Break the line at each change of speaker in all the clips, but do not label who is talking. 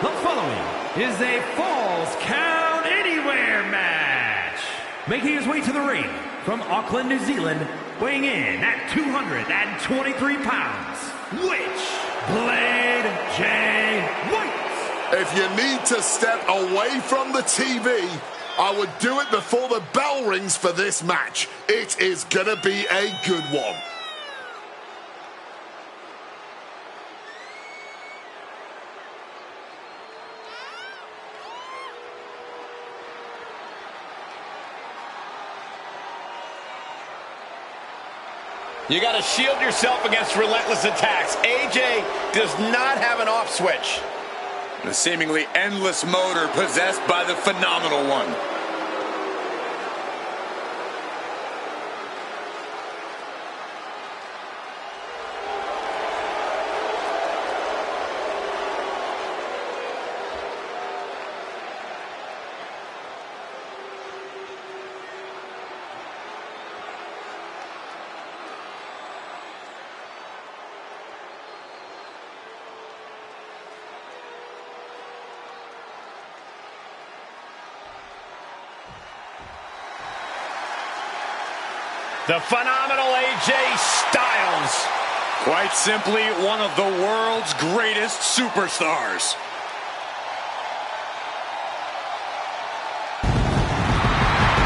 The following is a Falls Count Anywhere match. Making his way to the ring from Auckland, New Zealand, weighing in at 223 pounds, Witchblade Jay White.
If you need to step away from the TV, I would do it before the bell rings for this match. It is gonna be a good one.
You got to shield yourself against relentless attacks. AJ does not have an off switch.
The seemingly endless motor possessed by the phenomenal one.
The phenomenal AJ Styles.
Quite simply, one of the world's greatest superstars.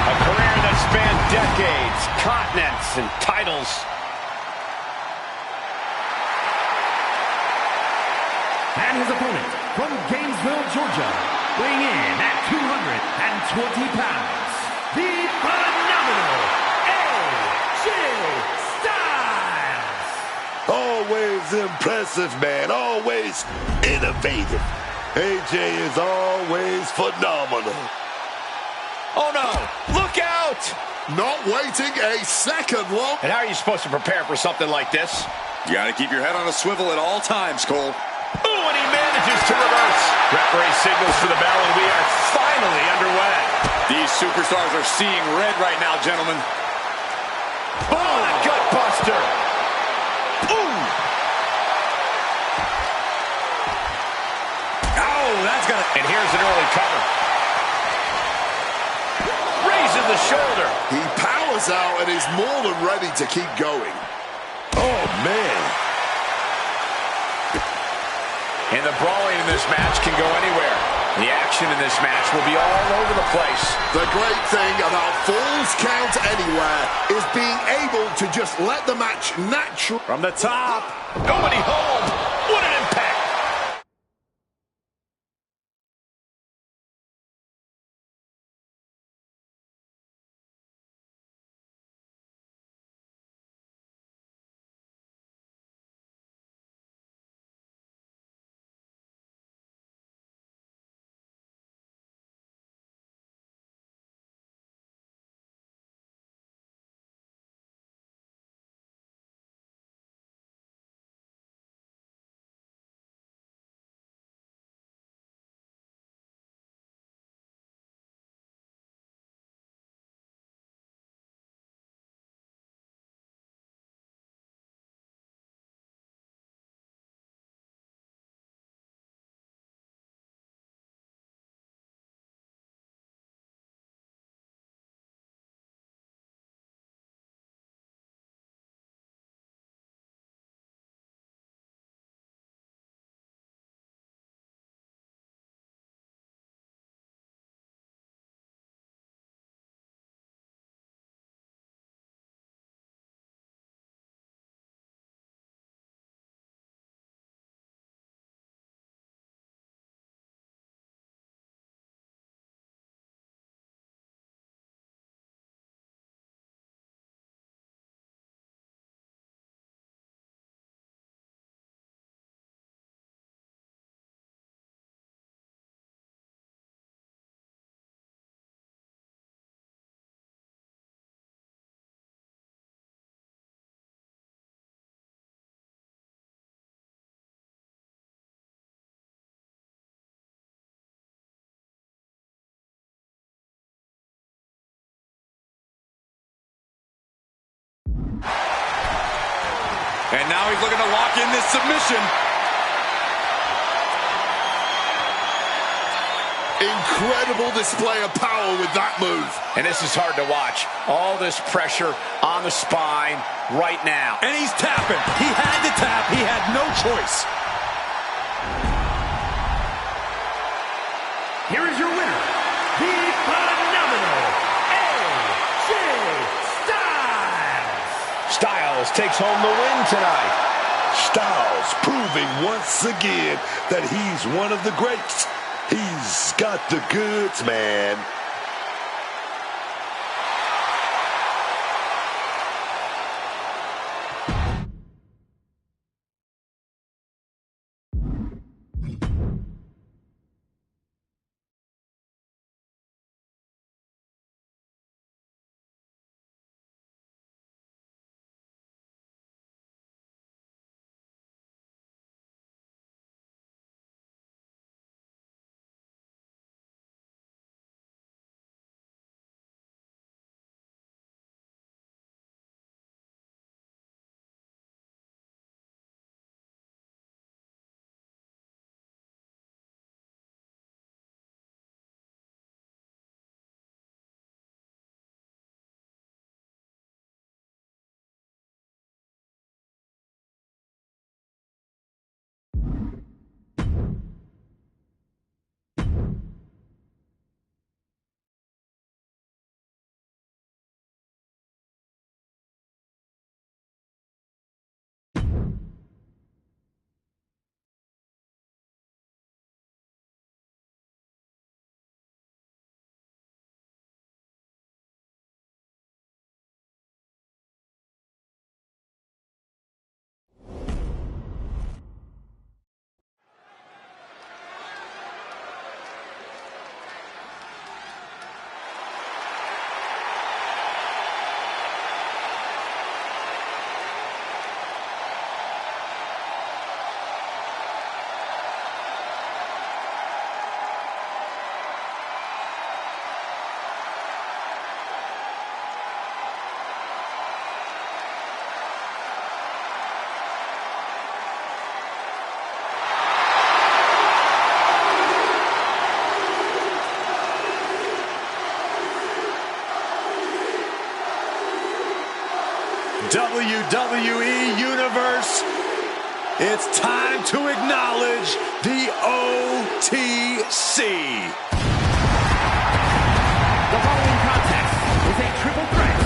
A career that spanned decades, continents, and titles.
And his opponent from Gainesville, Georgia, weighing in at 220 pounds, the phenomenal Styles.
Always impressive, man. Always innovative. AJ is always phenomenal.
Oh no, look out!
Not waiting a second long.
And how are you supposed to prepare for something like this?
You got to keep your head on a swivel at all times, Cole.
Ooh, and he manages to reverse. Referee signals for the bell, and we are finally underway.
These superstars are seeing red right now, gentlemen.
Oh, a gut buster. Ooh.
Oh, that's gonna.
And here's an early cover. Raises the shoulder.
He powers out and is more than ready to keep going. Oh, man.
And the brawling in this match can go anywhere. The action in this match will be all over the place.
The great thing about Falls Count Anywhere is being able to just let the match naturally.
From the top. Nobody home. What an impact.
And now he's looking to lock in this submission.
Incredible display of power with that move.
And this is hard to watch. All this pressure on the spine right now.
And he's tapping. He had to tap. He had no choice.
Here is your winner, the phenomenal AJ Styles.
Styles takes home the win tonight.
Styles proving once again that he's one of the greats. He's got the goods, man.
WWE Universe, it's time to acknowledge the OTC.
The following contest is a triple threat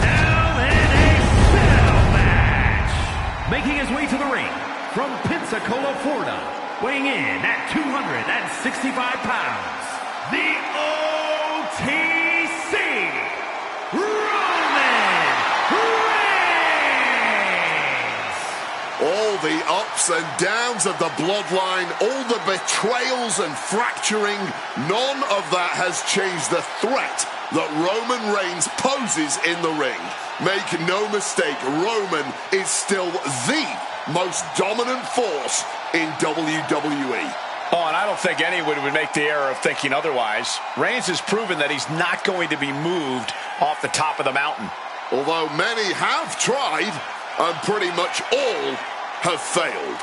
Hell in a Cell match. Making his way to the ring from Pensacola, Florida, weighing in at 265 pounds, the OTC, Roman Reigns.
All the ups and downs of the bloodline, all the betrayals and fracturing, none of that has changed the threat that Roman Reigns poses in the ring. Make no mistake, Roman is still the most dominant force in WWE.
Oh, and I don't think anyone would make the error of thinking otherwise. Reigns has proven that he's not going to be moved off the top of the mountain.
Although many have tried, and pretty much all have failed.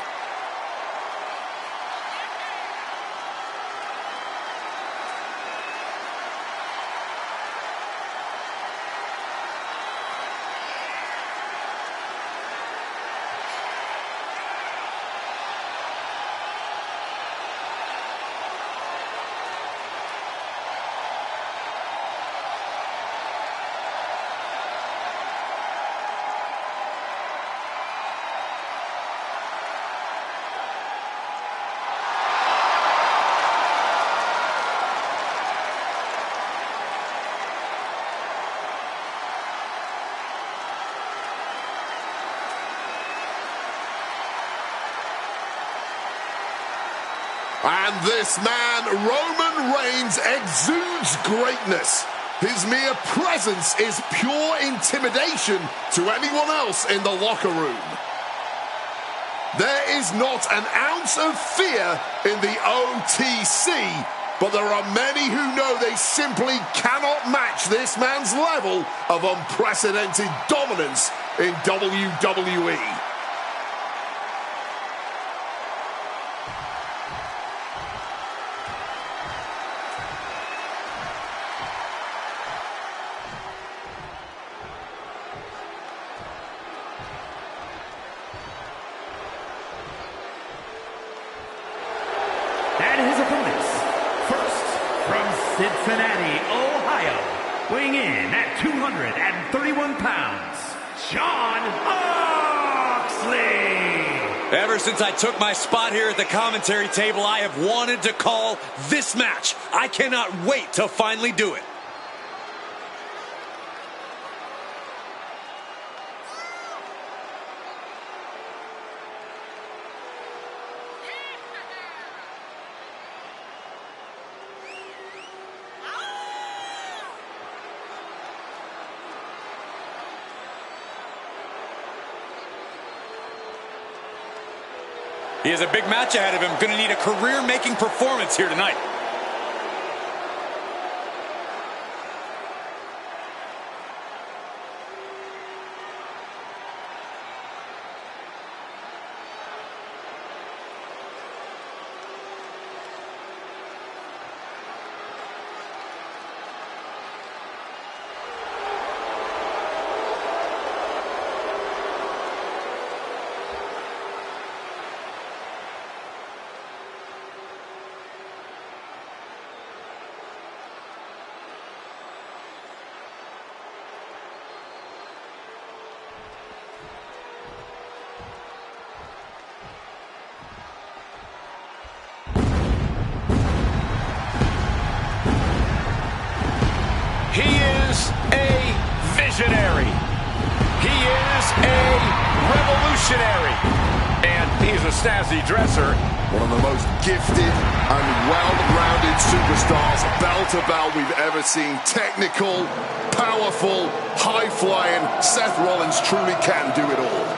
And this man, Roman Reigns, exudes greatness. His mere presence is pure intimidation to anyone else in the locker room. There is not an ounce of fear in the OTC, but there are many who know they simply cannot match this man's level of unprecedented dominance in WWE.
Cincinnati, Ohio, weighing in at 231 pounds, Jon Moxley.
Ever since I took my spot here at the commentary table, I have wanted to call this match. I cannot wait to finally do it. He has a big match ahead of him. Going to need a career-making performance here tonight.
He is a visionary. He is a revolutionary. And he's a snazzy dresser.
One of the most gifted and well-rounded superstars, bell to bell, we've ever seen. Technical, powerful, high-flying. Seth Rollins truly can do it all.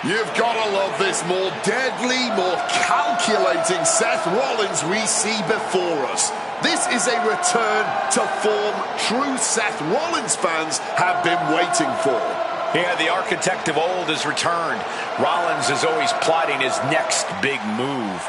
You've got to love this more deadly, more calculating Seth Rollins we see before us. This is a return to form true Seth Rollins fans have been waiting for.
Yeah, the architect of old has returned. Rollins is always plotting his next big move.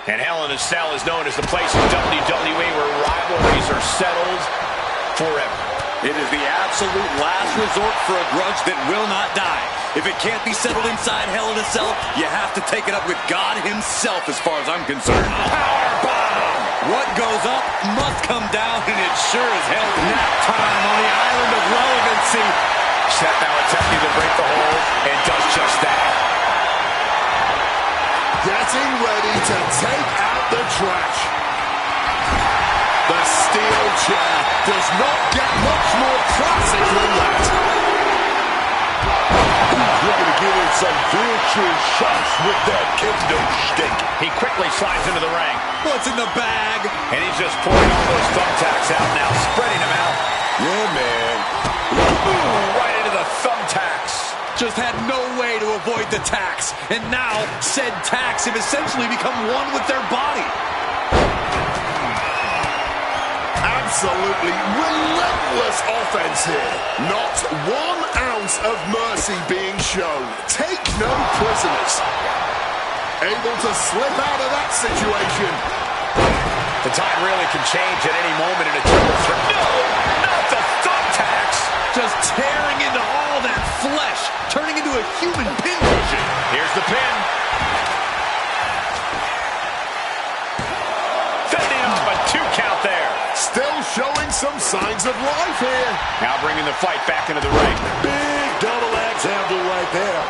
And Hell in a Cell is known as the place in WWE where rivalries are settled forever.
It is the absolute last resort for a grudge that will not die. If it can't be settled inside Hell in a Cell, you have to take it up with God himself as far as I'm concerned. Powerbomb! What goes up must come down, and it sure as hell nap time on the island of relevancy.
Seth now attempting to break the hold and does just that.
Getting ready to take out the trash. The steel chair does not get much more classic than that.
He's ready to get in some virtual shots with that kendo stick.
He quickly slides into the ring.
What's in the bag?
And he's just pulling all those thumbtacks out now, spreading them out.
Yeah, man.
Ooh, right into the thumbtacks.
Just had no way to avoid the tacks. And now, said tacks have essentially become one with their body.
Absolutely relentless offense here. Not 1 ounce of mercy being shown. Take no prisoners. Able to slip out of that situation.
The tide really can change at any moment in a triple threat. No, not the thumbtacks.
Just tearing into all that flesh, turning into a human pincushion.
Here's the pin. Fending off a 2 count there.
Still showing some signs of life here.
Now bringing the fight back into the ring.
Big double axe handle right there.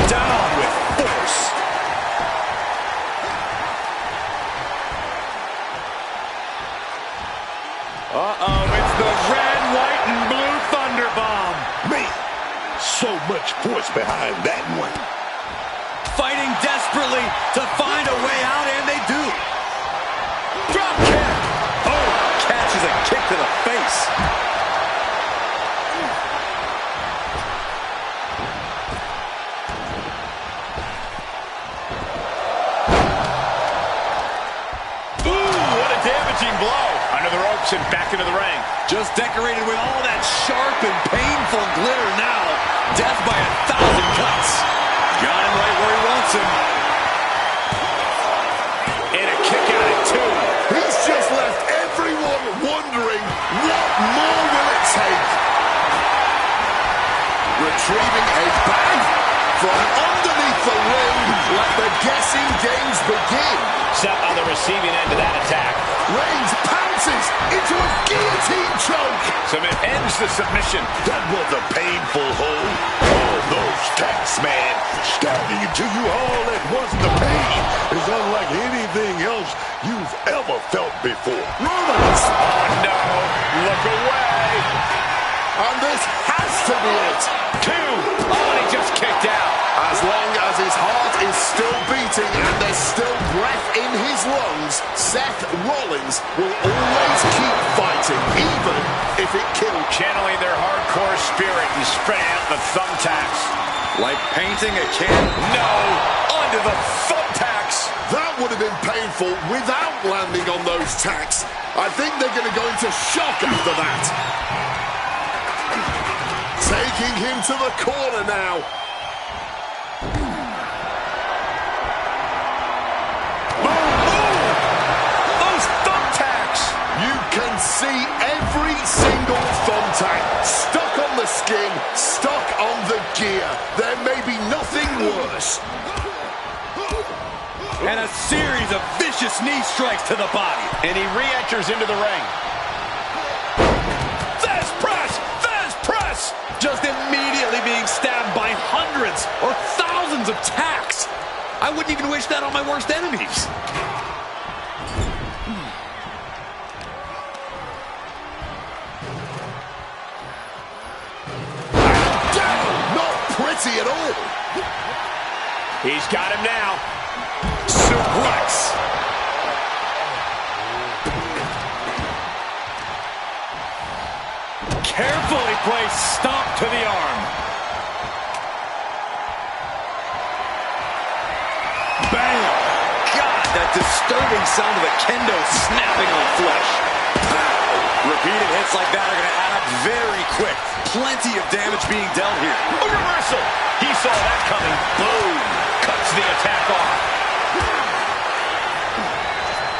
Down with force. Uh-oh, it's the red, white, and blue Thunder Bomb.
Man, so much force behind that one.
Fighting desperately to find a way out, and they do. Drop kick. Oh, catches a kick to the face.
Ooh, what a damaging blow. Under the ropes and back into the ring.
Just decorated with all that sharp and painful glitter now. Death by 1,000 cuts. Got him right where he wants him.
And a kick out at 2.
He's just left everyone wondering, what more will it take? Retrieving a bag from underneath the ring. Let the guessing games begin.
Seth on the receiving end of that attack.
Reigns pounces into a guillotine choke.
It ends the submission.
That was a painful hold. Oh, those tacks, man. Stabbing into you all at once. The pain is unlike anything else you've ever felt before.
Rollins.
Oh, no. Look away.
And this has to be it.
2. Oh, and he just kicked out.
As long as his heart is still beating and there's still breath in his lungs, Seth Rollins will always keep fighting, even if it kills.
Channeling their hardcore spirit and spreading out the thumbtacks.
Like painting a can.
No, onto the thumbtacks.
That would have been painful without landing on those tacks. I think they're going to go into shock after that. Taking him to the corner now. You can see every single thumbtack stuck on the skin, stuck on the gear. There may be nothing worse.
And a series of vicious knee strikes to the body.
And he re-enters into the ring. Fez press! Fez press!
Just immediately being stabbed by hundreds or thousands of tacks. I wouldn't even wish that on my worst enemies.
At all.
He's got him now.
Suplex. Carefully placed stomp to the arm. Bam! God, that disturbing sound of a kendo snapping on flesh. Repeated hits like that are going to add up very quick. Plenty of damage being dealt here.
A reversal. He saw that coming. Boom. Cuts the attack off.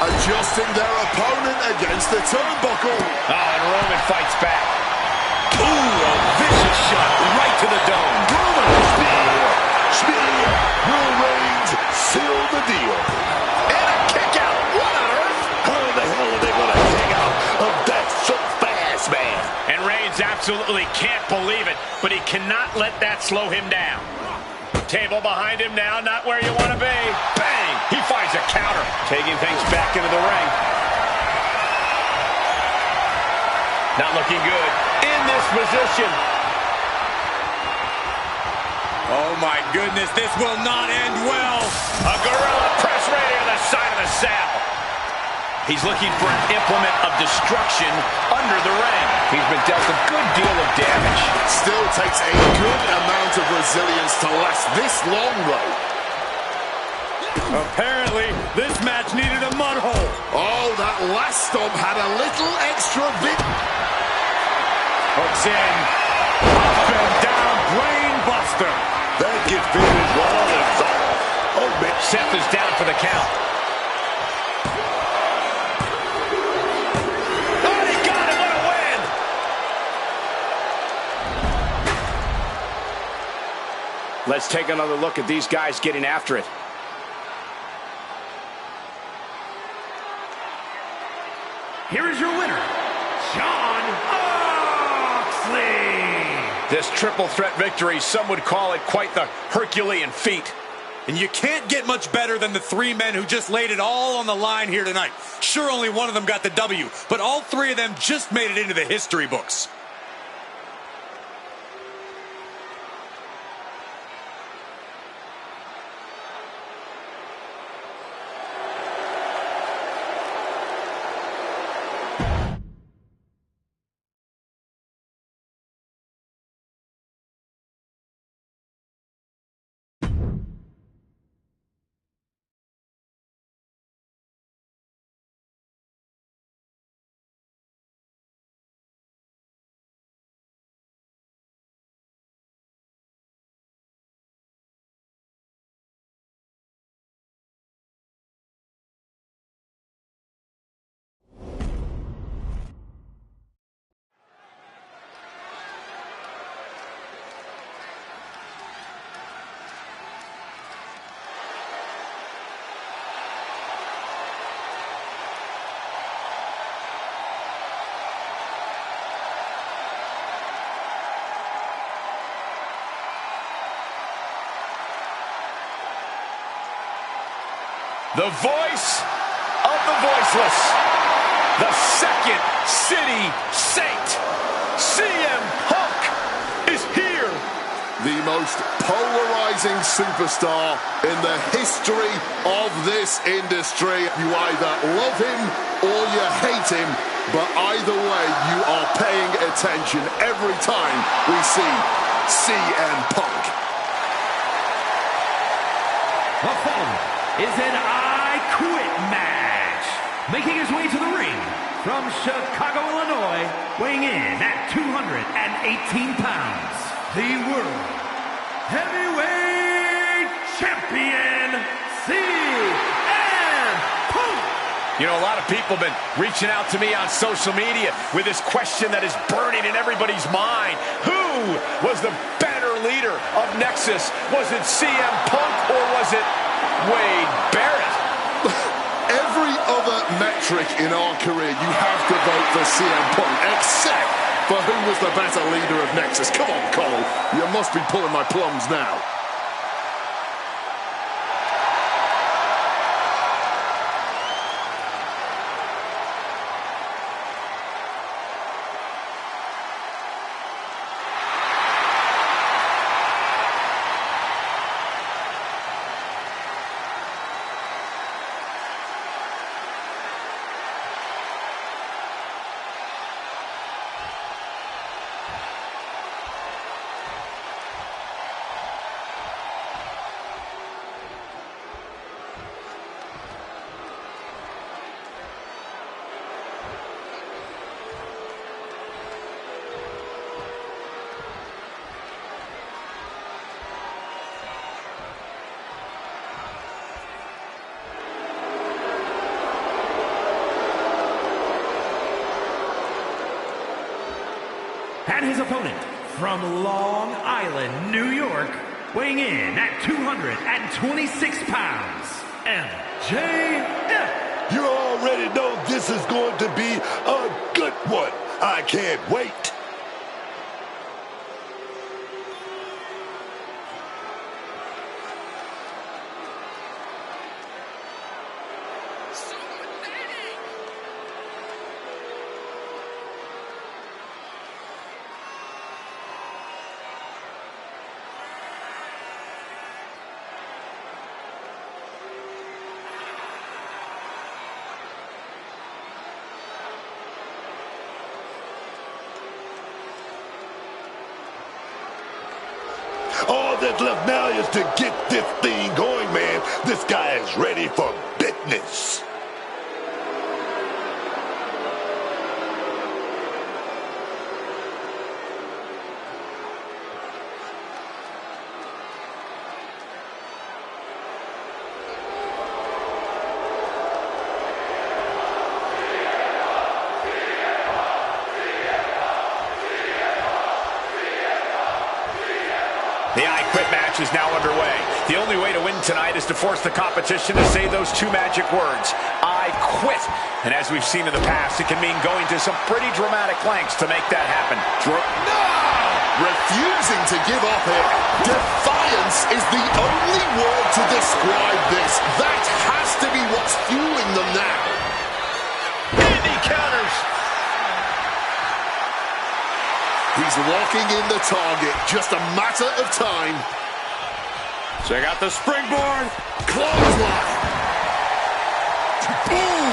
Adjusting their opponent against the turnbuckle.
Oh, and Roman fights back.
Ooh, a vicious shot right to the dome.
Roman spear. Will Reigns seal the deal.
And a kick out. What on earth?
How the hell are they going to kick out of that so fast, man?
And Reigns absolutely can't believe it, but he cannot let that slow him down. Table behind him now, not where you want to be. Bang! He finds a counter, taking things back into the ring. Not looking good in this position.
Oh my goodness, this will not end well.
A gorilla press right to the side of the saddle. He's looking for an implement of destruction under the ring. He's been dealt a good deal of damage.
Still takes a good amount of resilience to last this long, though.
Apparently, this match needed a mud hole.
Oh, that last stomp had a little extra bit.
Hooks in. Up and down, brain buster.
That gets finished while it's off. Oh, man.
Seth is down for the count. Let's take another look at these guys getting after it.
Here is your winner, John Moxley.
This triple threat victory, some would call it quite the Herculean feat.
And you can't get much better than the three men who just laid it all on the line here tonight. Sure, only one of them got the W, but all three of them just made it into the history books.
The voice of the voiceless, the second city saint, CM Punk is here.
The most polarizing superstar in the history of this industry. You either love him or you hate him, but either way, you are paying attention every time we see CM Punk.
The following is an I Quit match. Making his way to the ring from Chicago, Illinois, weighing in at 218 pounds, the World Heavyweight Champion, CM Punk.
You know, a lot of people have been reaching out to me on social media with this question that is burning in everybody's mind. Who was the better leader of Nexus? Was it CM Punk or was it Wade Barrett?
Every other metric in our career, you have to vote for CM Punk, except for who was the better leader of Nexus. Come on, Cole. You must be pulling my plums now.
And his opponent from Long Island, New York, weighing in at 226 pounds, MJF.
You already know this is going to be a good one. I can't wait. All that's left now is to get this thing going, man. This guy is ready for business.
The I Quit match is now underway. The only way to win tonight is to force the competition to say those two magic words, I quit. And as we've seen in the past, it can mean going to some pretty dramatic lengths to make that happen.
No!
refusing to give up here. Defiance is the only word to describe this. That has to be what's fueling them now.
And he counters.
He's locking in the target. Just a matter of time.
Check out the springboard.
Clothesline. Boom.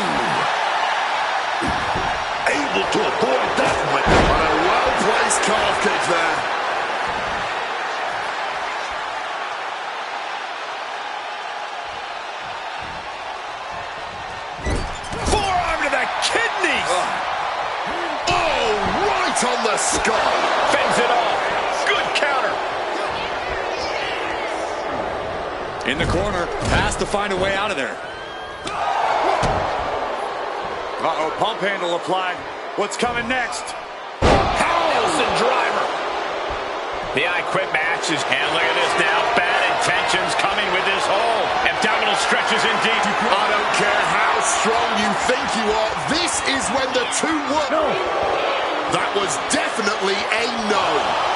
Able to avoid that one.
And a well-placed calf kick there.
Forearm to the kidneys.
Oh, right on the skull.
Fends it off. Good counter.
In the corner, has to find a way out of there. Uh-oh, pump handle applied. What's coming next?
Nelson driver. The I Quit match is, and look at this now. Bad intentions coming with this hold. Abdominal stretches in deep.
I don't care how strong you think you are. This is when the two work. No. That was definitely a no.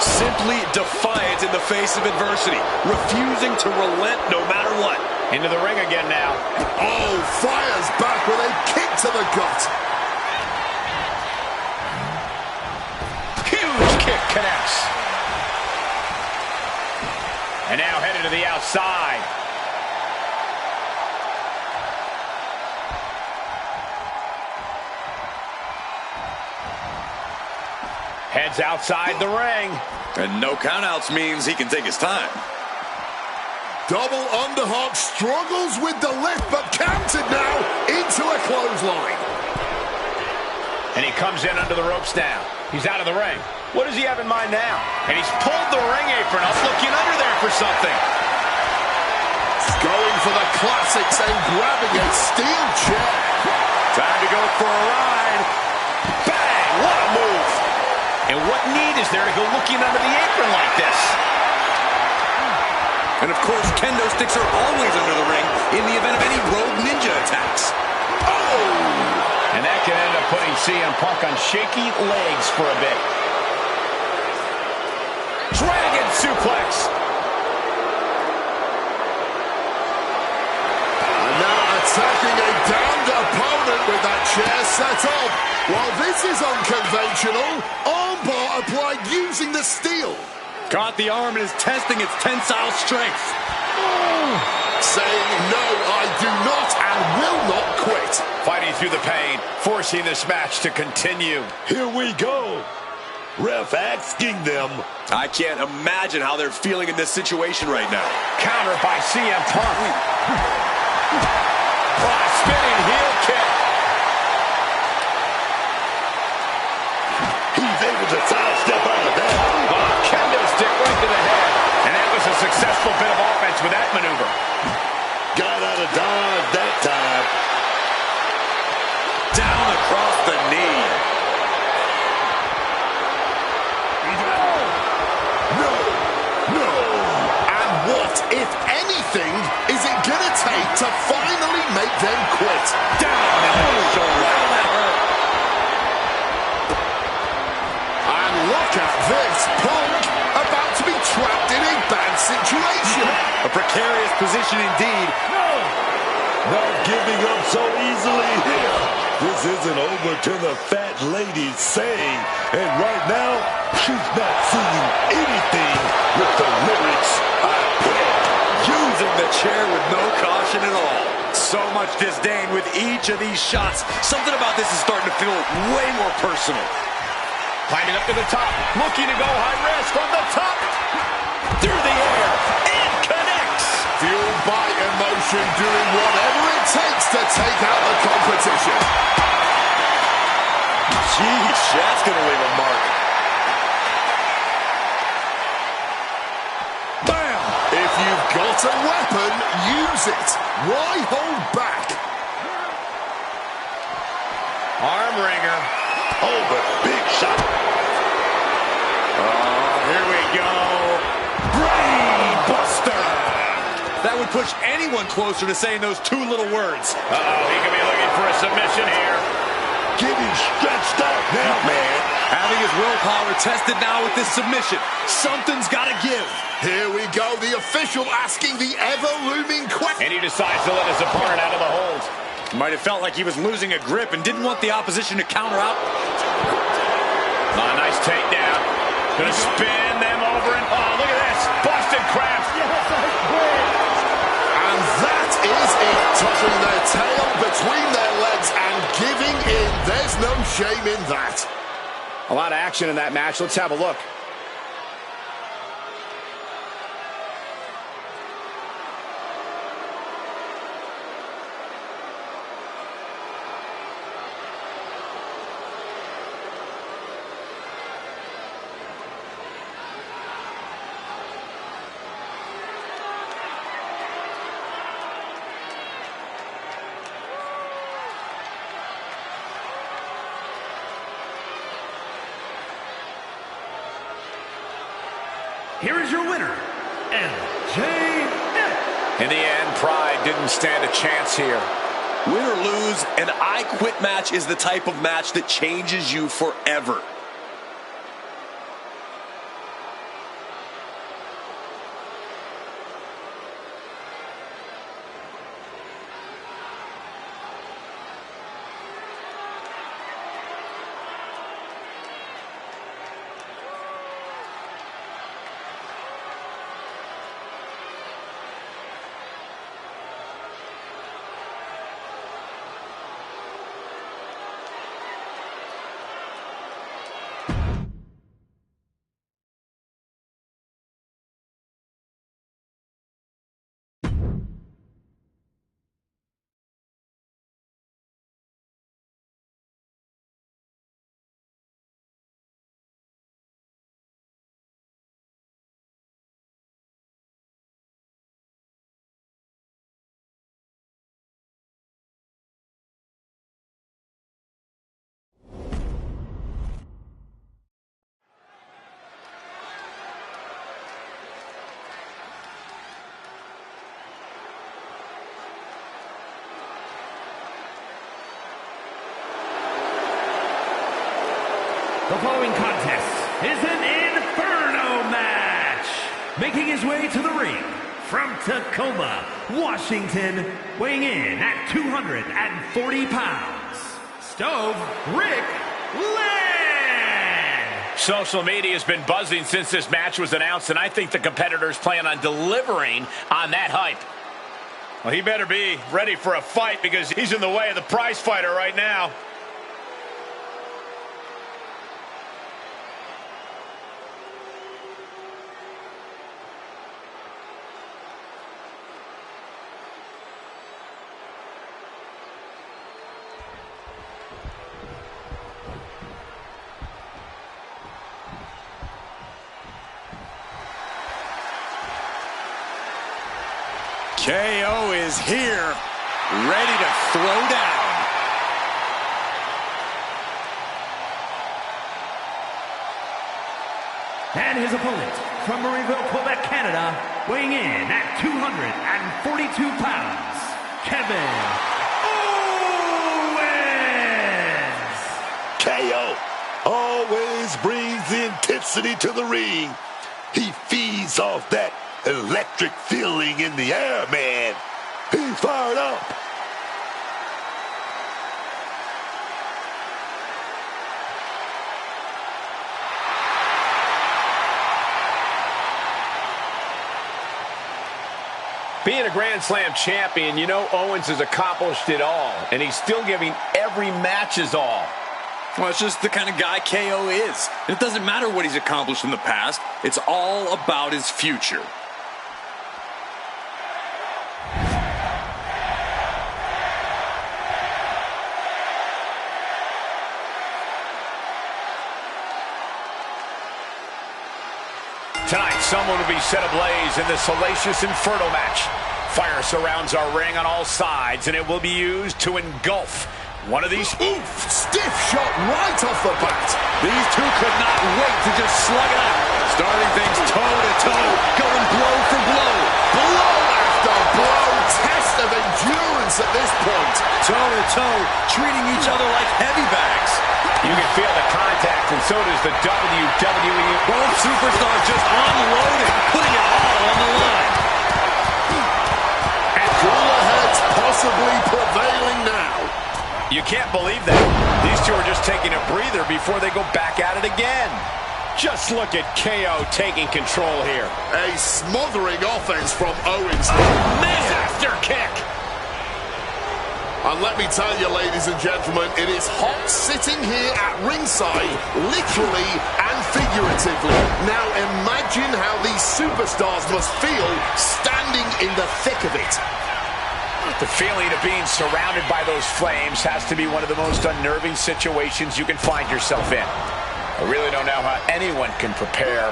Simply defiant in the face of adversity. Refusing to relent no matter what.
Into the ring again now.
Oh, fires back with a kick to the gut.
Huge kick connects. And now headed to the outside. Heads outside the ring.
And no countouts means he can take his time.
Double underhook struggles with the lift, but countered now into a clothesline.
And he comes in under the ropes now. He's out of the ring. What does he have in mind now? And he's pulled the ring apron up, looking under there for something.
Going for the classics and grabbing a steel chair.
Time to go for a ride.
Bang! What a move! And what need is there to go looking under the apron like this?
And of course, kendo sticks are always under the ring in the event of any rogue ninja attacks.
Oh!
And that can end up putting CM Punk on shaky legs for a bit. Dragon suplex.
And now attacking a downed opponent with that chair set up. While this is unconventional, armbar applied using the steel.
Caught the arm and is testing its tensile strength.
Saying, no, I do not and will not quit.
Fighting through the pain, forcing this match to continue.
Here we go. Ref asking them.
I can't imagine how they're feeling in this situation right now.
Counter by CM Punk. Spinning heel kick.
He's able to sidestep out of that.
Kendo stick right to the head. And that was a successful bit of offense with that maneuver.
Got out of dodge that time.
Down across the knee.
No. And what, if anything, is it gonna take to finally make them quit?
Down in the shoulder. That hurt.
And look at this, Punk about to be trapped in a bad situation.
A precarious position indeed.
Not giving up so easily here. This isn't over till the fat lady's saying. And right now, she's not seeing anything with the lyrics, I quit.
Using the chair with no caution at all. So much disdain with each of these shots. Something about this is starting to feel way more personal.
Climbing up to the top, looking to go high risk from the top. Through the air, and connects.
Fueled by emotion, doing whatever it takes to take out the competition.
Jeez, that's going to leave a mark.
Bam! If you've got a weapon, use it. Why hold back?
Arm wringer.
Oh, but big shot.
Here we go.
Brain buster. That would push anyone closer to saying those two little words.
Uh-oh, he could be looking for a submission here.
Getting stretched out now, man.
Having his willpower tested now with this submission. Something's got to give.
Here we go, the official asking the ever-looming question.
And he decides to let his opponent out of the hold.
Might have felt like he was losing a grip and didn't want the opposition to counter out.
Nice takedown. Gonna spin them over and oh, look at this. Boston Crab.
And that is it. Tossing their tail between their legs and giving in. There's no shame in that.
A lot of action in that match. Let's have a look.
Here is your winner, MJF.
In the end, pride didn't stand a chance here.
Win or lose, an I Quit match is the type of match that changes you forever.
The following contest is an Inferno match. Making his way to the ring from Tacoma, Washington, weighing in at 240 pounds, Stove Rick Land.
Social media has been buzzing since this match was announced, and I think the competitors plan on delivering on that hype. Well, he better be ready for a fight because he's in the way of the prize fighter right now.
KO is here, ready to throw down.
And his opponent from Marieville, Quebec, Canada, weighing in at 242 pounds, Kevin Owens.
KO always brings intensity to the ring. He feeds off that electric feeling in the air, man. He's fired up.
Being a Grand Slam champion, you know Owens has accomplished it all, and he's still giving every match his all.
Well, it's just the kind of guy KO is. It doesn't matter what he's accomplished in the past. It's all about his future.
Tonight, someone will be set ablaze in this hellacious Inferno match. Fire surrounds our ring on all sides, and it will be used to engulf one of these.
Oof! Stiff shot right off the bat.
These two could not wait to just slug it out. Starting things toe-to-toe, going blow for blow.
Blow after blow. Test of endurance at this point.
Toe-to-toe, treating each other like heavy bags.
You can feel the contact, and so does the WWE.
Both superstars just unloading, putting it all on the line.
And cooler heads possibly prevailing now.
You can't believe that. These two are just taking a breather before they go back at it again. Just look at KO taking control here.
A smothering offense from Owens.
Disaster kick.
And let me tell you, ladies and gentlemen, it is hot sitting here at ringside, literally and figuratively. Now imagine how these superstars must feel standing in the thick of it.
The feeling of being surrounded by those flames has to be one of the most unnerving situations you can find yourself in. I really don't know how anyone can prepare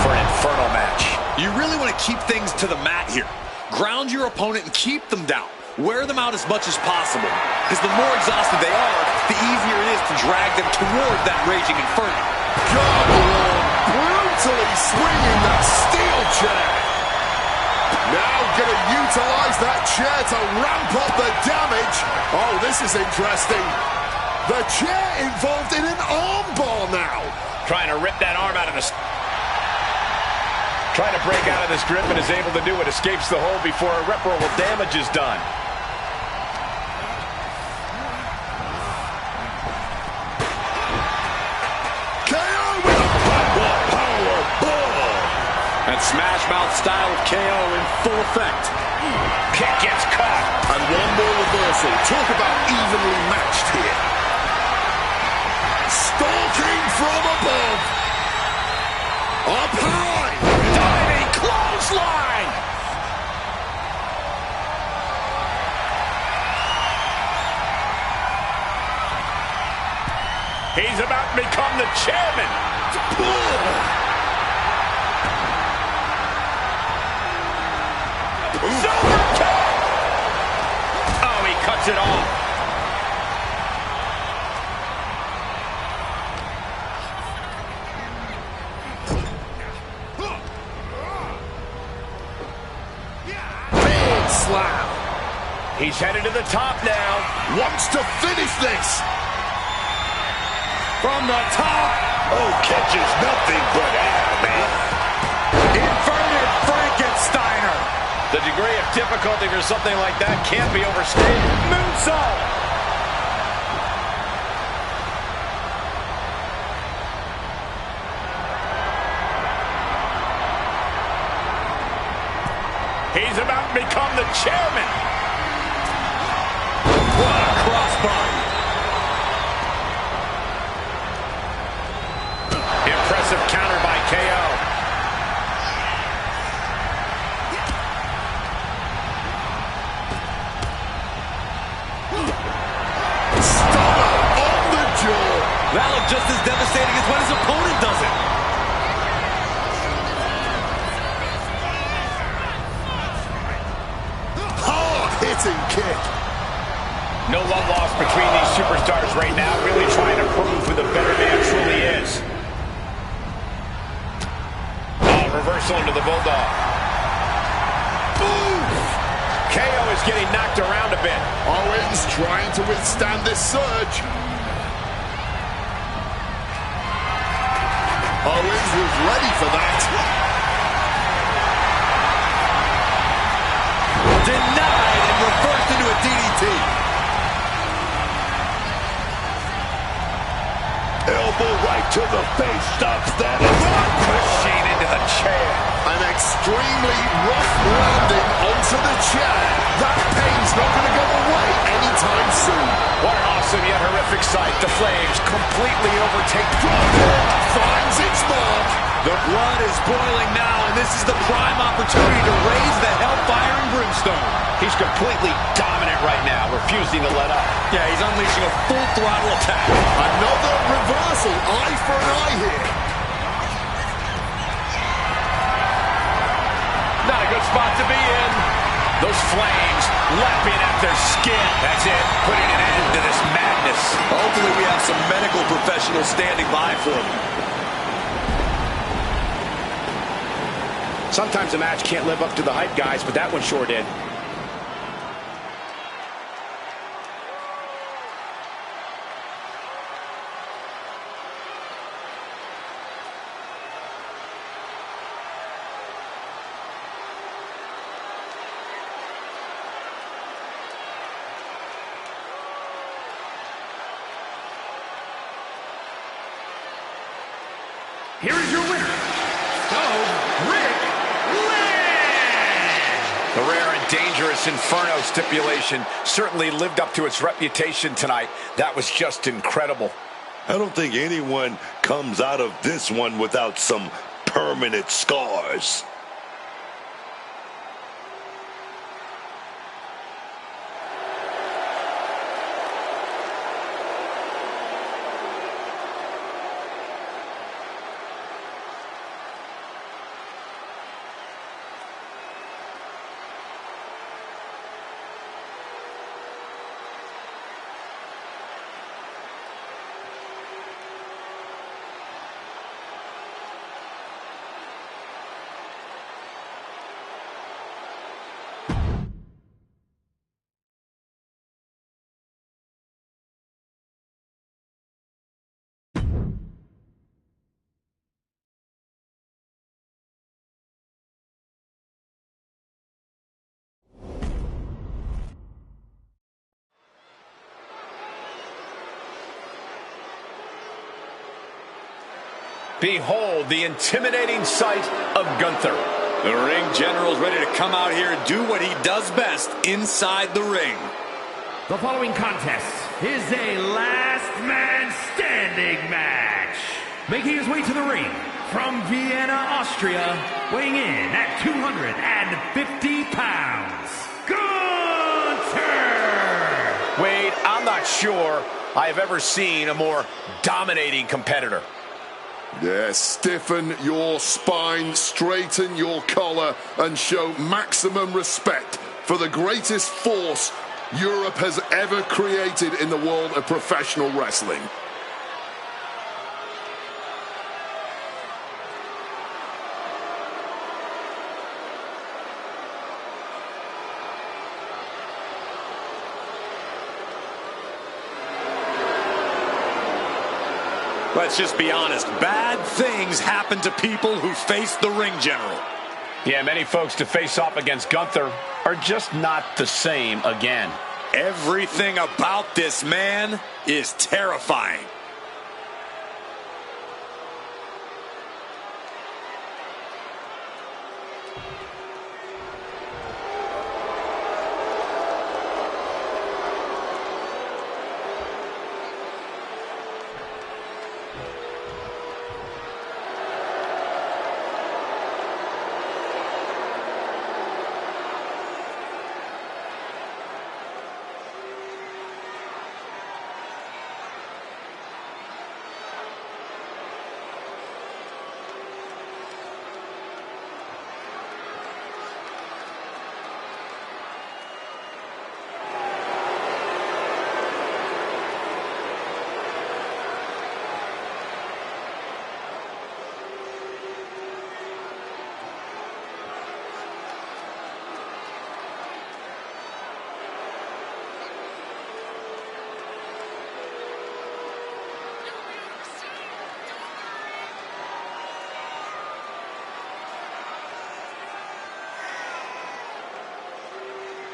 for an inferno match.
You really want to keep things to the mat here. Ground your opponent and keep them down. Wear them out as much as possible, because the more exhausted they are, the easier it is to drag them toward that raging inferno.
God, brutally swinging that steel chair. Now going to utilize that chair to ramp up the damage. Oh, this is interesting. The chair involved in an armbar now.
Trying to rip that arm out of the... Trying to break out of this grip and is able to do it. Escapes the hold before irreparable damage is done.
KO with a power bomb.
And smash mouth style of KO in full effect.
Kick gets caught.
And one more reversal. Talk about evenly matched here. Stalking from above. Up high.
Diving clothesline. He's about to become the chairman. Super kick. Oh, he cuts it off.
Big slam.
He's headed to the top now.
Wants to finish this.
From the top.
Oh, catches nothing but air, man.
Inverted Frankensteiner. The degree of difficulty for something like that can't be overstated. Moonsault. He's about to become the chairman. What a crossbody. Impressive counter by KO.
Stunner on the jaw.
That looked just as devastating as when his opponent does it.
Hard-hitting kick.
No love lost between these superstars right now, really trying to prove who the better man truly is. Oh, reversal into the Bulldog.
Oof.
KO is getting knocked around a bit.
Owens trying to withstand this surge. Owens was ready for that.
Denied and reversed into a DDT.
Elbow right to the face stops that.
Pushing into the chair.
An extremely rough landing onto the chair. That pain's not going to go away anytime soon.
What an awesome yet horrific sight. The flames completely overtake.
Finds its mark.
The blood is boiling now, and this is the prime opportunity to raise the hellfire and brimstone.
He's completely dominant right now, refusing to let up.
Yeah, he's unleashing a full throttle attack.
Another reversal. Eye for an eye here.
Not a good spot to be in. Those flames lapping at their skin. That's it, putting an end to this madness.
Hopefully we have some medical professionals standing by for him.
Sometimes a match can't live up to the hype, guys, but that one sure did.
here is your winner, Rick Land.
The rare and dangerous Inferno stipulation certainly lived up to its reputation tonight. That was just incredible.
I don't think anyone comes out of this one without some permanent scars.
Behold the intimidating sight of Gunther.
The ring general's ready to come out here and do what he does best inside the ring.
The following contest is a last man standing match. Making his way to the ring from Vienna, Austria, weighing in at 250 pounds, Gunther!
Wade, I'm not sure I have ever seen a more dominating competitor.
Yes, stiffen your spine, straighten your collar, and show maximum respect for the greatest force Europe has ever created in the world of professional wrestling.
Let's just be honest. Bad things happen to people who face the ring general.
Yeah, many folks to face off against Gunther are just not the same again.
Everything about this man is terrifying.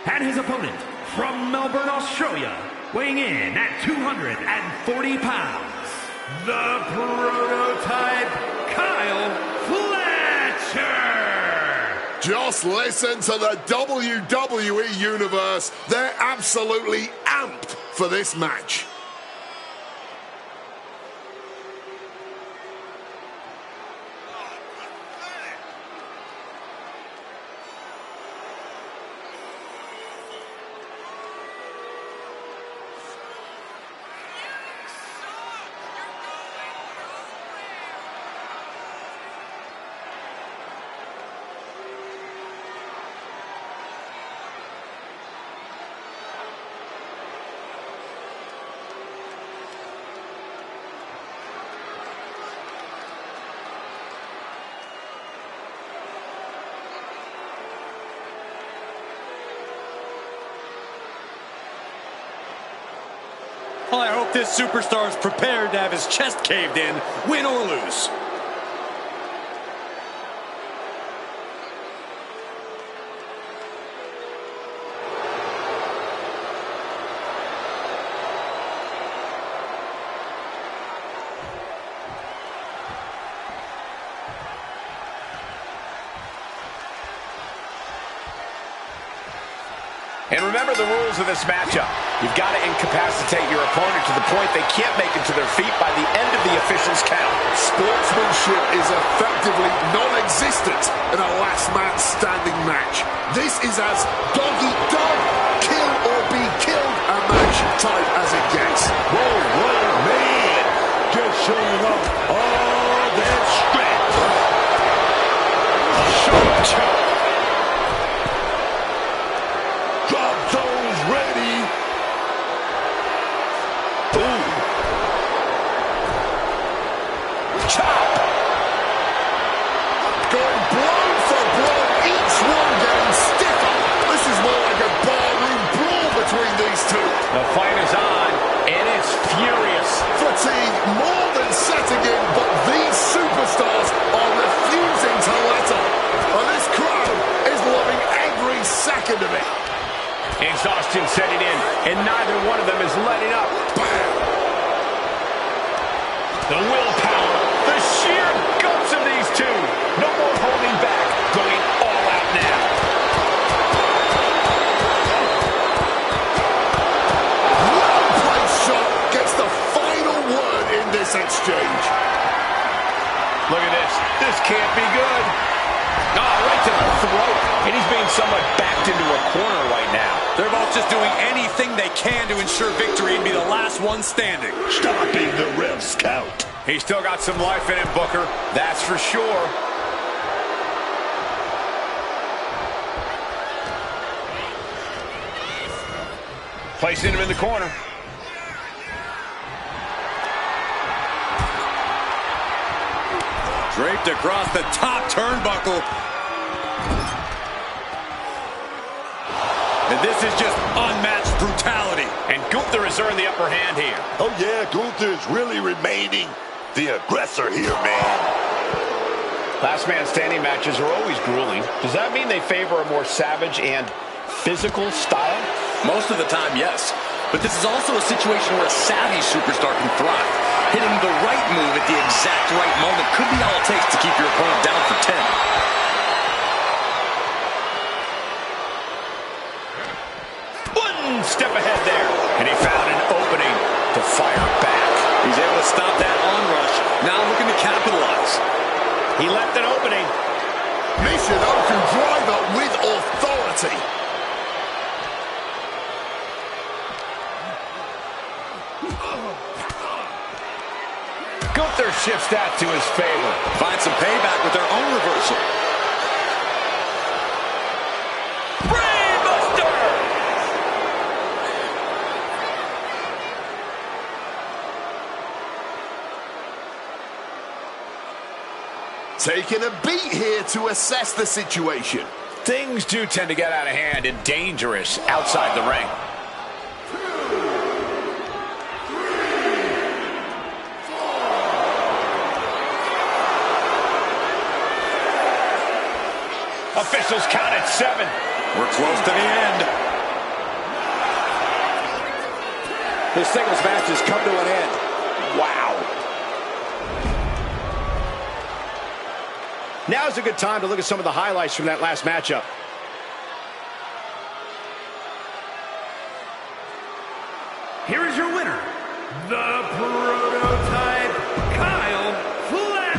And his opponent from Melbourne, Australia, weighing in at 240 pounds, the prototype Kyle Fletcher!
Just listen to the WWE Universe. They're absolutely amped for this match.
Well, I hope this superstar is prepared to have his chest caved in, win or lose.
And remember the rules of this matchup. You've got to incapacitate your opponent to the point they can't make it to their feet by the end of the official's count.
Sportsmanship is effectively non-existent in a last man standing match. This is as dog-eat-dog, kill or be killed a match type as it gets.
Whoa, man. Just showing off all that strength.
Sharp choke.
Drop zones ready. Ooh.
Chop.
Going blow for blow, each one getting stiffer. This is more like a barroom brawl between these two.
The fight is on, and it's furious.
Fatigue more than setting in, but these superstars are refusing to let up. And this crowd is loving every second of it.
Exhaustion setting in, and neither one of them is letting up.
Bam!
The willpower, the sheer guts of these two. No more holding back, going all out now.
Well-placed shot gets the final word in this exchange.
Look at this. This can't be good. Oh, right to the throat. And he's being somewhat backed into a corner right now.
They're both just doing anything they can to ensure victory and be the last one standing.
Stopping the ref's count.
He's still got some life in him, Booker. That's for sure. Placing him in the corner.
Draped across the top turnbuckle. And this is just unmatched brutality.
And Gunther has earned the upper hand here.
Oh, yeah, Gunther is really remaining the aggressor here, man.
Last man standing matches are always grueling. Does that mean they favor a more savage and physical style?
Most of the time, yes. But this is also a situation where a savvy superstar can thrive. Hitting the right move at the exact right moment could be all it takes to keep your opponent down for 10.
One step ahead there. And he found an opening to fire back.
He's able to stop that onrush. Now looking to capitalize.
He left an opening.
Michinoku can drive up with authority.
Gunther shifts that to his favor.
Find some payback with their own reversal.
Brainbuster!
Taking a beat here to assess the situation.
Things do tend to get out of hand and dangerous outside the ring. Officials count at 7.
We're close to the end.
This singles match has come to an end. Wow. Now's a good time to look at some of the highlights from that last matchup.
Here is your winner, the Prototype, Kyle Flatt.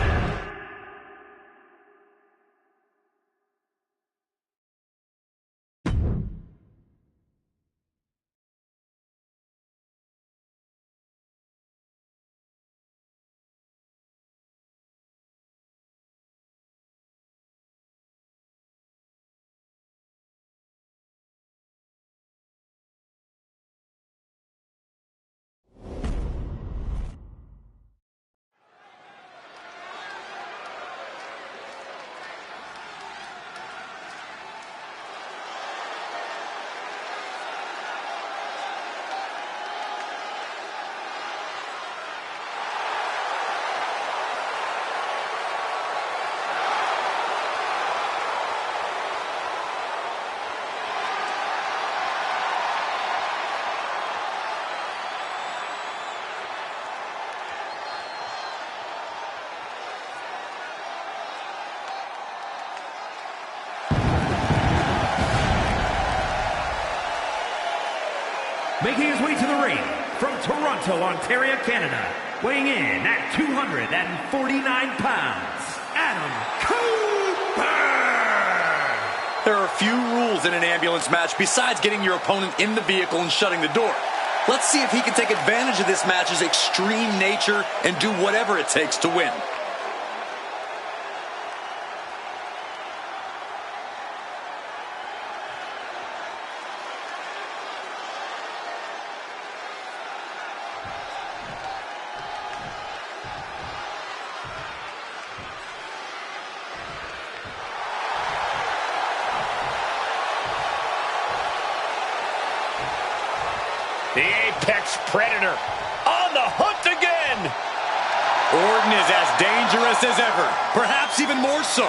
Making his way to the ring from Toronto, Ontario, Canada, weighing in at 249 pounds, Adam Cooper!
There are few rules in an ambulance match besides getting your opponent in the vehicle and shutting the door. Let's see if he can take advantage of this match's extreme nature and do whatever it takes to win.
The Apex Predator on the hunt again.
Orton is as dangerous as ever, perhaps even more so.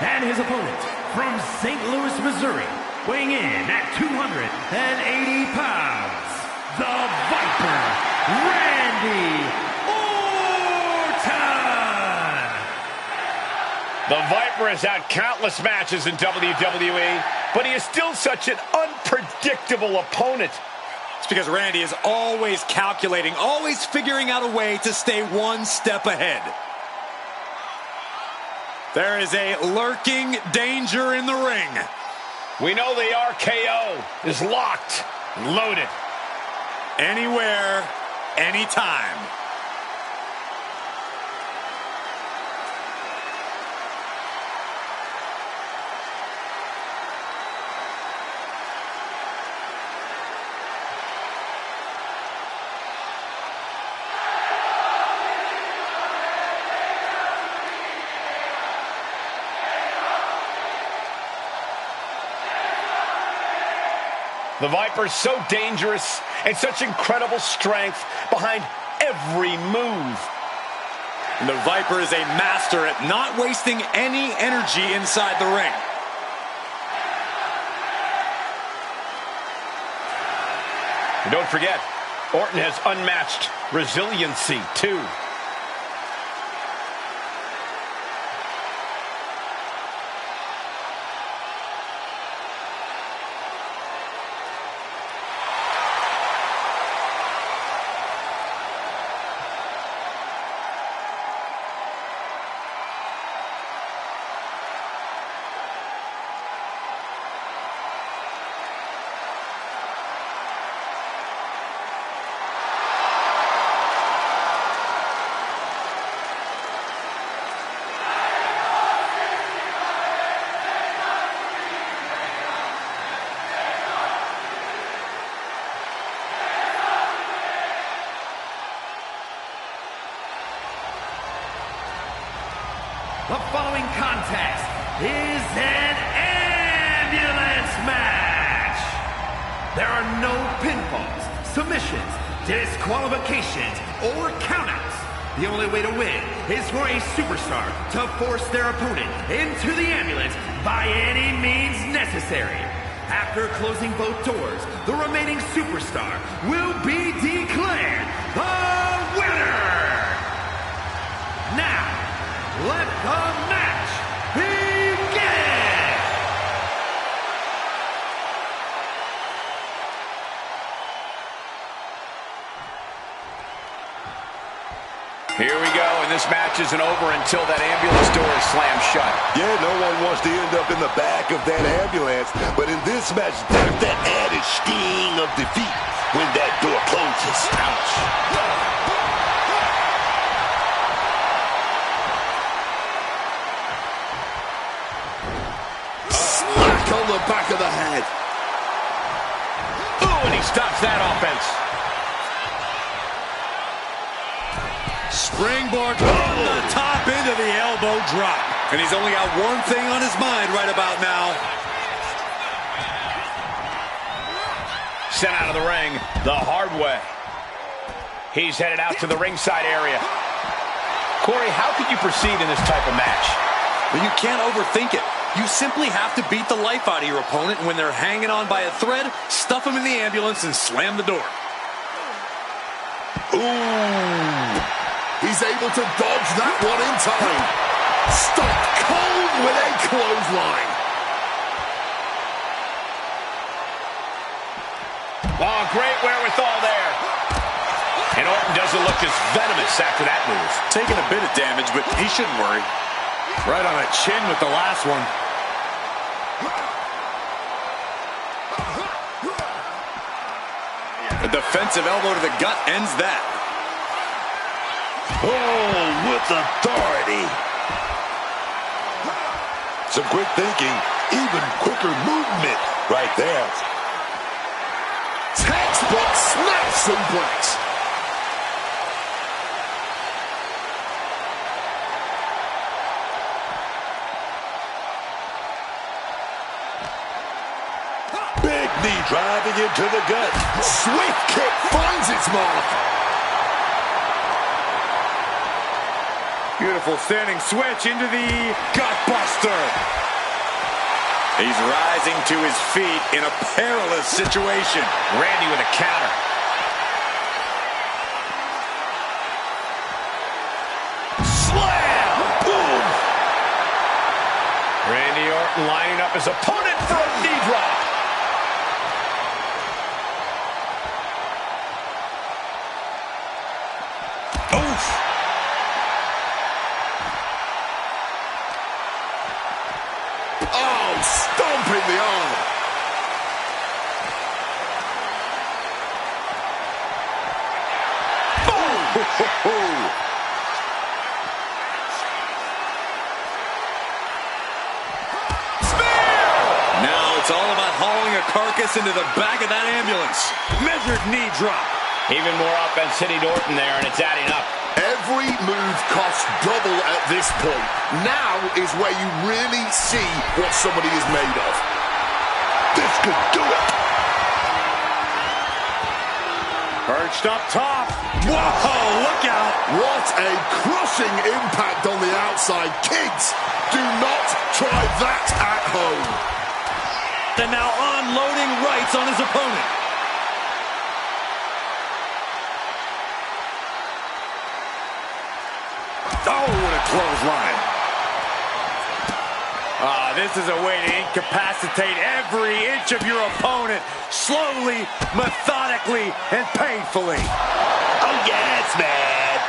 And his opponent from St. Louis, Missouri, weighing in at 280 pounds, the Viper, Randy Orton!
The Viper has had countless matches in WWE, but he is still such an unpredictable opponent.
It's because Randy is always calculating, always figuring out a way to stay one step ahead. There is a lurking danger in the ring.
We know the RKO is locked and loaded.
Anywhere, anytime.
The Viper's so dangerous and such incredible strength behind every move.
And the Viper is a master at not wasting any energy inside the ring.
And don't forget, Orton has unmatched resiliency, too.
The following contest is an ambulance match. There are no pinfalls, submissions, disqualifications, or countouts. The only way to win is for a superstar to force their opponent into the ambulance by any means necessary. After closing both doors, the remaining superstar will be declared the winner. Now, let the match begin!
Here we go, and this match isn't over until that ambulance door is slammed shut.
Yeah, no one wants to end up in the back of that ambulance, but in this match, there's that added sting of defeat when that door closes. Ouch.
On the back of the head.
that offense.
Springboard from the top into the elbow drop. And he's only got one thing on his mind right about now.
Sent out of the ring the hard way. He's headed out to the ringside area. Corey, how could you proceed in this type of match?
Well, you can't overthink it. You simply have to beat the life out of your opponent. When they're hanging on by a thread, stuff them in the ambulance and slam the door.
Ooh. He's able to dodge that one in time. Stopped cold with a clothesline.
Oh, great wherewithal there. And Orton doesn't look as venomous after that move.
Taking a bit of damage, but he shouldn't worry. Right on the chin with the last one. A defensive elbow to the gut ends that.
Oh, with authority. Some quick thinking, even quicker movement right there.
Textbook snap suplex.
Big knee driving into the gut.
Swift kick finds its mark.
Beautiful standing switch into the gutbuster. He's rising to his feet in a perilous situation.
Randy with a counter.
Slam! Boom!
Randy Orton lining up his opponent for a knee drop.
Oof!
Oh, stomping the arm.
Boom! Now it's all about hauling a carcass into the back of that ambulance. Measured knee drop.
Even more offense hitting Orton there, and it's adding up.
Every move costs double at this point. Now is where you really see what somebody is made of.
This could do it.
Perched up top. Whoa, look out.
What a crushing impact on the outside. Kids, do not try that at home.
And now unloading rights on his opponent. Oh, what a clothesline. This is a way to incapacitate every inch of your opponent. Slowly, methodically, and painfully.
Oh, yes, man.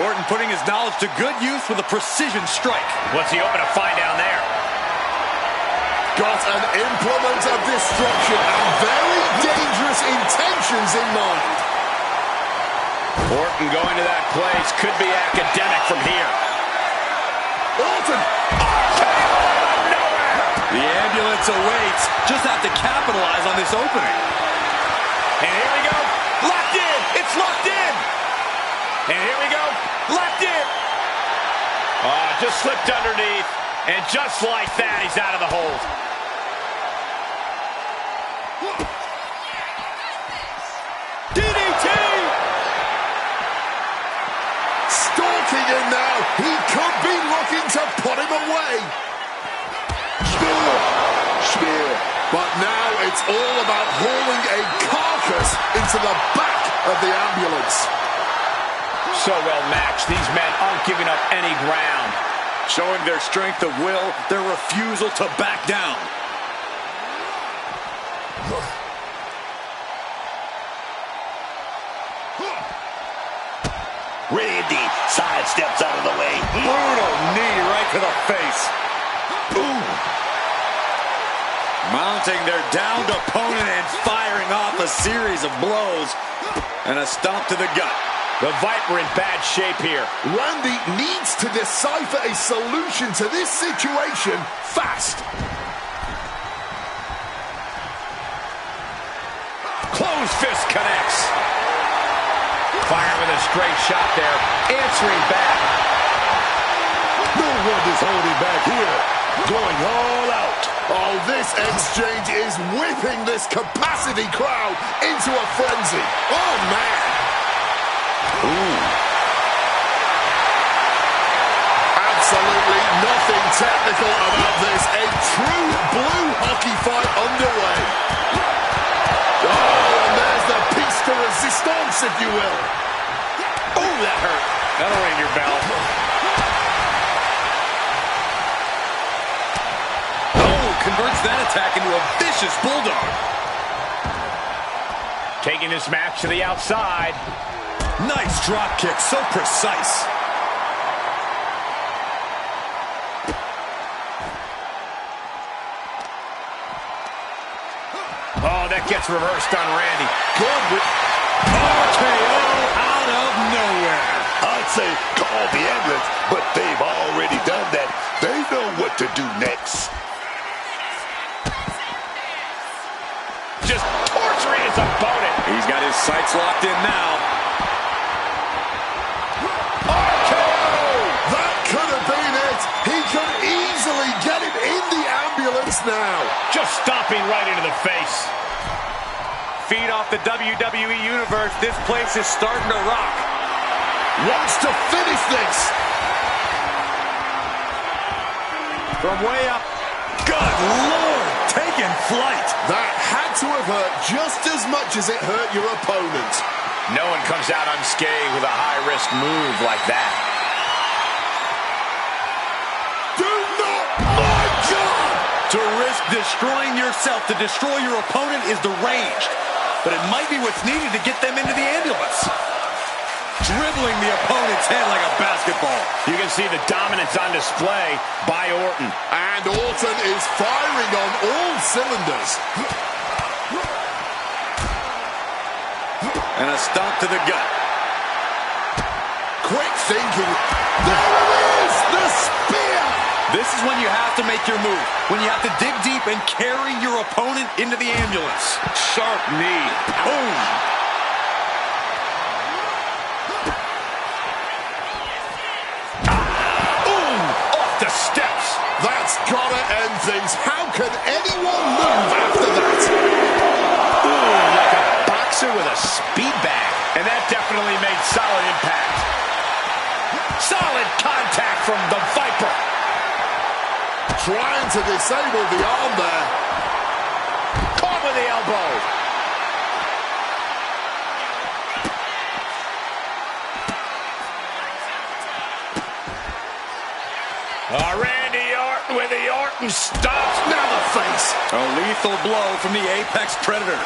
Orton putting his knowledge to good use with a precision strike.
What's he hoping to find down there?
Got an implement of destruction and very dangerous intentions in mind.
Orton going to that place could be academic from here.
Orton!
The ambulance awaits. Just have to capitalize on this opening.
And here we go. Locked in. It's locked in. And here we go. Locked in. Just slipped underneath. And just like that, he's out of the hold.
DDT! Stalking him now. He could be looking to put him away. Spear. But now it's all about hauling a carcass into the back of the ambulance.
So well matched. These men aren't giving up any ground.
Showing their strength of will, their refusal to back down.
Randy sidesteps out of the way.
Brutal knee right to the face. Ooh. Mounting their downed opponent and firing off a series of blows. And a stomp to the gut.
The Viper in bad shape here.
Randy needs to decipher a solution to this situation fast.
Close
Whose fist connects? Firing with a straight shot there. Answering back.
No one is holding back here. Going all out.
Oh, this exchange is whipping this capacity crowd into a frenzy. Oh, man.
Ooh.
Absolutely nothing technical about this. A true blue hockey fight underway. Oh, and there's the piece de resistance, if you will.
Oh, that hurt. That'll ring your bell.
Oh, converts that attack into a vicious bulldog.
Taking this match to the outside.
Nice drop kick, so precise.
Oh, that gets reversed on Randy.
Good.
RKO out of nowhere.
I'd say call the ambulance, but they've already done that. They know what to do next.
Just torturing his opponent.
He's got his sights locked in now.
That could have been it. He could easily get him in the ambulance now.
Just stomping right into the face.
Feed off the WWE Universe. This place is starting to rock.
Wants to finish this.
From way up. Good Lord, taking flight.
That had to have hurt just as much as it hurt your opponent.
No one comes out unscathed with a high-risk move like that.
Do not, my God!
To risk destroying yourself to destroy your opponent is deranged. But it might be what's needed to get them into the ambulance. Dribbling the opponent's head like a basketball.
You can see the dominance on display by Orton.
And Orton is firing on all cylinders.
And a stomp to the gut.
Quick thinking. There it is! The spear!
This is when you have to make your move. When you have to dig deep and carry your opponent into the ambulance. Sharp knee. Boom!
Off the steps.
That's gotta end things. How can anyone move after that?
Ooh, like a boxer with a speed bag. And that definitely made solid impact. Solid contact from the Viper.
Trying to disable the arm there.
Caught with the elbow. Randy Orton with the Orton stomps.
Now the face.
A lethal blow from the Apex Predator.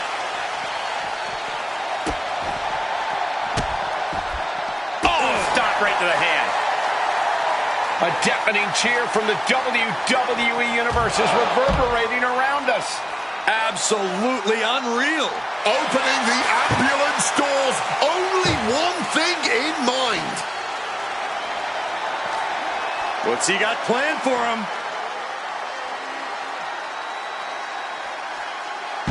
Oh, stop right to the hand. A deafening cheer from the WWE Universe is reverberating around us.
Absolutely unreal.
Opening the ambulance doors. Only one thing in mind.
What's he got planned for him?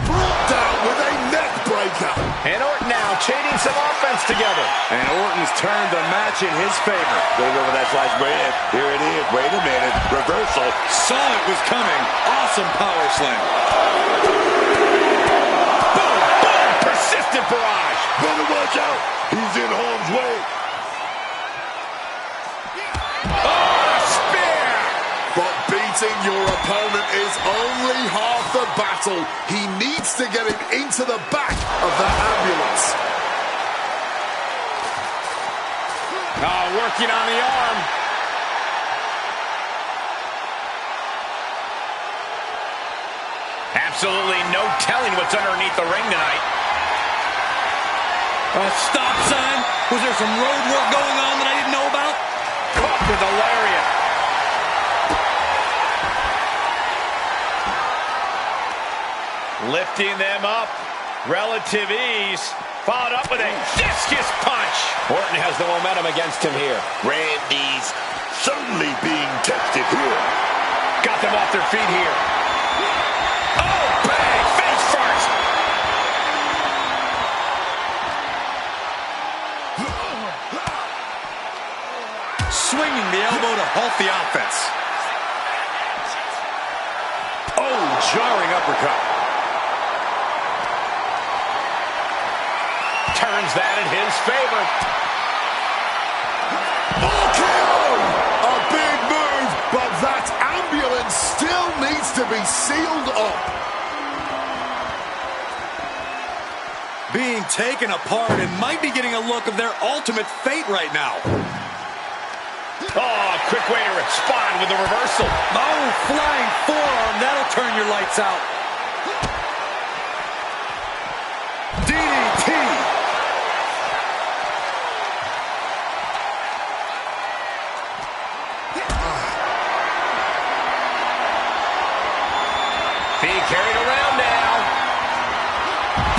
Brought down with a neck breaker.
And Orton now chaining some offense together.
And Orton's turned the match in his favor.
Gonna go for that sliced bread. Here it is. Wait a minute. Reversal.
Saw it was coming. Awesome power slam.
Boom, boom, persistent barrage.
Better watch out. He's in harm's way.
But beating your opponent is only half the battle. He needs to get him into the back of that ambulance.
Oh, working on the arm. Absolutely no telling what's underneath the ring tonight.
A stop sign? Was there some road work going on that I didn't know about?
Caught with the lariat. Lifting them up. Relative ease. Followed up with a discus punch. Orton has the momentum against him here.
Randy's certainly being tested here.
Got them off their feet here. Oh, bang! Face first.
off the offense. Oh, jarring uppercut.
Turns that in his favor.
A big move, but that ambulance still needs to be sealed up.
Being taken apart and might be getting a look of their ultimate fate right now.
Oh, quick way to respond with the reversal.
Oh, flying forearm. That'll turn your lights out. DDT.
Being carried around now.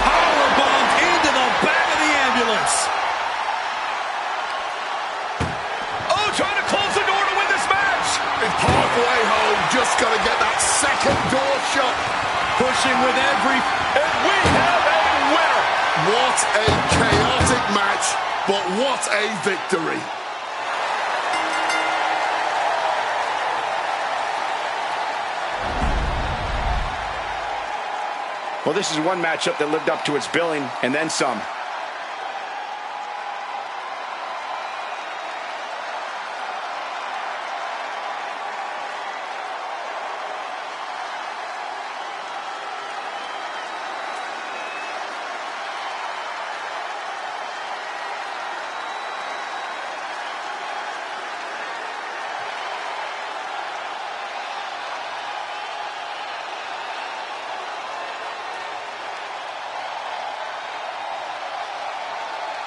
Powerbombed into the back of the ambulance.
Oh, trying to close the door to win this match.
It's halfway home, just got to get that second door shut.
Pushing with every...
And we have a winner.
What a chaotic match, but what a victory.
Well, this is one matchup that lived up to its billing, and then some.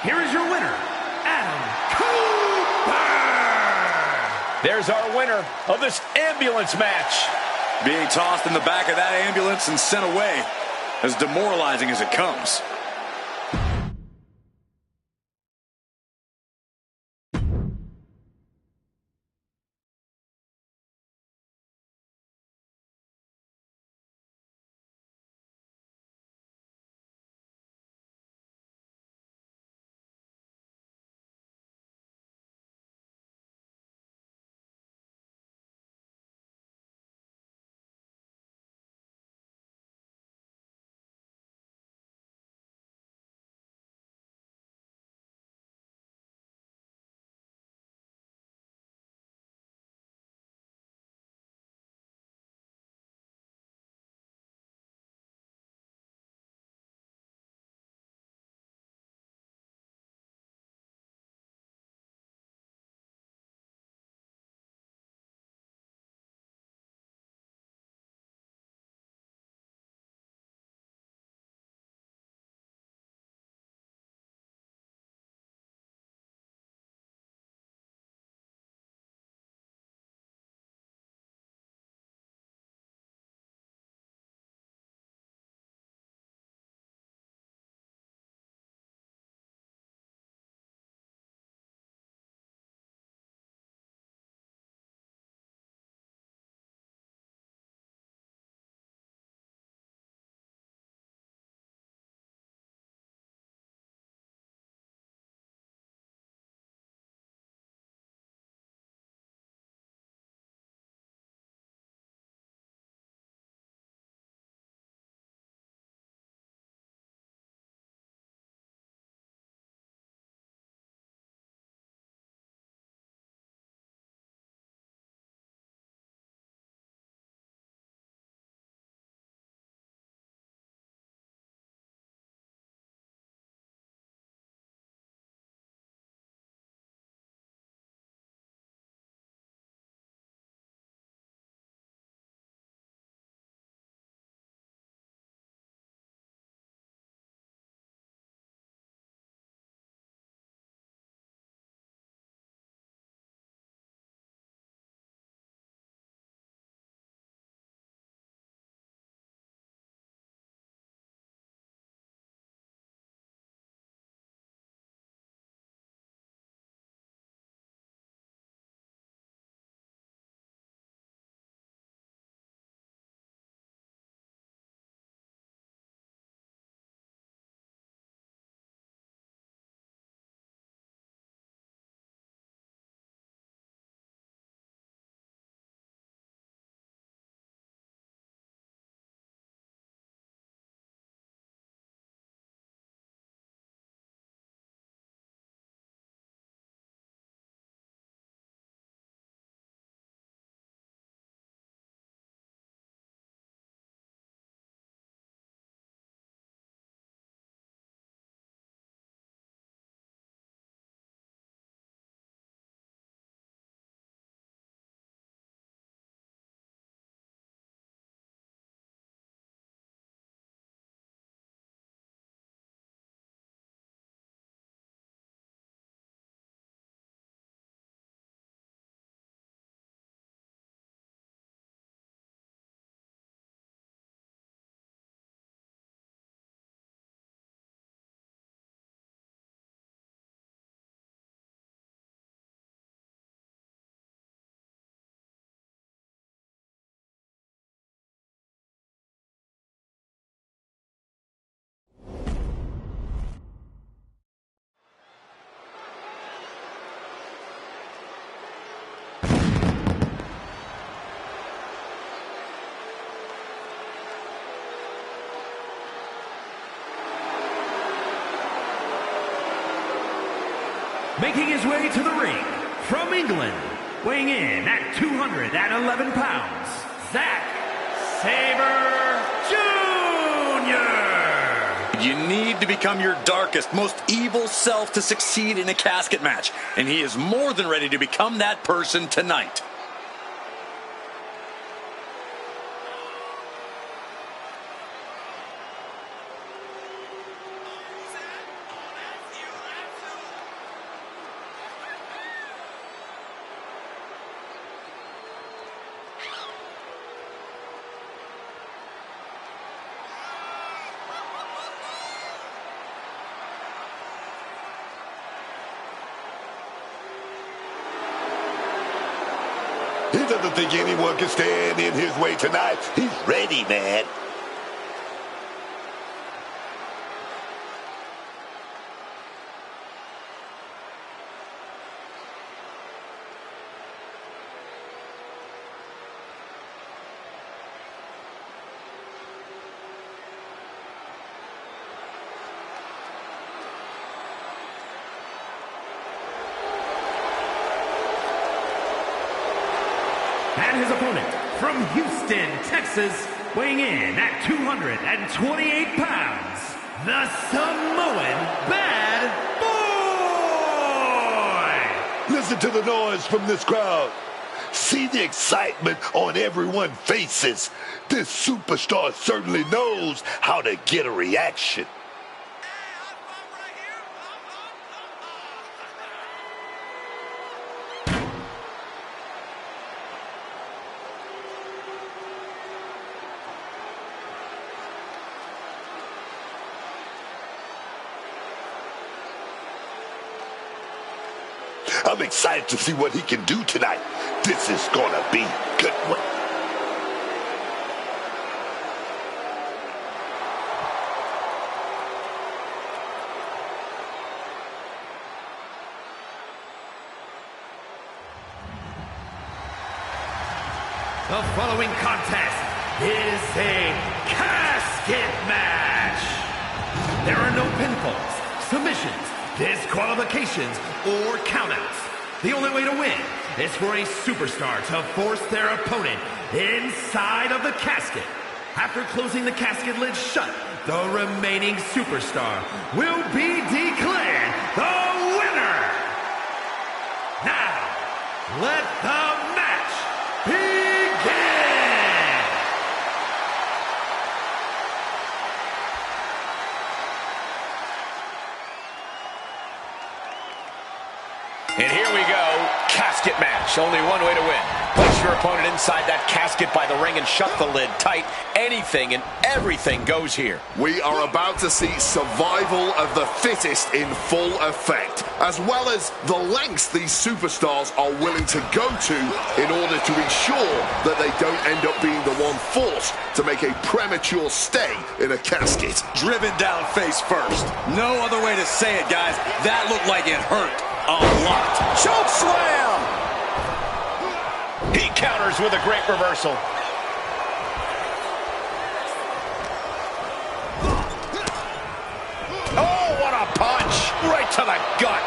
Here is your winner, Adam Cooper!
There's our winner of this ambulance match.
Being tossed in the back of that ambulance and sent away, as demoralizing as it comes.
Making his way to the ring from England, weighing in at 211 pounds, Zack Sabre Jr.
You need to become your darkest, most evil self to succeed in a casket match. And he is more than ready to become that person tonight.
He doesn't think anyone can stand in his way tonight. He's ready, man.
And his opponent from Houston, Texas, weighing in at 228 pounds, the Samoan Bad Boy!
Listen to the noise from this crowd. See the excitement on everyone's faces. This superstar certainly knows how to get a reaction. I'm excited to see what he can do tonight. This is gonna be a good one.
The following contest is a casket match. There are no pinfalls, submissions, disqualifications, or countouts. The only way to win is for a superstar to force their opponent inside of the casket. After closing the casket lid shut, the remaining superstar will be declared the winner. Now, let the match begin!
And here we go, casket match. Only one way to win. Place your opponent inside that casket by the ring and shut the lid tight. Anything and everything goes here.
We are about to see survival of the fittest in full effect, as well as the lengths these superstars are willing to go to in order to ensure that they don't end up being the one forced to make a premature stay in a casket.
Driven down face first. No other way to say it, guys. That looked like it hurt a lot. Choke slam!
He counters with a great reversal. Oh, what a punch! Right to the gut.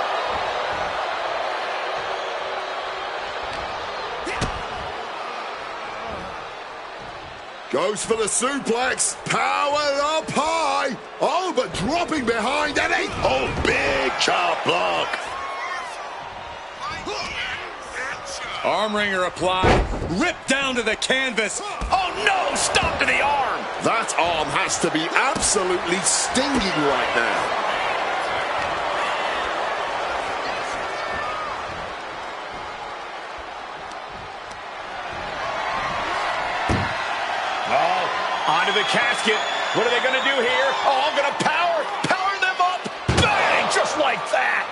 Goes for the suplex. Powered up high. Oh, but dropping behind Eddie.
Oh, big chop block.
Arm wringer applied. Ripped down to the canvas.
Oh, no! Stop to the arm!
That arm has to be absolutely stinging right now.
Oh, onto the casket. What are they going to do here? Oh, I'm going to power them up. Bang! Just like that.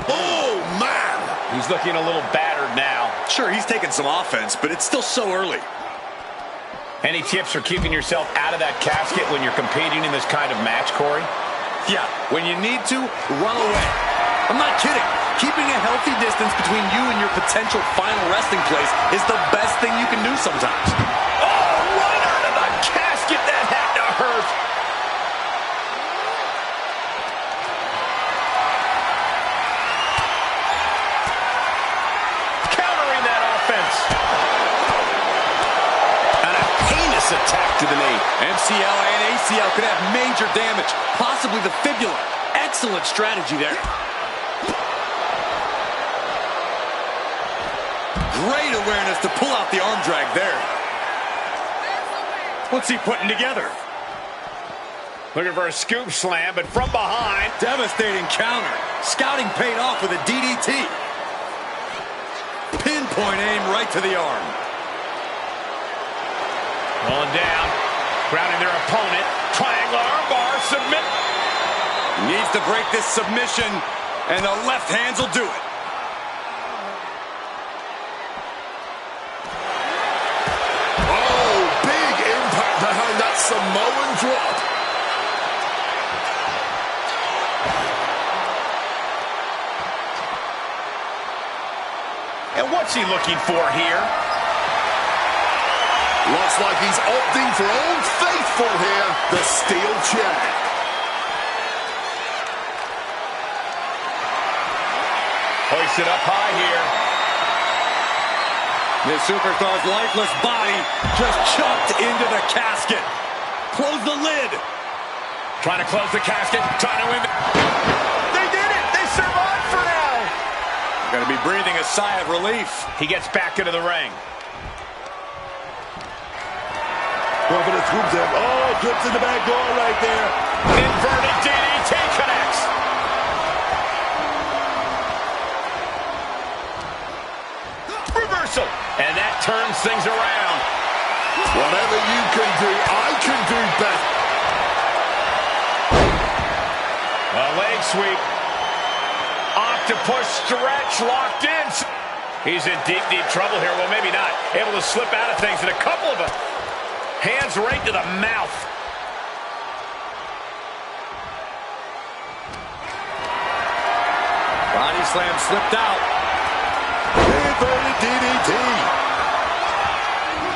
Oh, man.
He's looking a little battered now.
Sure, he's taking some offense, but it's still so early.
Any tips for keeping yourself out of that casket when you're competing in this kind of match, Corey?
Yeah, when you need to, run away. I'm not kidding. Keeping a healthy distance between you and your potential final resting place is the best thing you can do sometimes.
Oh, right out of the casket. That had to hurt. Nice attack to the knee.
MCL and ACL could have major damage, possibly the fibula. Excellent strategy there. Great awareness to pull out the arm drag there. What's he putting together?
Looking for a scoop slam, but from behind.
Devastating counter. Scouting paid off with a DDT. Pinpoint aim right to the arm.
Rolling down, grounding their opponent. Triangle armbar, submit.
Needs to break this submission, and the left hands will do it.
Oh, big impact behind that Samoan drop.
And what's he looking for here?
Looks like he's opting for Old Faithful here, the steel chair.
Hoisted up high here.
This superstar's lifeless body just chucked into the casket. Close the lid.
Trying to close the casket, trying to win. They did it! They survived for now!
Going to be breathing a sigh of relief.
He gets back into the ring.
Confidence swoops him. Oh, trips in the back door right there.
Inverted DDT connects. Reversal. And that turns things around.
Whatever you can do, I can do better.
A leg sweep. Octopus stretch locked in. He's in deep, deep trouble here. Well, maybe not. Able to slip out of things, and a couple of them. Hands right to the mouth.
Body slam slipped out.
Inverted DDT.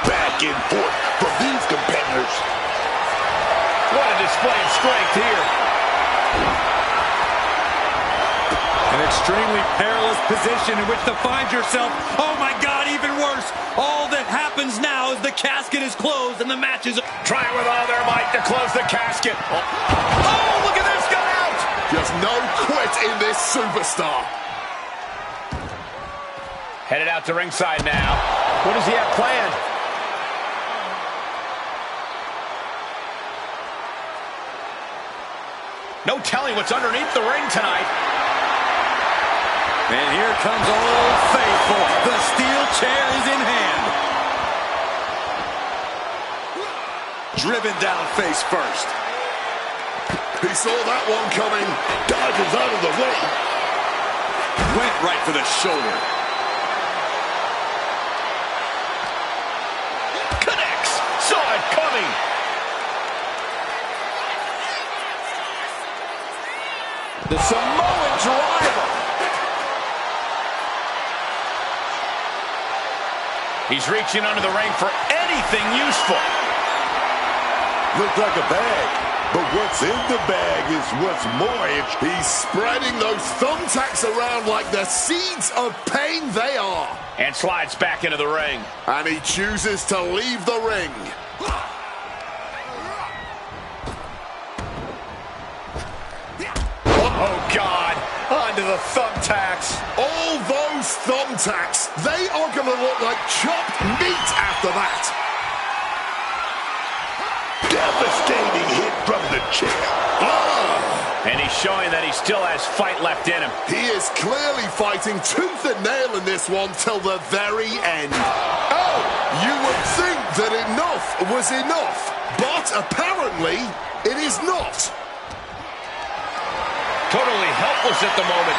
Back and forth from these competitors.
What a display of strength here.
An extremely perilous position in which to find yourself. Oh my God, even worse. All that happens now is the casket is closed and the match is...
Trying with all their might to close the casket. Oh, look at this, got out.
Just no quit in this superstar.
Headed out to ringside now. What does he have planned? No telling what's underneath the ring tonight.
And here comes Old Faithful. The steel chair is in hand. Driven down face first.
He saw that one coming.
Dodges out of the way.
Went right for the shoulder.
Connects. Saw it coming. The Samoan driver. He's reaching under the ring for anything useful.
Looks like a bag, but what's in the bag is what's more interesting.
He's spreading those thumbtacks around like the seeds of pain they are.
And slides back into the ring.
And he chooses to leave the ring.
Oh, God. Onto the thumbtacks.
All those thumbtacks, they are going to look like chopped meat after that.
Devastating hit from the chair.
And he's showing that he still has fight left in him.
He is clearly fighting tooth and nail in this one till the very end. Oh, you would think that enough was enough, but apparently it is not.
Totally helpless at the moment.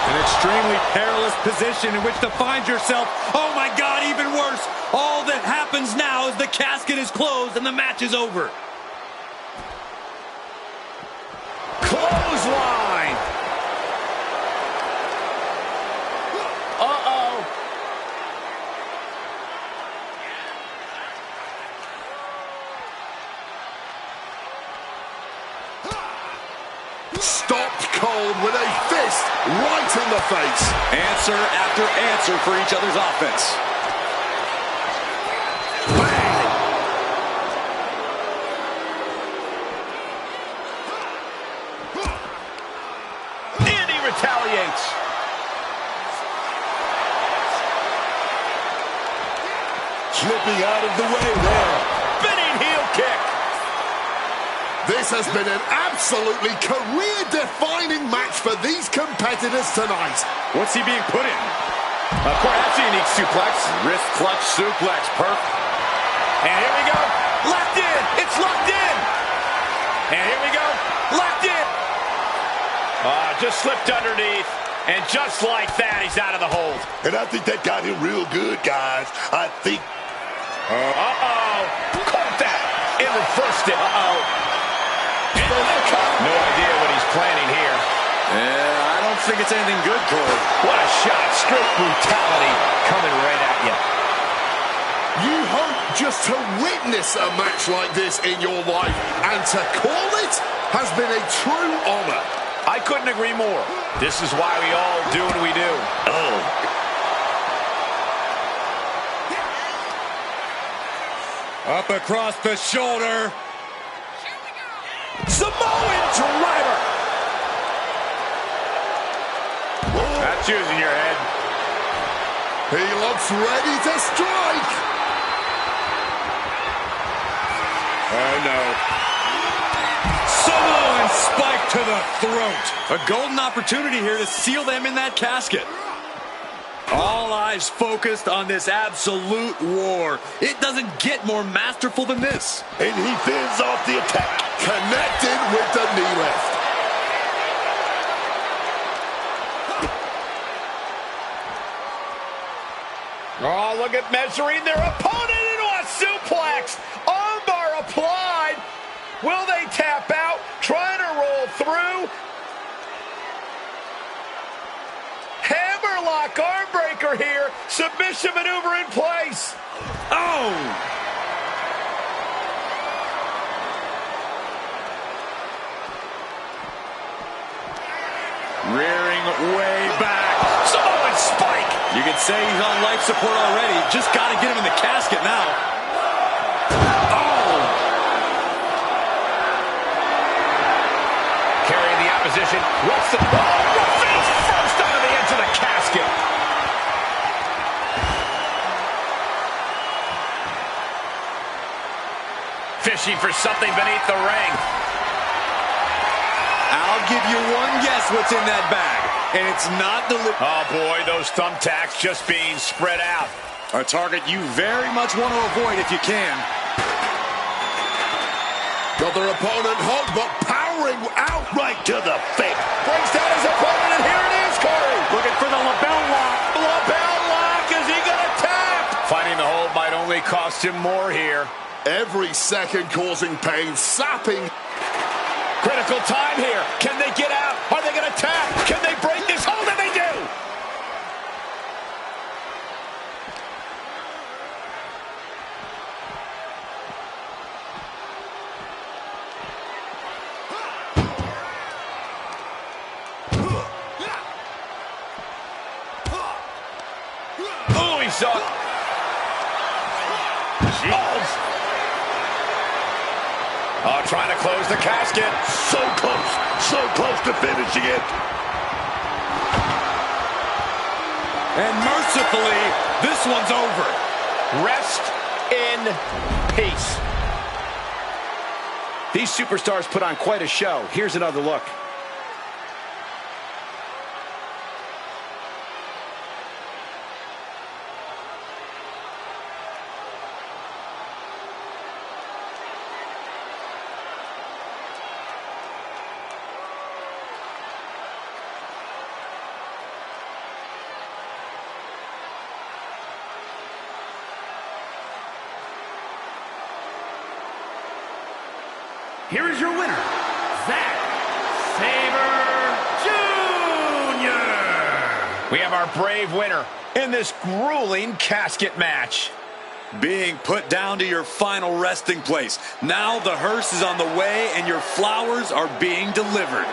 An extremely perilous position in which to find yourself. Oh my God, even worse. All that happens now is the casket is closed and the match is over.
Clothesline. Uh-oh.
Stopped cold with a fist right in the face.
Answer after answer for each other's offense.
And he retaliates.
Slipping out of the way there.
Spinning heel kick.
This has been an absolutely career-defining match for these competitors tonight.
What's he being put in?
Of course, that's a unique suplex.
Wrist clutch suplex. Perfect.
And here we go. Locked in. It's locked in. And here we go. Locked in. Just slipped underneath. And just like that, he's out of the hold.
And I think that got him real good, guys. I think.
Uh-oh. Caught that. It reversed it. Uh-oh. No idea what he's planning here.
Yeah, I don't think it's anything good, Corey.
What a shot. Straight brutality coming right at you.
You hope just to witness a match like this in your life, and to call it has been a true honor.
I couldn't agree more. This is why we all do what we do.
Oh.
Up across the shoulder.
Samoan driver. That's using your head.
He looks ready to strike.
Oh, no. Samoan spike to the throat. A golden opportunity here to seal them in that casket. All eyes focused on this absolute war. It doesn't get more masterful than this.
And he fends off the attack.
Connected with the knee lift.
Oh, look at measuring their opponent into a suplex. Armbar applied. Will they tap out? Trying to roll through. Hammerlock armbreaker here. Submission maneuver in place.
Oh! Rearing way back.
Samoan spike.
You can say he's on life support already. Just got to get him in the casket now. Oh!
Carrying the opposition. What's the... Oh, face first out of the edge of the casket. Fishing for something beneath the ring.
I'll give you one guess what's in that bag. And it's not the...
Oh, boy, those thumbtacks just being spread out.
A target you very much want to avoid if you can.
Got their opponent hot, but powering out right to the face.
Brings down his opponent, and here it is, Corey. Looking for the lapel lock. Lapel lock, is he going to tap? Finding the hold might only cost him more here.
Every second causing pain, sapping.
Critical time here. Can they get out? Are they going to tap? Can they break this hold? And they do. Oh, he saw it. Oh, trying to close the casket.
So close to finishing it.
And mercifully, this one's over.
Rest in peace.
These superstars put on quite a show. Here's another look.
Here is your winner, Zack Sabre Jr.
We have our brave winner in this grueling casket match.
Being put down to your final resting place. Now the hearse is on the way and your flowers are being delivered.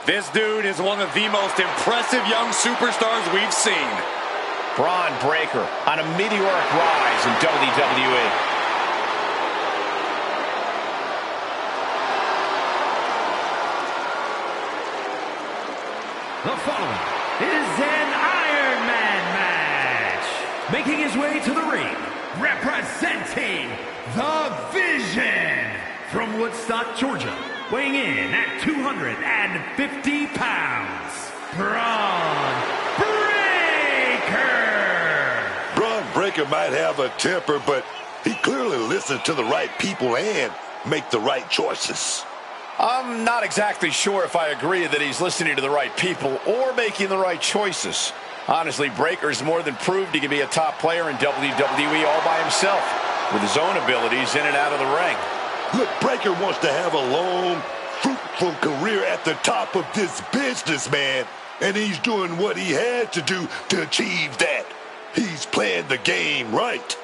This dude is one of the most impressive young superstars we've seen.
Braun Breaker on a meteoric rise in WWE.
The following is an Iron Man match. Making his way to the ring, representing the Vision from Woodstock, Georgia. Weighing in at 250 pounds, Braun Breaker.
Braun Breaker might have a temper, but he clearly listens to the right people and make the right choices.
I'm not exactly sure if I agree that he's listening to the right people or making the right choices. Honestly, Breaker's more than proved he can be a top player in WWE all by himself, with his own abilities in and out of the ring.
Look, Breaker wants to have a long, fruitful career at the top of this business, man. And he's doing what he had to do to achieve that. He's playing the game right.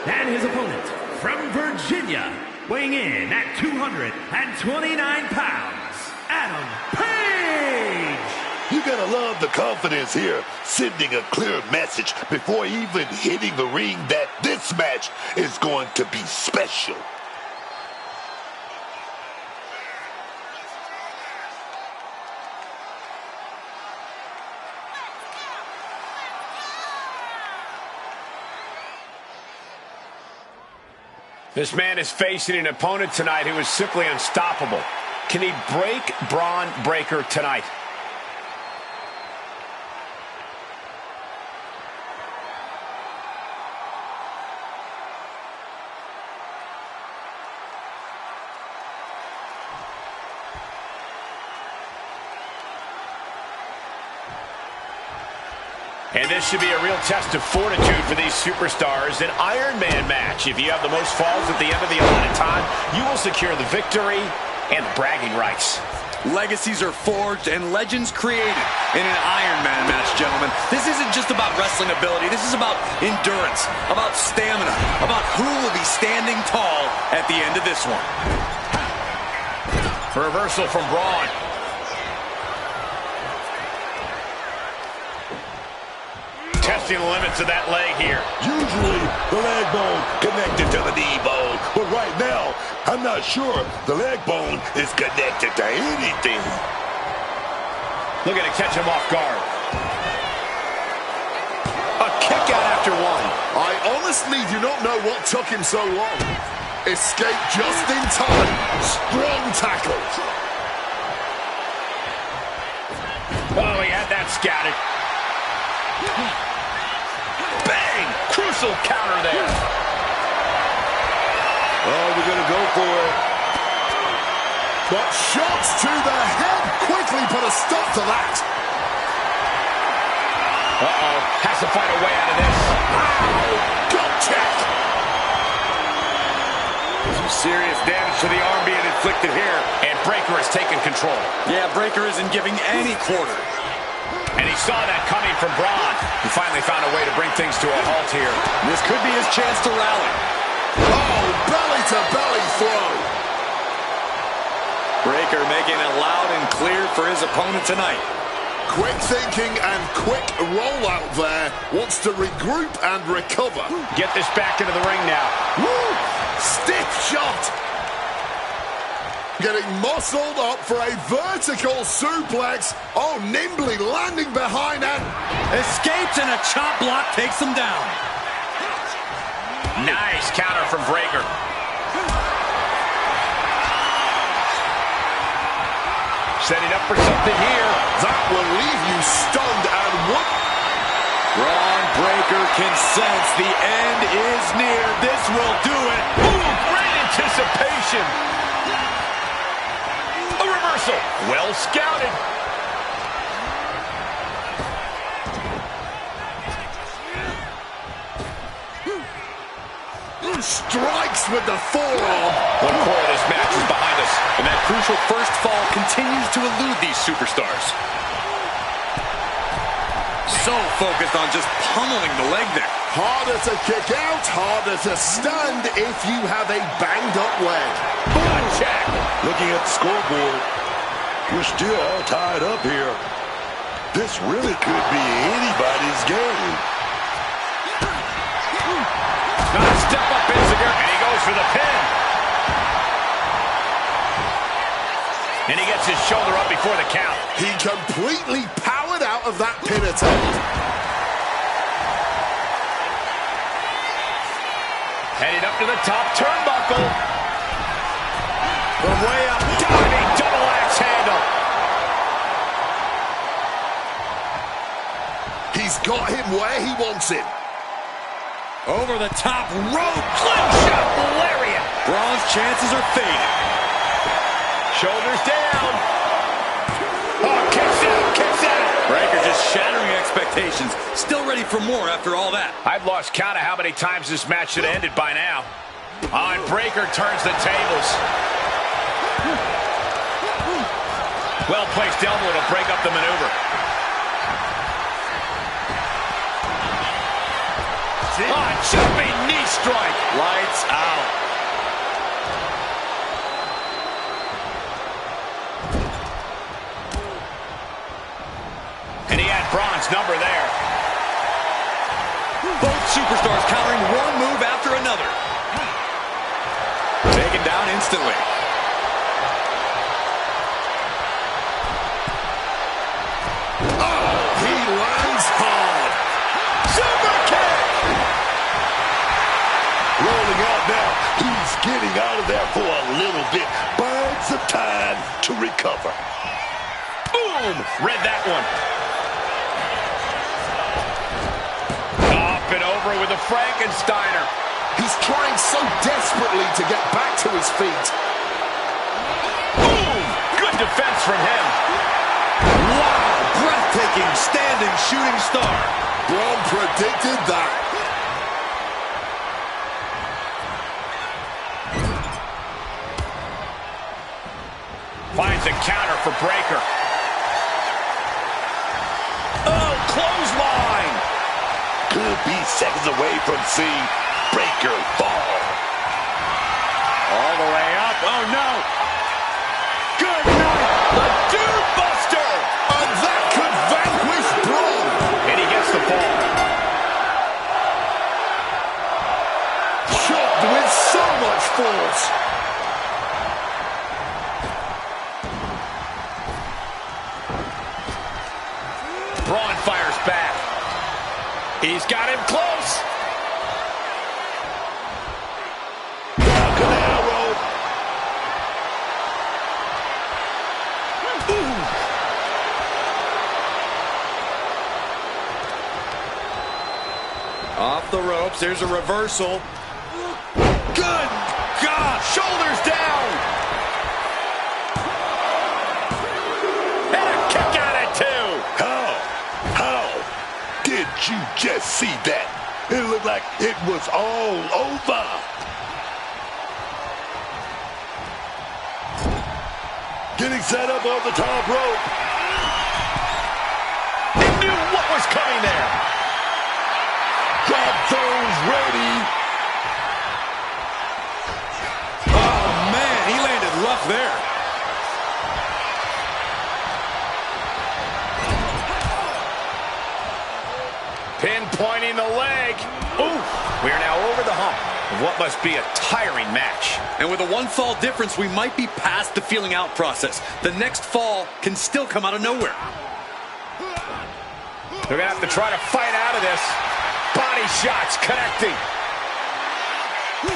And his opponent, from Virginia, weighing in at 229 pounds, Adam Page!
You gotta love the confidence here, sending a clear message before even hitting the ring that this match is going to be special.
This man is facing an opponent tonight who is simply unstoppable. Can he break Braun Breaker tonight? And this should be a real test of fortitude for these superstars. An Iron Man match. If you have the most falls at the end of the allotted time, you will secure the victory and the bragging rights.
Legacies are forged and legends created in an Iron Man match, gentlemen. This isn't just about wrestling ability. This is about endurance, about stamina, about who will be standing tall at the end of this one.
Reversal from Braun. Testing the limits of that leg here.
Usually, the leg bone connected to the knee bone. But right now, I'm not sure the leg bone is connected to anything.
Looking to catch him off guard. A kick out after one.
I honestly do not know what took him so long. Escape just in time. Strong tackle.
Oh, he had that scouted. Bang! Crucial counter there.
Oh, we're going to go for it.
But shots to the head quickly put a stop to that.
Uh-oh. Has to find a way out of this.
Ow! Gut check.
Some serious damage to the arm being inflicted here.
And Breaker has taken control.
Yeah, Breaker isn't giving any quarter.
And he saw that coming from Braun. He finally found a way to bring things to a halt here.
This could be his chance to rally.
Oh, belly-to-belly throw.
Breaker making it loud and clear for his opponent tonight.
Quick thinking and quick rollout there. Wants to regroup and recover.
Get this back into the ring now.
Woo! Stiff shot. Getting muscled up for a vertical suplex. Oh, nimbly landing behind and...
Escapes and a chop block takes him down.
Nice counter from Breaker. Setting up for something here.
That will leave you stunned and what?
Braun Breaker can sense the end is near. This will do it.
Ooh, great anticipation. A reversal. Well scouted.
Strikes with the forearm.
One quarter of this match is behind us.
And that crucial first fall continues to elude these superstars. So focused on just pummeling the leg there.
Harder to kick out, harder to stand if you have a banged-up leg.
Butt check.
Looking at the scoreboard, we're still all tied up here. This really could be anybody's game.
Got to step up, Inziger, and he goes for the pin. And he gets his shoulder up before the count.
He completely powered out of that pin attempt.
Heading up to the top turnbuckle. From way up, diving double axe handle.
He's got him where he wants him.
Over the top rope, slingshot lariat. Braun's chances are fading.
Shoulders down. Oh, kicks out, kicks out.
Breaker just shattering expectations. Still ready for more after all that.
I've lost count of how many times this match should have ended by now. And Breaker turns the tables. Well-placed elbow to break up the maneuver. Oh, jumping knee strike.
Lights out.
And he had Braun's number there.
Both superstars countering one move after another. Taken down instantly.
Oh, he lands hard.
Super kick.
Rolling out now. He's getting out of there for a little bit. Buying some time to recover.
Boom. Read that one. Up and over with a Frankensteiner.
He's trying so desperately to get back to his feet.
Boom. Good defense from him.
Wow, breathtaking standing shooting star.
Braun predicted that.
Finds a counter for Breaker. Oh, clothesline.
Could be seconds away from seeing Breaker fall.
All the way up. Oh, no. Good night. The Dude Buster.
And that could vanquish Braun.
And he gets the ball.
Chopped with so much force.
Braun fires back. He's got him close.
Canal rope.
Off the ropes. There's a reversal. Good God.
Shoulders down. And a kick out at two.
How did you just see that? It looked like it was all over. Getting set up on the top rope.
He knew what was coming there.
Grab those ready.
Oh, man, he landed rough there.
Pinpointing the leg. Ooh, we are now over the hump of what must be a tiring match.
And with a one-fall difference, we might be past the feeling out process. The next fall can still come out of nowhere.
They're going to have to try to fight out of this. Body shots connecting.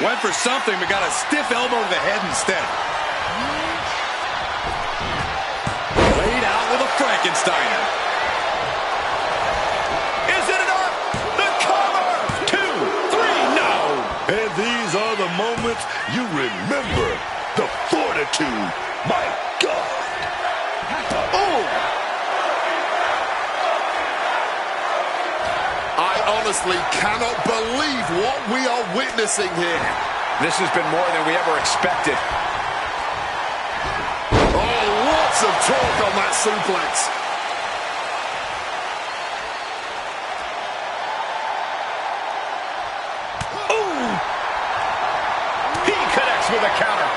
Went for something, but got a stiff elbow to the head instead. Laid out with a Frankensteiner.
Is it enough? The cover. 2, 3, no.
And these are the moments you remember. The fortitude. My God.
I honestly cannot believe what we are witnessing here.
This has been more than we ever expected.
Oh, lots of torque on that suplex.
Ooh! He connects with a counter.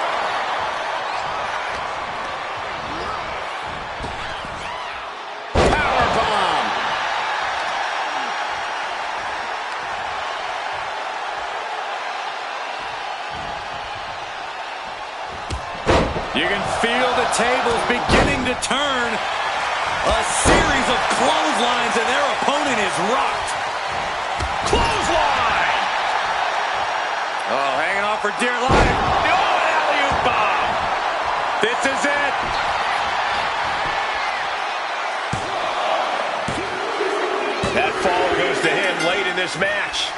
Powerbomb.
You can feel the tables beginning to turn. A series of clotheslines and their opponent is rocked.
Clothesline!
Oh, hanging on for dear life.
Oh, an alley-oop bomb.
This is it.
That fall goes to him late in this match.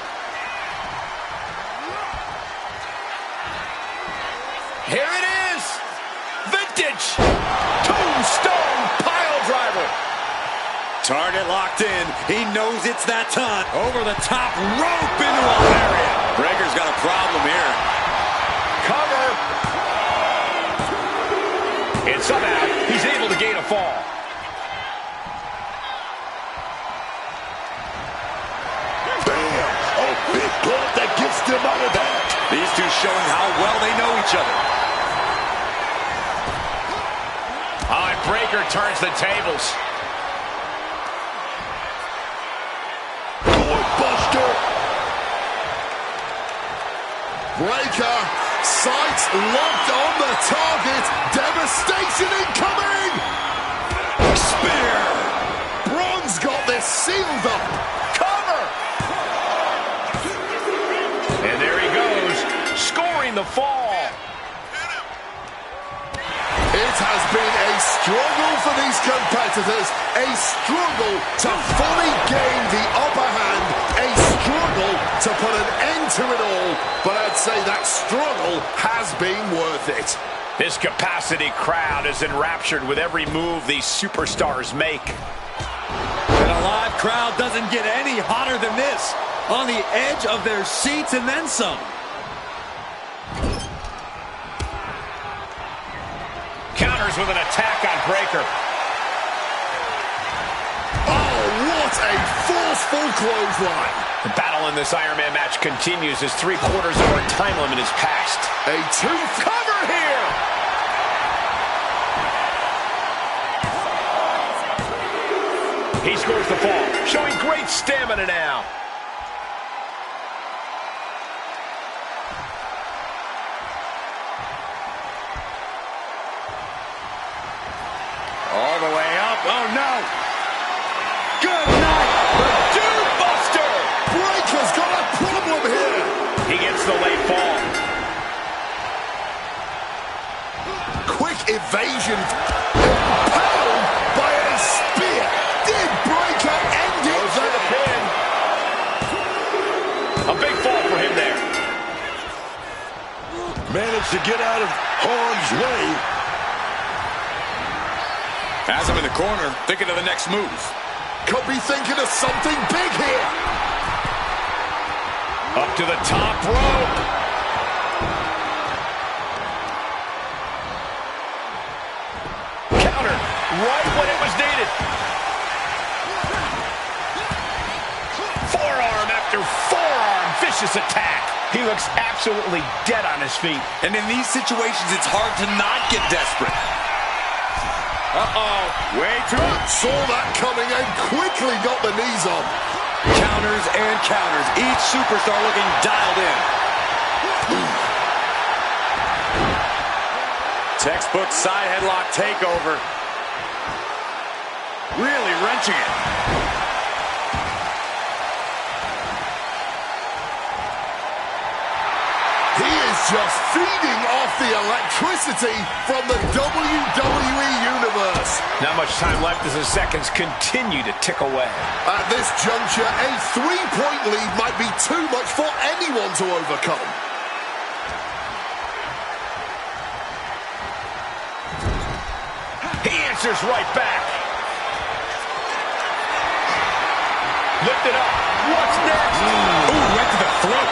Here it is. Vintage. Tombstone pile driver.
Target locked in. He knows it's that time. Over the top rope into a area. Breaker's got a problem here.
Cover. And somehow he's able to gain a fall.
Bam! A big club that gets them out of that.
These two showing how well they know each other.
Oh, and Breaker turns the tables.
Buster.
Breaker, sights locked on the target. Devastation incoming!
Spear.
Braun's got this sealed up.
Cover! And there he goes, scoring the fall.
It has been a struggle for these competitors, a struggle to fully gain the upper hand, a struggle to put an end to it all, but I'd say that struggle has been worth it.
This capacity crowd is enraptured with every move these superstars make.
And a live crowd doesn't get any hotter than this. On the edge of their seats and then some.
Counters with an attack on Breaker.
Oh, what a forceful clothesline.
The battle in this Iron Man match continues as 3/4 of our time limit is passed.
A cover here.
He scores the fall, showing great stamina now.
All the way up. Oh, no. Good night.
The Dude Buster.
Breaker's got a problem here.
He gets the late fall.
Quick evasion. Impaled by a spear. Did Breaker end it
Goes for the pin. A big fall for him there.
Managed to get out of harm's way.
Has him in the corner, thinking of the next move.
Could be thinking of something big here.
Up to the top rope. Counter right when it was needed. Forearm after forearm. Vicious attack. He looks absolutely dead on his feet.
And in these situations, it's hard to not get desperate. Uh-oh. Way too much.
Saw that coming and quickly got the knees on.
Counters and counters. Each superstar looking dialed in. Textbook side headlock takeover. Really wrenching it.
He is just feeding off the electricity from the WWE Universe.
Not much time left as the seconds continue to tick away.
At this juncture, a 3-point lead might be too much for anyone to overcome.
He answers right back. Lifted up. What's next.
Ooh, right to the throat.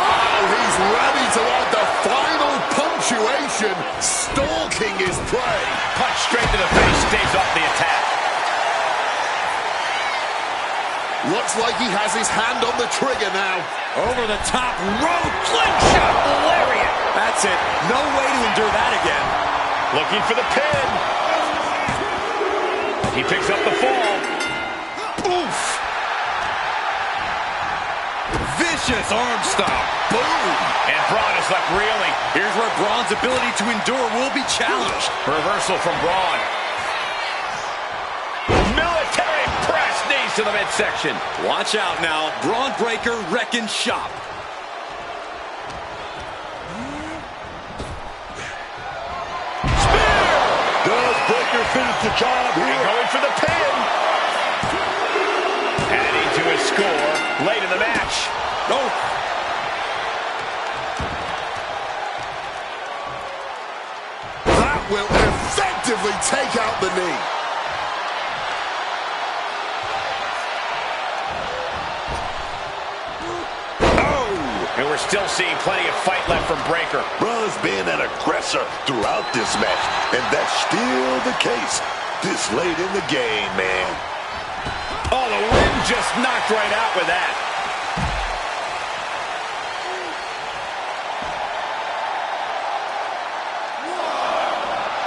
Oh, he's ready to add the final punctuation, stalking his prey.
Punch straight to the face, staves off the attack.
Looks like he has his hand on the trigger now.
Over the top rope, slingshot, lariat. That's it. No way to endure that again.
Looking for the pin. He picks up the fall.
Oof. Vicious arm stomp. Boom.
And Braun is left reeling.
Here's where Braun's ability to endure will be challenged.
Reversal from Braun. Military press, knees to the midsection.
Watch out now. Braun Breaker wrecking shop.
Does Breaker finish the job
And
here?
going for the pin. Adding to his score late in the match.
Oh.
That will effectively take out the knee.
And we're still seeing plenty of fight left from Breaker.
Braun's been an aggressor throughout this match, and that's still the case this late in the game, man.
Oh, the wind just knocked right out with that.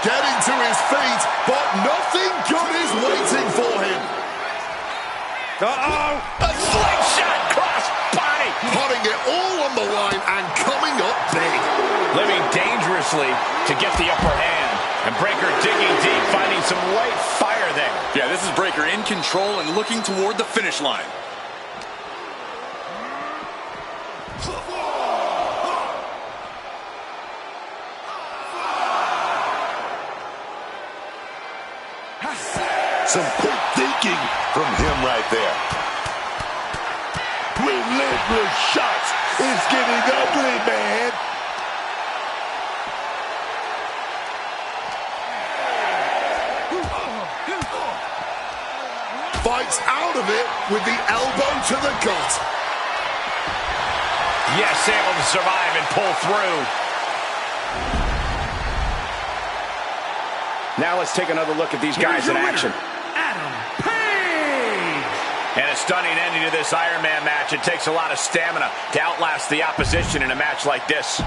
Getting to his feet, but nothing good is waiting for him.
Uh-oh! A slingshot cross body!
Putting it all on the line and coming up big.
Living dangerously to get the upper hand. And Breaker digging deep, finding some white fire there.
Yeah, this is Breaker in control and looking toward the finish line.
Some quick thinking from him right there. Relentless shots. It's getting ugly, man.
Fights out of it with the elbow to the gut.
Yes, able to survive and pull through.
Now let's take another look at these guys in action.
And a stunning ending to this Iron Man match. It takes a lot of stamina to outlast the opposition in a match like this.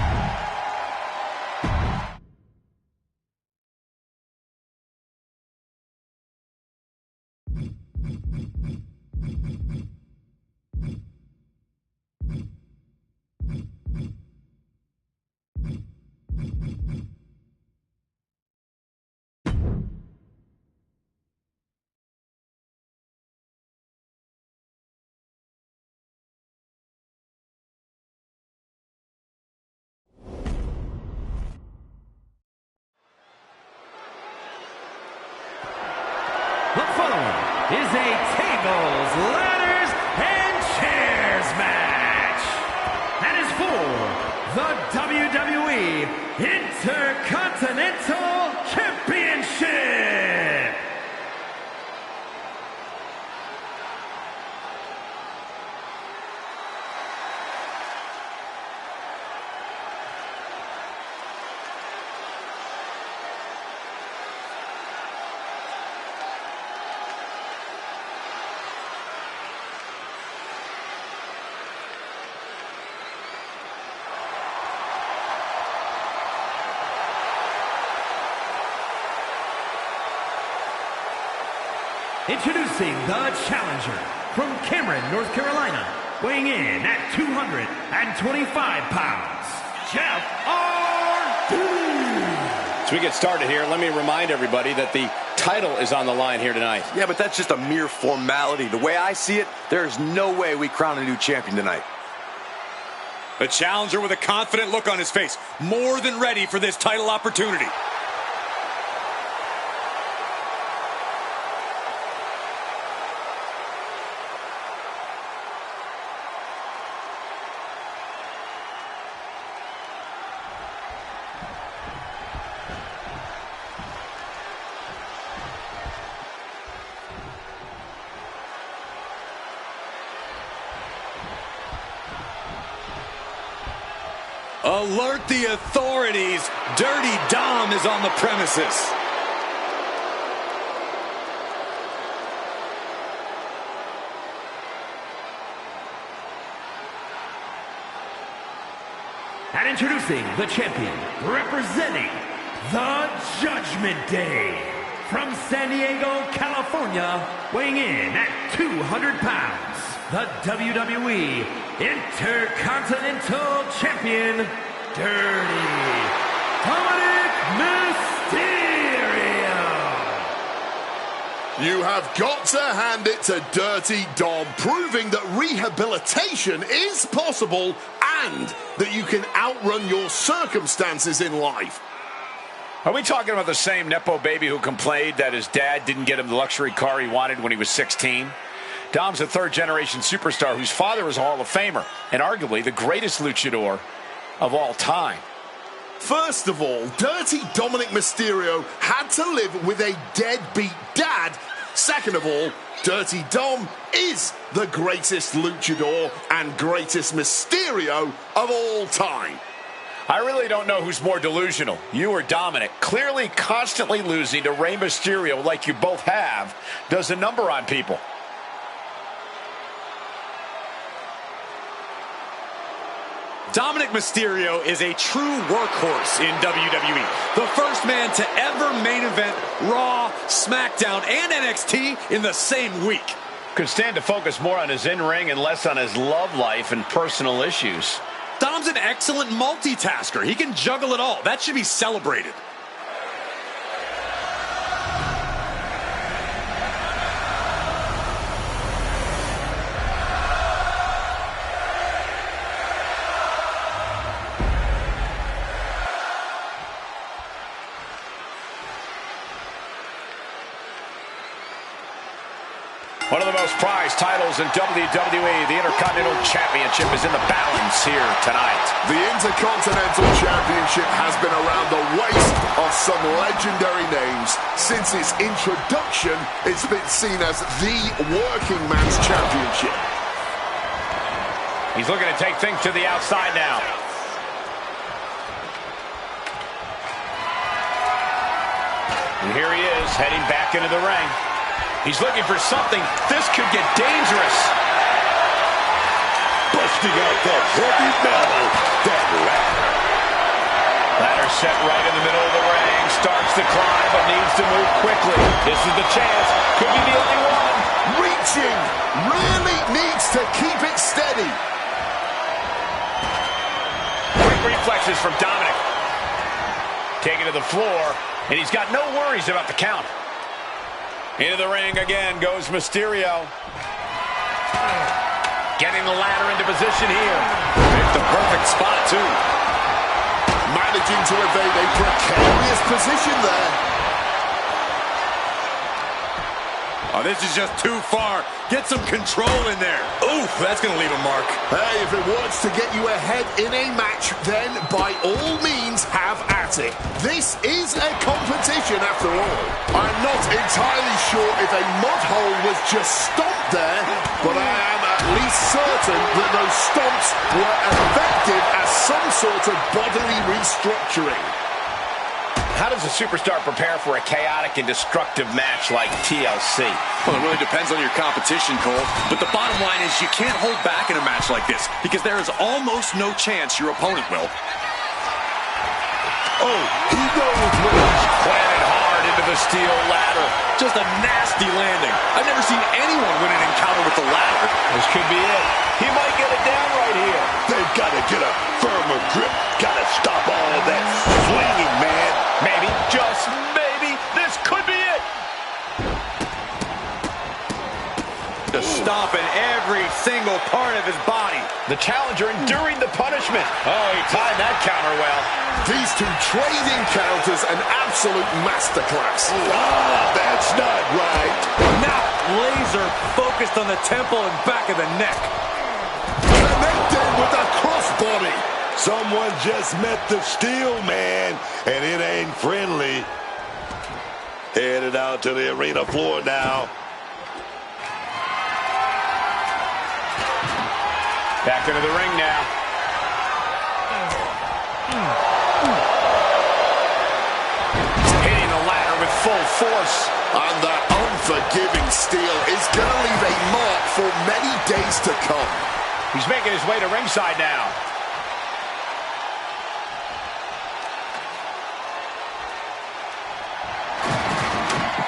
The following is a tables, ladders, and chairs match. That is for the WWE Intercontinental Championship. Introducing the challenger from Cameron, North Carolina, weighing in at 225 pounds, Jeff R.D.
As we get started here, let me remind everybody that the title is on the line here tonight.
Yeah, but that's just a mere formality. The way I see it, there's no way we crown a new champion tonight.
The challenger with a confident look on his face, more than ready for this title opportunity. Alert the authorities. Dirty Dom is on the premises.
And introducing the champion, representing the Judgment Day, from San Diego, California, weighing in at 200 pounds, the WWE Intercontinental Champion, Dirty Dominic Mysterio.
You have got to hand it to Dirty Dom, proving that rehabilitation is possible and that you can outrun your circumstances in life.
Are we talking about the same Nepo baby who complained that his dad didn't get him the luxury car he wanted when he was 16? Dom's a third-generation superstar whose father was a Hall of Famer and arguably the greatest luchador of all time.
First of all, Dirty Dominic Mysterio had to live with a deadbeat dad. Second of all, Dirty Dom is the greatest luchador and greatest Mysterio of all time.
I really don't know who's more delusional, you or Dominic. Clearly, constantly losing to Rey Mysterio, like you both have, does a number on people.
Dominic Mysterio is a true workhorse in WWE. The first man to ever main event Raw, SmackDown, and NXT in the same week.
Could stand to focus more on his in-ring and less on his love life and personal issues.
Dom's an excellent multitasker. He can juggle it all. That should be celebrated.
One of the most prized titles in WWE, the Intercontinental Championship, is in the balance here tonight.
The Intercontinental Championship has been around the waist of some legendary names. Since its introduction, it's been seen as the working man's championship.
He's looking to take things to the outside now. And here he is, heading back into the ring. He's looking for something. This could get dangerous.
Busting out that heavy metal, that ladder.
Ladder set right in the middle of the ring. Starts to climb, but needs to move quickly. This is the chance. Could be the only one.
Reaching. Really needs to keep it steady.
Quick reflexes from Dominic. Taken to the floor, and he's got no worries about the count. Into the ring again goes Mysterio. Getting the ladder into position here.
Picked the perfect spot, too.
Managing to evade a precarious position there.
Oh, this is just too far. Get some control in there. Oof, that's going to leave a mark.
Hey, if it wants to get you ahead in a match, then by all means have at it. This is a competition after all. I'm not entirely sure if a mud hole was just stomped there, but I am at least certain that those stomps were effective as some sort of bodily restructuring.
How does a superstar prepare for a chaotic and destructive match like TLC?
Well, it really depends on your competition, Cole. But the bottom line is you can't hold back in a match like this because there is almost no chance your opponent will.
Oh, he knows what he's
Planted hard into the steel ladder.
Just a nasty landing. I've never seen anyone win an encounter with the ladder.
This could be it. He might get it down right here.
They've got to get a firmer grip. Got to stop all that swinging, man.
Maybe, just maybe, this could be it.
Just stomping every single part of his body.
The challenger enduring the punishment. Oh, he timed that counter well.
These two trading counters, an absolute masterclass.
That's not right.
Now laser focused on the temple and back of the neck.
Connected with a crossbody.
Someone just met the steel man, and it ain't friendly. Headed out to the arena floor now.
Back into the ring now. Hitting the ladder with full force.
And that unforgiving steel is going to leave a mark for many days to come.
He's making his way to ringside now.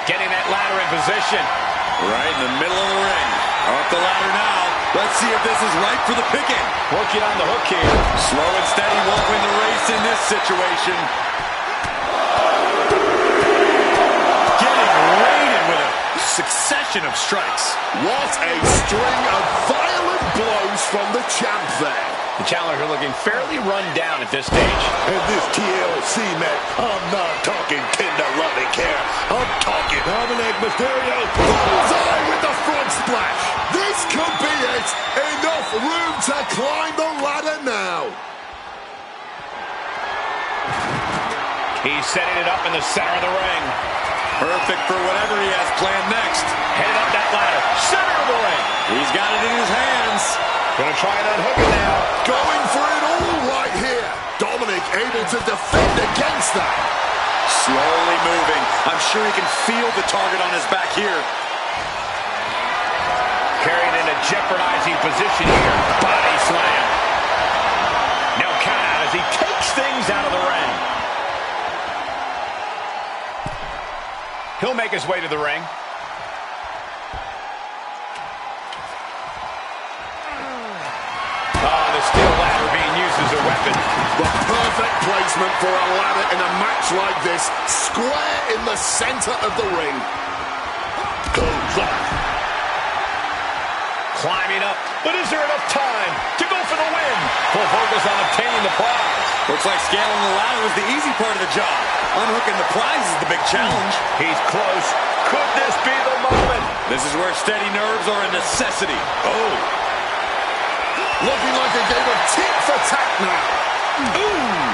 Getting that ladder in position.
Right in the middle of the ring. Up the ladder now. Let's see if this is right for the picking.
Working on the hook here.
Slow and steady won't win the race in this situation. Getting raided with a succession of strikes.
What a string of violent blows from the champ there.
The challenger looking fairly run down at this stage.
And this TLC match, I'm not talking tenderonic hair. I'm talking Dominic Mysterio.
Bullseye with the front splash. This could be it. Enough room to climb the ladder now.
He's setting it up in the center of the ring.
Perfect for whatever he has planned next.
Headed up that ladder. Center of the ring.
He's got it in his hands.
Gonna try and unhook it now.
Going for it all right here. Dominic able to defend against that.
Slowly moving. I'm sure he can feel the target on his back here.
Carried in a jeopardizing position here. Body slam. No count out as he takes things out of the ring. He'll make his way to the ring. The steel ladder being used as a weapon.
The perfect placement for a ladder in a match like this. Square in the center of the ring.
Goes up.
Climbing up, but is there enough time to go for the win? Full focus on obtaining the prize.
Looks like scaling the ladder was the easy part of the job. Unhooking the prize is the big challenge.
He's close. Could this be the moment?
This is where steady nerves are a necessity. Oh.
Looking like a game of tit for tat now.
Ooh.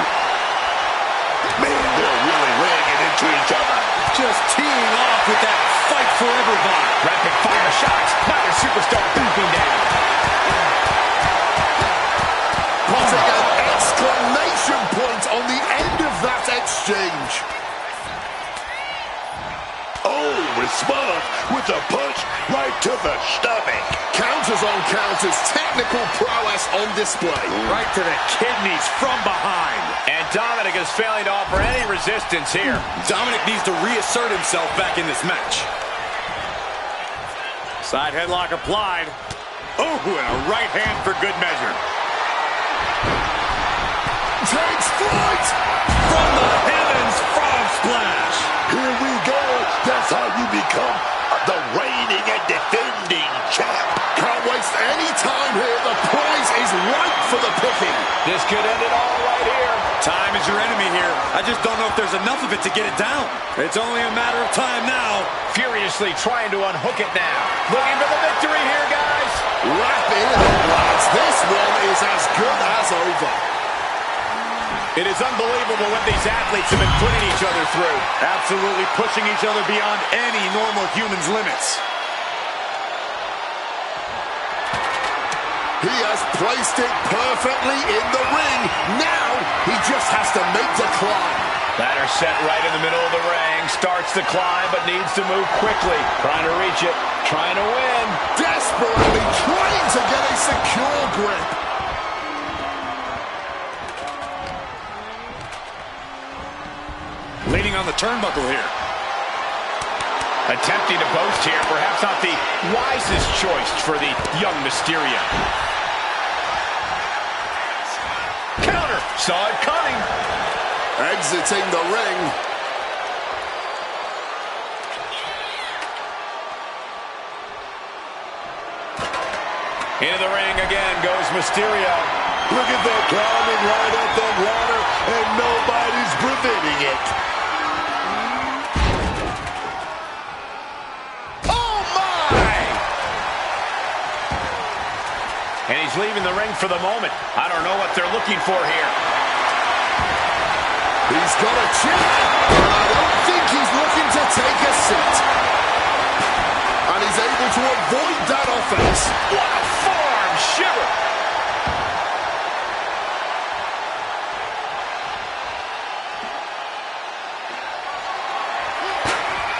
Man, they're really laying it into each other.
Just teeing off with that fight forever vibe.
Rapid fire shots. Neither superstar beating down.
Putting an exclamation point on the end of that exchange.
Oh, response with a punch right to the stomach.
Counters on counters, technical prowess on display.
Right to the kidneys from behind.
And Dominic is failing to offer any resistance here.
Dominic needs to reassert himself back in this match. Side headlock applied. Oh, and a right hand for good measure.
Takes flight!
From the heavens, frog splash.
Here we go. That's how you become the reigning and defending champ.
Can't waste any time here. The prize is ripe for the picking.
This could end it all right here.
Time is your enemy here. I just don't know if there's enough of it to get it down. It's only a matter of time now.
Furiously trying to unhook it now. Looking for the victory here, guys.
Wrap it up, lads. This one is as good as over.
It is unbelievable what these athletes have been putting each other through.
Absolutely pushing each other beyond any normal human's limits.
He has placed it perfectly in the ring. Now he just has to make the climb.
Ladder set right in the middle of the ring. Starts the climb, but needs to move quickly. Trying to reach it. Trying to win.
Desperately trying to get a secure grip.
Leaning on the turnbuckle here.
Attempting to boast here. Perhaps not the wisest choice for the young Mysterio. Counter. Saw it coming.
Exiting the ring.
Into the ring again goes Mysterio.
Look at that, climbing right up that ladder, and nobody's preventing it.
Oh, my!
And he's leaving the ring for the moment. I don't know what they're looking for here.
He's got a chair, and I don't think he's looking to take a seat. And he's able to avoid that offense.
What a forearm shiver!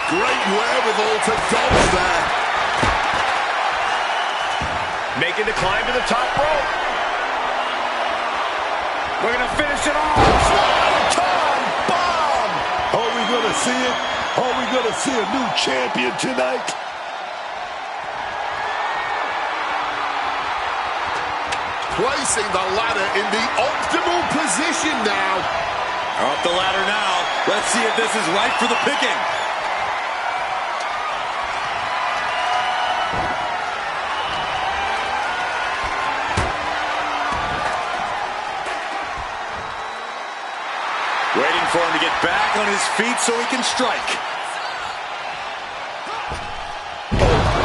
Great wherewithal to dodge there.
Making the climb to the top rope. We're going to finish it off.
Swanton bomb! Are we going to see it? Are we going to see a new champion tonight?
Placing the ladder in the optimal position now.
Off the ladder now. Let's see if this is right for the picking. Waiting for him to get back on his feet so he can strike.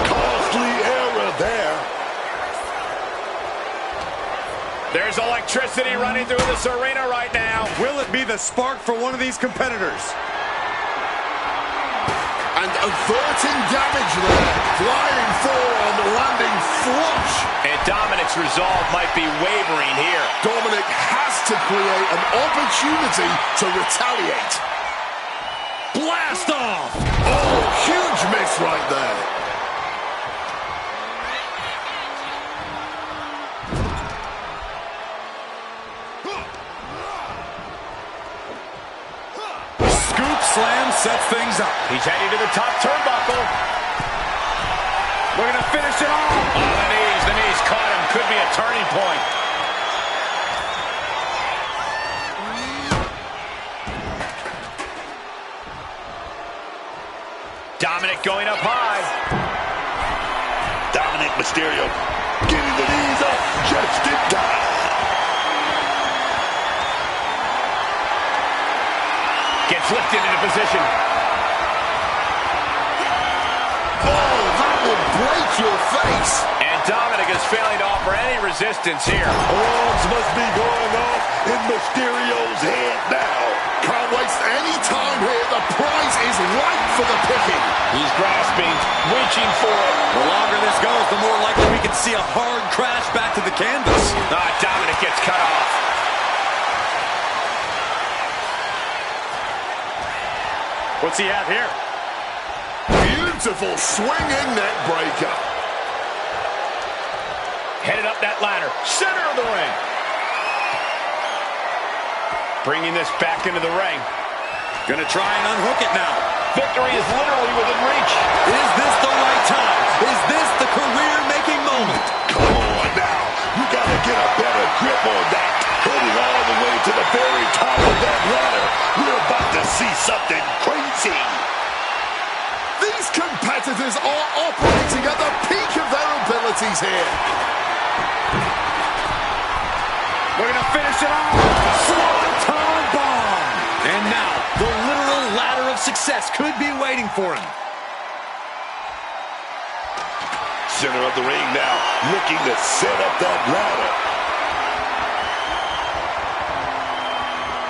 Costly error there.
There's electricity running through this arena right now.
Will it be the spark for one of these competitors?
And averting damage there. Flying forearm, landing flush.
And Dominic's resolve might be wavering here.
Dominic has to create an opportunity to retaliate.
Blast off!
Oh, huge miss right there.
Scoop slam sets things up.
He's heading to the top turnbuckle. We're going to finish it off. Oh, the knees caught him. Could be a turning point. Dominic going up high.
Dominic Mysterio getting the knees up just in time.
Gets lifted into position.
Oh, that will break your face.
And Dominic is failing to offer any resistance here.
Alarms must be going off in Mysterio's head now.
Can't waste any time here. The prize is ripe for the picking.
He's grasping, reaching for it.
The longer this goes, the more likely we can see a hard crash back to the canvas.
Dominic gets cut off. What's he have here?
Beautiful swinging neck breaker.
Headed up that ladder. Center of the ring. Bringing this back into the ring.
Gonna try and unhook it now.
Victory is literally within reach.
Is this the right time? Is this the career-making moment?
Come on now. You gotta get a better grip on that. Heading all the way to the very top of that ladder. We're about to see something crazy.
These competitors are operating at the peak of their abilities here.
We're going to finish it off.
Swanton bomb. And now, the literal ladder of success could be waiting for him.
Center of the ring now, looking to set up that ladder.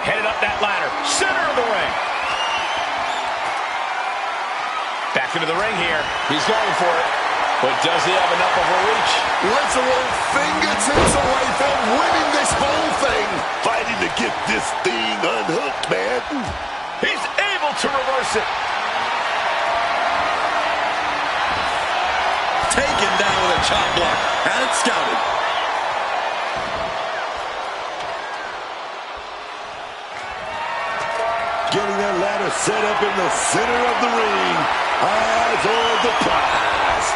Headed up that ladder. Center of the ring. Back into the ring here. He's going for it. But does he have enough of a reach?
Literal fingertips away from winning this whole thing.
Fighting to get this thing unhooked, man.
He's able to reverse it.
Taken down with a chop block. Had it scouted.
Getting that ladder set up in the center of the ring. Eyes on the prize.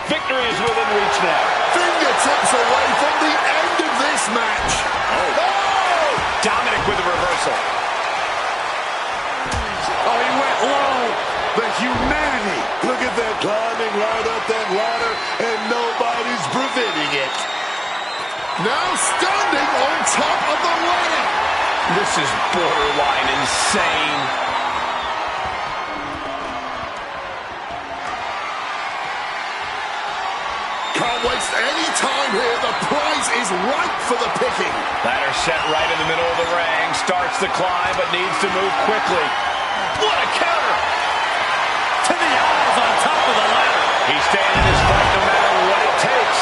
Victory is within reach now.
Fingertips away from the end of this match.
Oh! Dominic with a reversal.
Oh, he went low. The humanity. Look at that, climbing right up that ladder, and nobody's preventing it.
Now standing on top of the ladder.
This is borderline insane.
Can't waste any time here. The prize is ripe for the picking.
Ladder set right in the middle of the ring. Starts the climb, but needs to move quickly. What a counter!
To the eyes on top of the ladder.
He's staying in his fight no matter what it takes.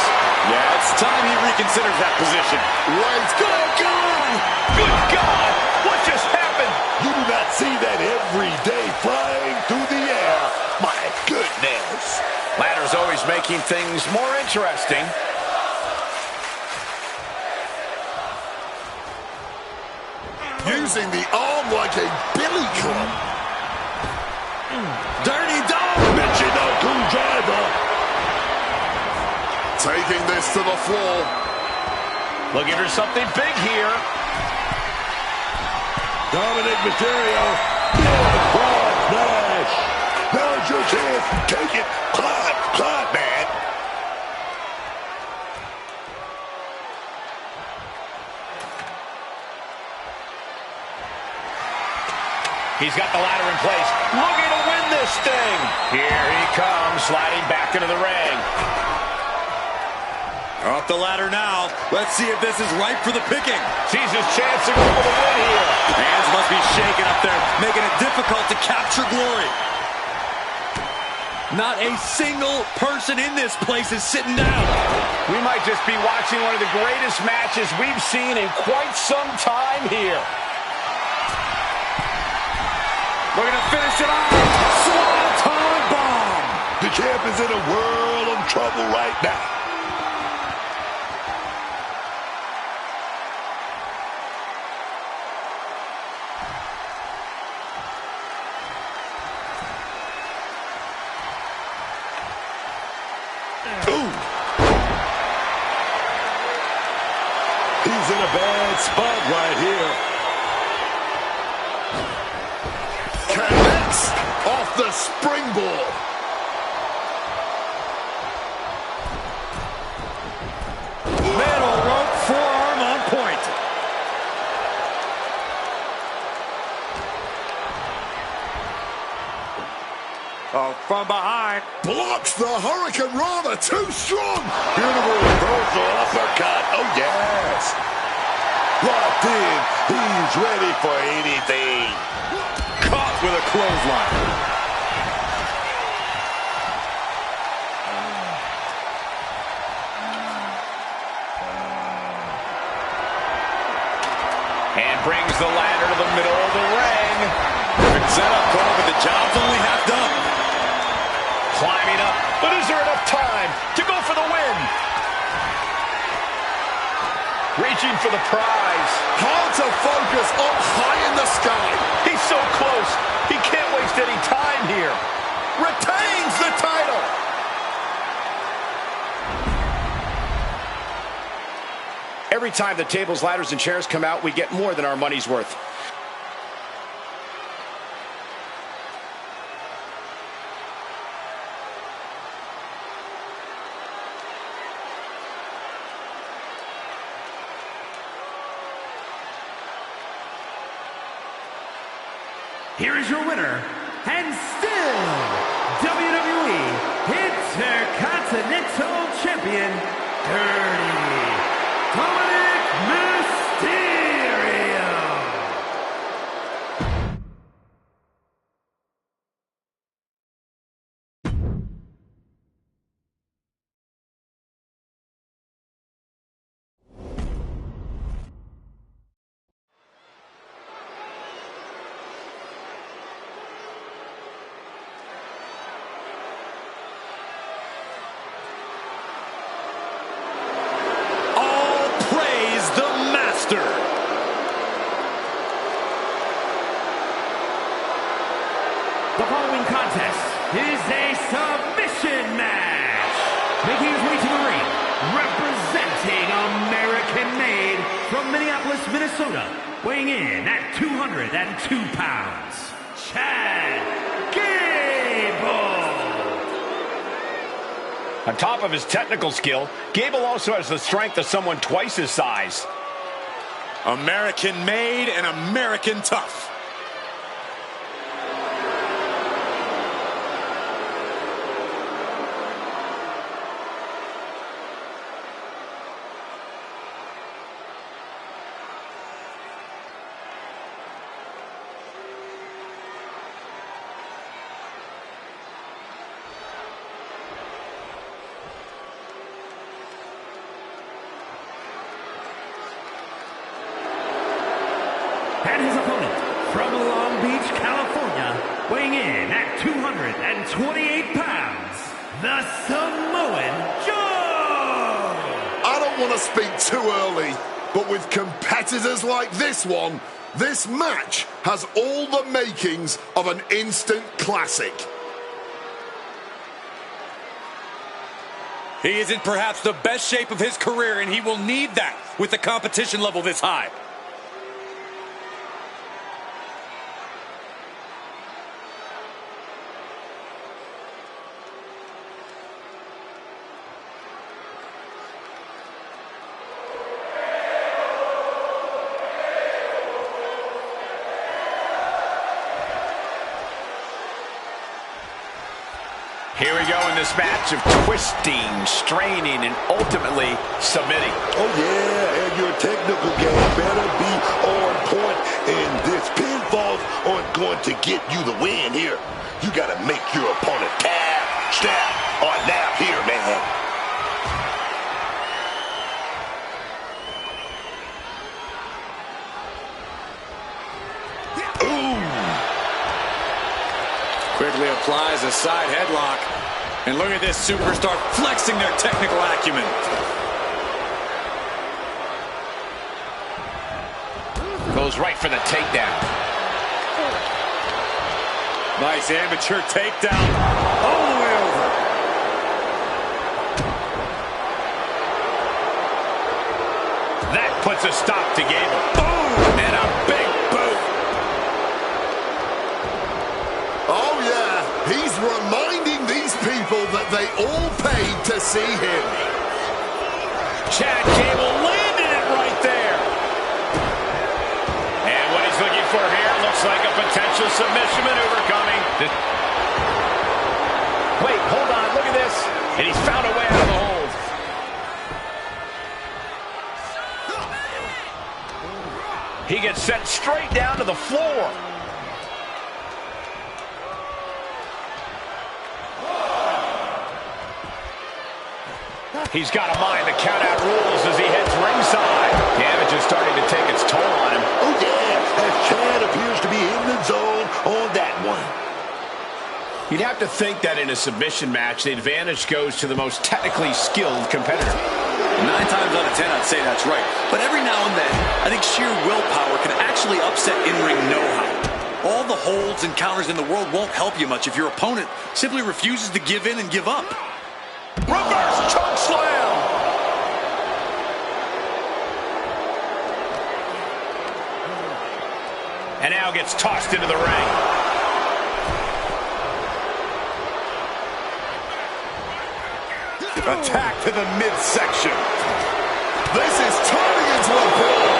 Yeah, it's time he reconsiders that position.
Wait, good God!
Good God! What just happened?
You do not see that every day flying through the air. My goodness.
Ladder's always making things more interesting.
Using the arm like a billy club.
Dirty dog. Michinoku driver.
Taking this to the floor.
Looking for something big here.
Dominic Mysterio. Frog smash. Now's your chance. Take it. Climb, man.
He's got the ladder in place. Looking to win this thing. Here he comes, sliding back into the ring.
Off the ladder now. Let's see if this is ripe for the picking.
Sees his chance to go for the win here.
Hands must be shaking up there, making it difficult to capture glory. Not a single person in this place is sitting down.
We might just be watching one of the greatest matches we've seen in quite some time here.
Looking to finish it off. Swanton bomb.
The champ is in a world of trouble right now. Ooh. He's in a bad spot right here.
Connects off the springboard.
Metal rope forearm on point. Oh, from behind.
Blocks the Hurricane Rana, too strong.
Beautiful reversal uppercut. Oh, yes. Locked in. He's ready for anything.
Caught with a clothesline.
And brings the ladder to the middle of the ring.
Perfect setup, Cole, but the job's only half done.
Climbing up, but is there enough time to go for the win? Reaching for the prize.
Hard to focus up high in the sky.
He's so close. He can't waste any time here. Retains the title. Every time the tables, ladders, and chairs come out, we get more than our money's worth.
Here is your winner, and still WWE Intercontinental Champion, Dirty Dominic Mysterio. The following contest is a submission match. Making his way to the ring, representing American-made from Minneapolis, Minnesota, weighing in at 202 pounds, Chad Gable.
On top of his technical skill, Gable also has the strength of someone twice his size.
American-made and American tough.
And his opponent, from Long Beach, California, weighing in at 228 pounds, the Samoan Joe!
I don't want to speak too early, but with competitors like this one, this match has all the makings of an instant classic.
He is in perhaps the best shape of his career, and he will need that with the competition level this high.
Here we go in this match of twisting, straining, and ultimately submitting.
Oh, yeah, and your technical game better be on point, and this pinfalls aren't going to get you the win here. You got to make your opponent tap, snap, or nap here, man.
Quickly applies a side headlock. And look at this superstar flexing their technical acumen.
Goes right for the takedown.
Nice amateur takedown all the way over.
That puts a stop to Gable. Boom! And a big boot.
Oh, yeah, he's reminding these people that they all paid to see him.
Chad Gable landed it right there. And what he's looking for here looks like a potential submission maneuver coming. Wait, hold on, look at this. And he's found a way out of the hold. He gets sent straight down to the floor. He's got to mind the count-out rules as he heads ringside. Damage is starting to take its toll on him.
Oh, yeah, as Chad appears to be in the zone on that one.
You'd have to think that in a submission match, the advantage goes to the most technically skilled competitor.
9 times out of 10, I'd say that's right. But every now and then, I think sheer willpower can actually upset in-ring know-how. All the holds and counters in the world won't help you much if your opponent simply refuses to give in and give up.
Reverse choke slam! And now gets tossed into the ring.
Attack to the midsection.
This is turning into a brawl.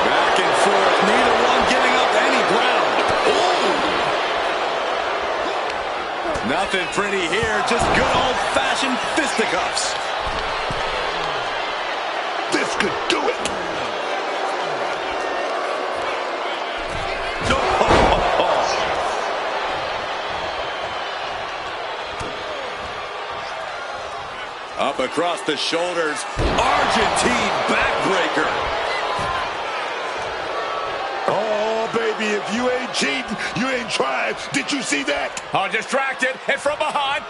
Back and forth, neither one giving up any ground. Ooh. Nothing pretty here, just good old-fashioned fisticuffs.
This could do it. Up across the shoulders, Argentine backbreaker. Oh, baby, if you ain't cheating, you ain't trying. Did you see that?
Oh, distracted, and from behind.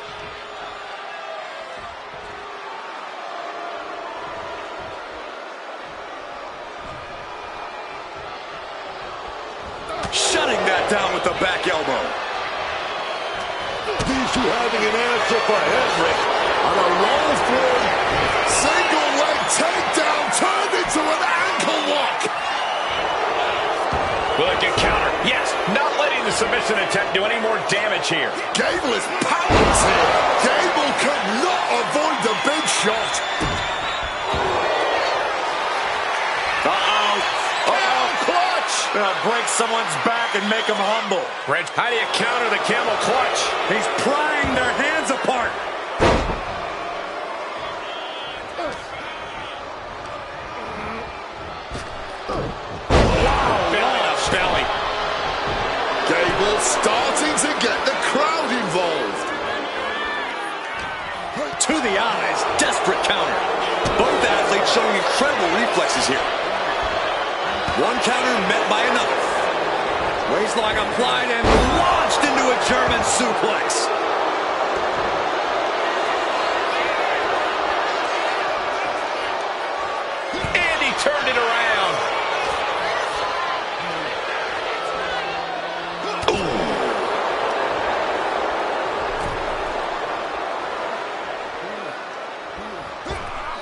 Shutting that down with the back elbow.
These two having an answer for Henry.
On a roll through, single leg takedown turned into an ankle lock.
Will it get counter? Yes, not letting the submission attempt do any more damage here.
Gable is powerless here. Gable could not avoid the big shot.
Clutch!
Break someone's back and make them humble.
Reg, how do you counter the camel clutch?
He's prying their hands apart.
Belly.
Gable starting to get the crowd involved.
To the eyes, desperate counter. Both athletes showing incredible reflexes here. One counter met by another. Waistlock applied and launched into a German suplex.
And he turned it around.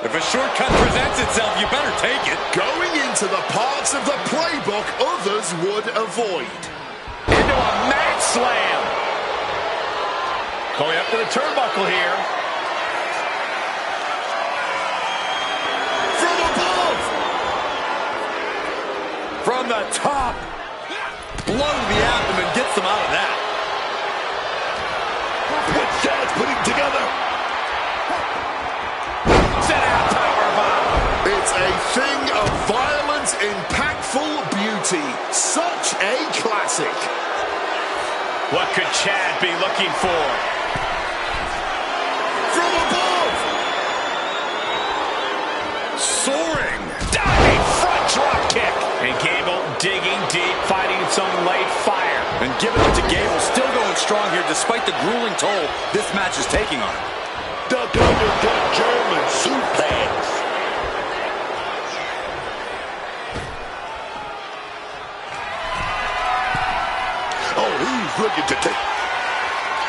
If a shortcut presents itself, you better take it.
Going into the parts of the playbook others would avoid.
Into a mat slam. Going up to the turnbuckle here.
From above!
From the top. Blow to the abdomen gets them out of that.
What Chad's putting together?
Set out powerbomb.
It's a thing of violent, impactful beauty. Such a classic.
What could Chad be looking for?
From above!
Soaring. Diving front drop kick. And Gable digging deep, fighting some late fire.
And giving it to Gable, still going strong here despite the grueling toll this match is taking on him.
Duck under the German suplex. Oh, he's looking to take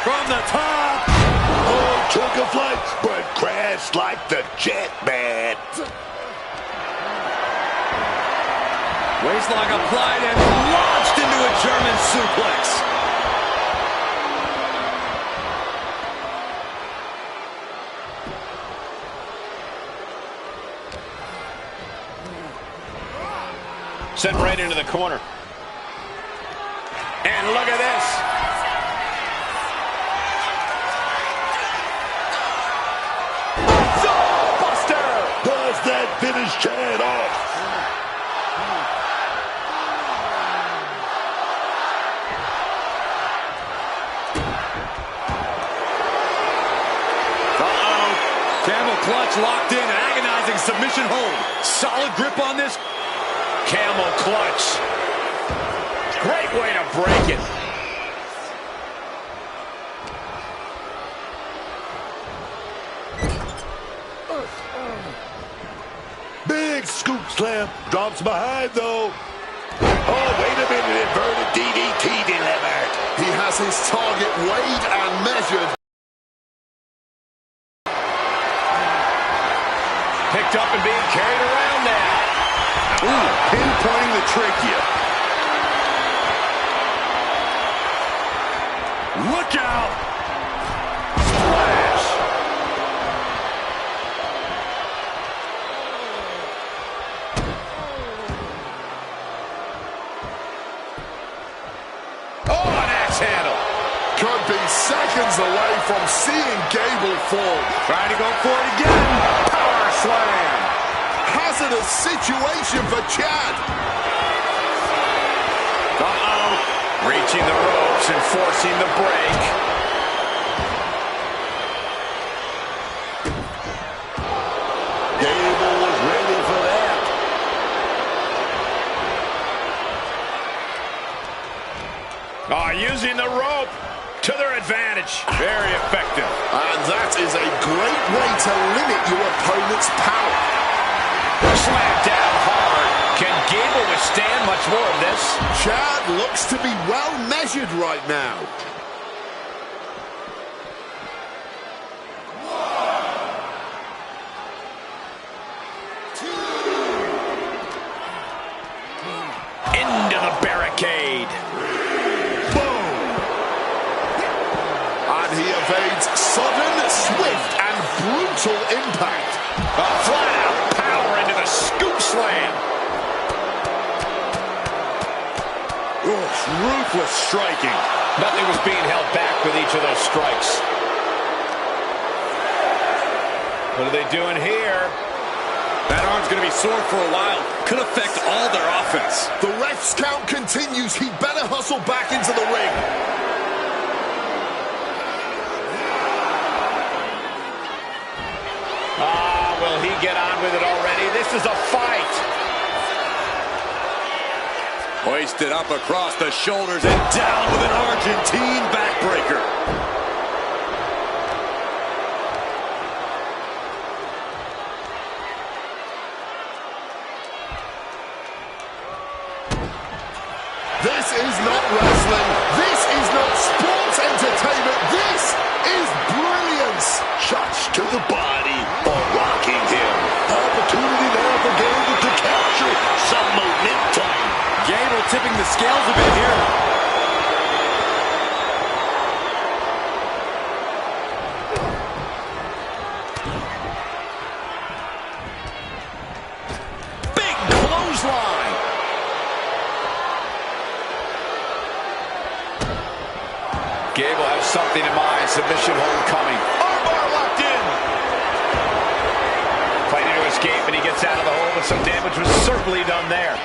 From the top.
Oh, took a flight, but crashed like the jet, man.
Waistlock applied and launched into a German suplex.
Sent right into the corner. And look at this. Buster!
Does that finish Chad off?
Camel clutch locked in, agonizing submission hold. Solid grip on this.
Camel clutch. Great way to break it.
Big scoop slam. Drops behind, though. Oh, wait a minute. Inverted DDT delivered.
He has his target weighed and measured.
Picked up and being carried around now.
Ooh, pinpointing the trachea. Look out!
Splash. Oh, an axe handle.
Could be seconds away from seeing Gable fall.
Trying to go for it again. Power slam.
Hazardous situation for Chad.
Uh-oh. Reaching the ropes and forcing the break.
Gable was ready for that.
Oh, using the rope to their advantage. Very effective.
And that is a great way to limit your opponent's power.
Slam down hard. Can Gable withstand much more of this?
Chad looks to be well measured right now.
Into the barricade.
Boom! And he evades sudden, swift, and brutal impact.
A flat-out power into the scoop slam.
Ruthless striking.
Nothing was being held back with each of those strikes. What are they doing here?
That arm's going to be sore for a while. Could affect all their offense.
The ref's count continues. He better hustle back into the ring.
Will he get on with it already? This is a fight.
Hoisted up across the shoulders and down with an Argentine backbreaker.
This is not wrestling. This is not sports entertainment. This is brilliance.
Shots to the body are rocking him. Opportunity now for Gable to capture some momentum.
Gable tipping the scales a bit here. Big clothesline.
Gable has something in mind. Submission hold coming. Armbar locked in. Fighting to escape, and he gets out of the hole, but some damage was certainly done there.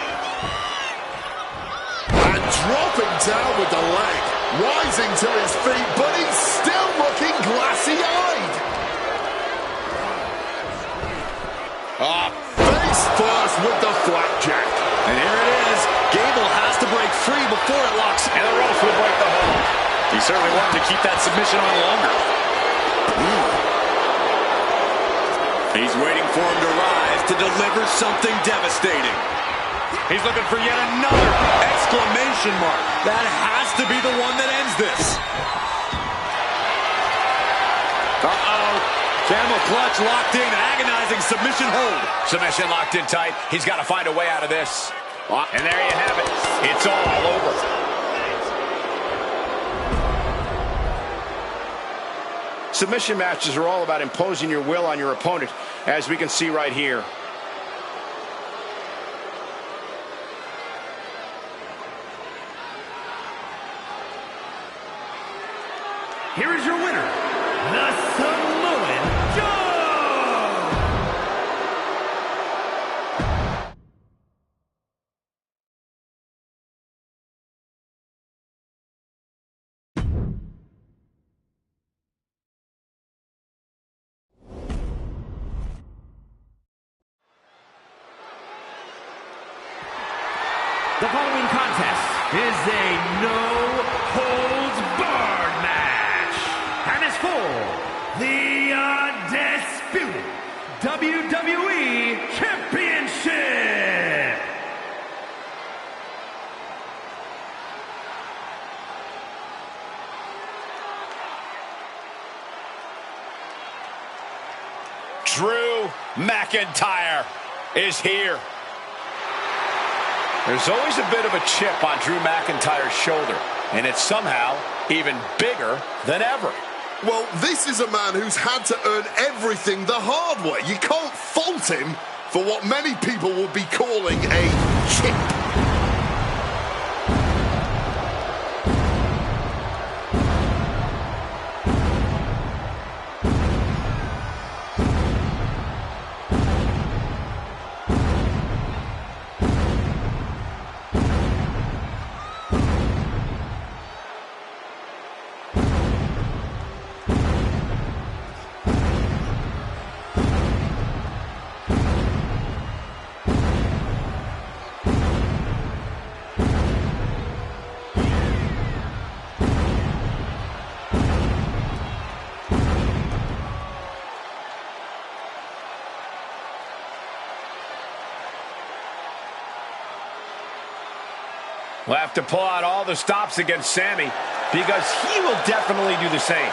And dropping down with the leg. Rising to his feet, but he's still looking glassy-eyed. Face first with the flapjack.
And here it is. Gable has to break free before it locks.
And the ropes will break the hold.
He certainly wanted to keep that submission on longer. He's waiting for him to rise to deliver something devastating. He's looking for yet another exclamation mark. That has to be the one that ends this. Uh-oh. Camel clutch locked in. Agonizing submission hold.
Submission locked in tight. He's got to find a way out of this. And there you have it. It's all over. Submission matches are all about imposing your will on your opponent, as we can see right here.
Here is your winner, the Samoan Joe! The following contest is a no-holds-barred match and is for the undisputed WWE Championship.
Drew McIntyre is here. There's always a bit of a chip on Drew McIntyre's shoulder, and it's somehow even bigger than ever.
Well, this is a man who's had to earn everything the hard way. You can't fault him for what many people will be calling a chip.
We'll have to pull out all the stops against Sammy because he will definitely do the same.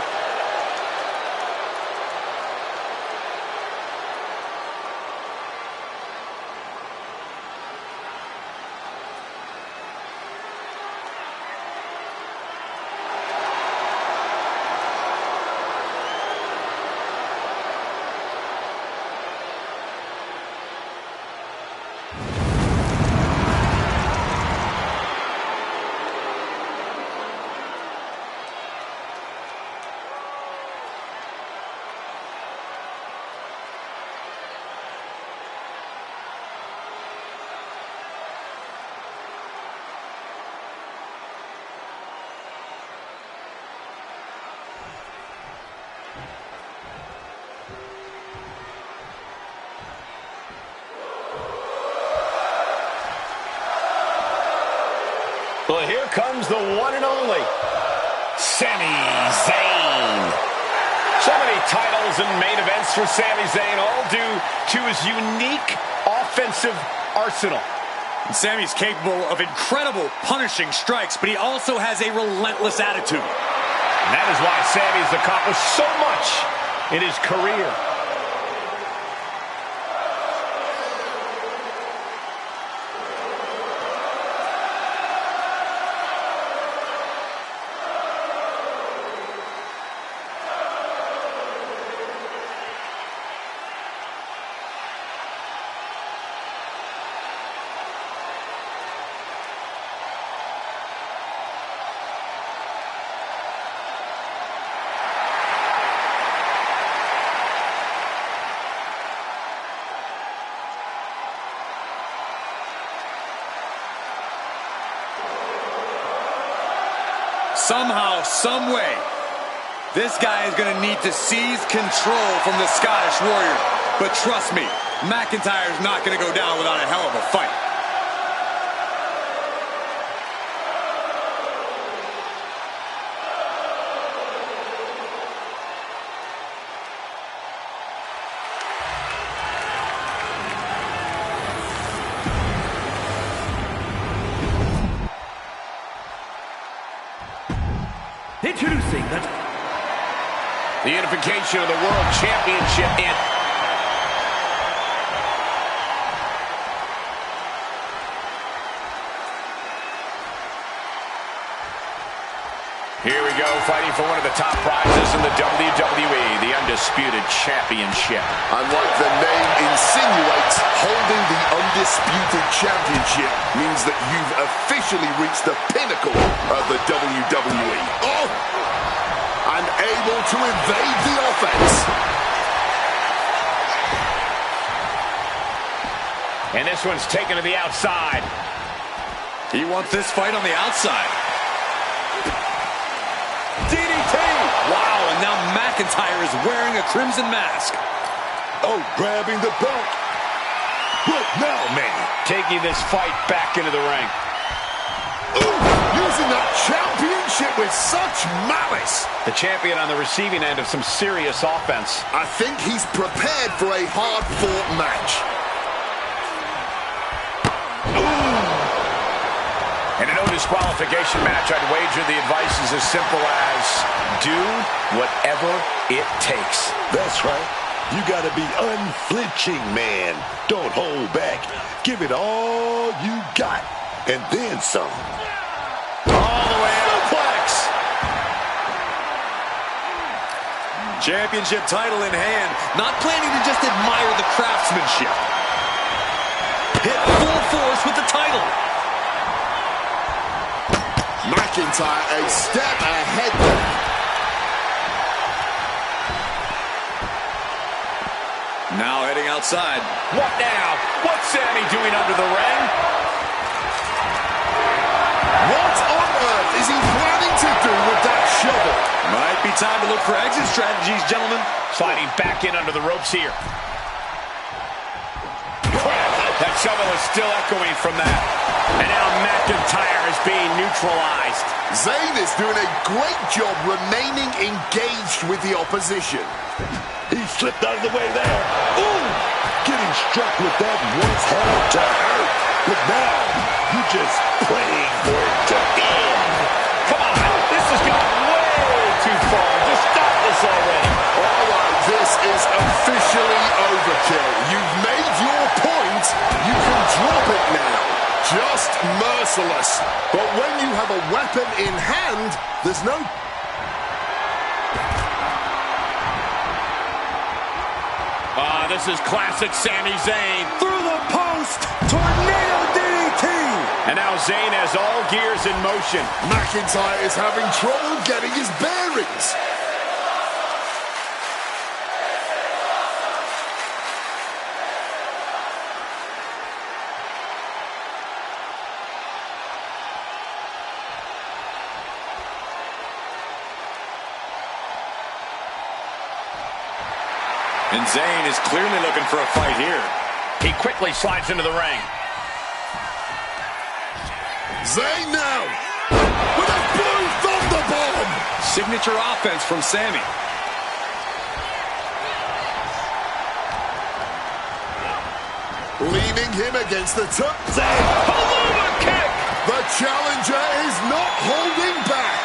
Well, here comes the one and only Sami Zayn. So many titles and main events for Sami Zayn, all due to his unique offensive arsenal.
And Sami's capable of incredible punishing strikes, but he also has a relentless attitude.
And that is why Sami's accomplished so much in his career.
Somehow, some way, this guy is going to need to seize control from the Scottish Warrior. But trust me, McIntyre's not going to go down without a hell of a fight.
Introducing
the unification of the World Championship in. Here we go, fighting for one of the top prizes in the WWE, the Undisputed Championship.
And like the name insinuates, holding the Undisputed Championship means that you've officially reached the pinnacle of the WWE. Oh! And able to evade the offense.
And this one's taken to the outside.
He wants this fight on the outside. DDT! Wow, and now McIntyre is wearing a crimson mask.
Oh, grabbing the belt. What now, man?
Taking this fight back into the ring.
Ooh, using that championship with such malice.
The champion on the receiving end of some serious offense.
I think he's prepared for a hard-fought match.
In a no disqualification match, I'd wager the advice is as simple as do whatever it takes.
That's right. You got to be unflinching, man. Don't hold back. Give it all you got, and then some.
All the way out.
Suplex. Championship title in hand. Not planning to just admire the craftsmanship. Hit full force with the title.
McIntyre a step ahead there.
Now heading outside.
What now? What's Sami doing under the ring?
What on earth is he planning to do with that shovel?
Might be time to look for exit strategies, gentlemen.
Sliding back in under the ropes here. That shovel is still echoing from that. And now McIntyre is being neutralized.
Zayn is doing a great job remaining engaged with the opposition.
He slipped out of the way there. Ooh! Getting struck with that once had to hurt. But now, you're just praying for it to end.
Come on, this has gone way too far. Just stop this already.
All right, this is officially overkill. You've made your point. You can drop it now. Just merciless. But when you have a weapon in hand, there's no...
This is classic Sami Zayn.
Through the post, tornado DDT.
And now Zayn has all gears in motion.
McIntyre is having trouble getting his bearings.
And Zayn is clearly looking for a fight here.
He quickly slides into the ring.
Zayn now with a blue thunder bomb.
Signature offense from Sami.
Leaning him against the top.
Zayn, Paloma kick.
The challenger is not holding back.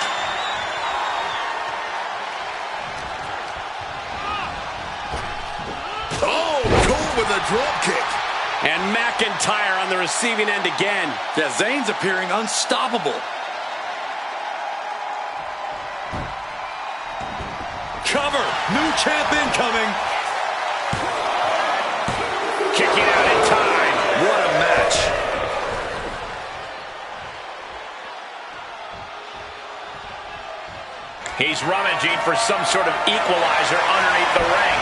Oh, caught with a drop kick.
And McIntyre on the receiving end again.
Yeah, Zayn's appearing unstoppable. Cover. New champion coming.
Kicking out in time.
What a match.
He's rummaging for some sort of equalizer underneath the ring.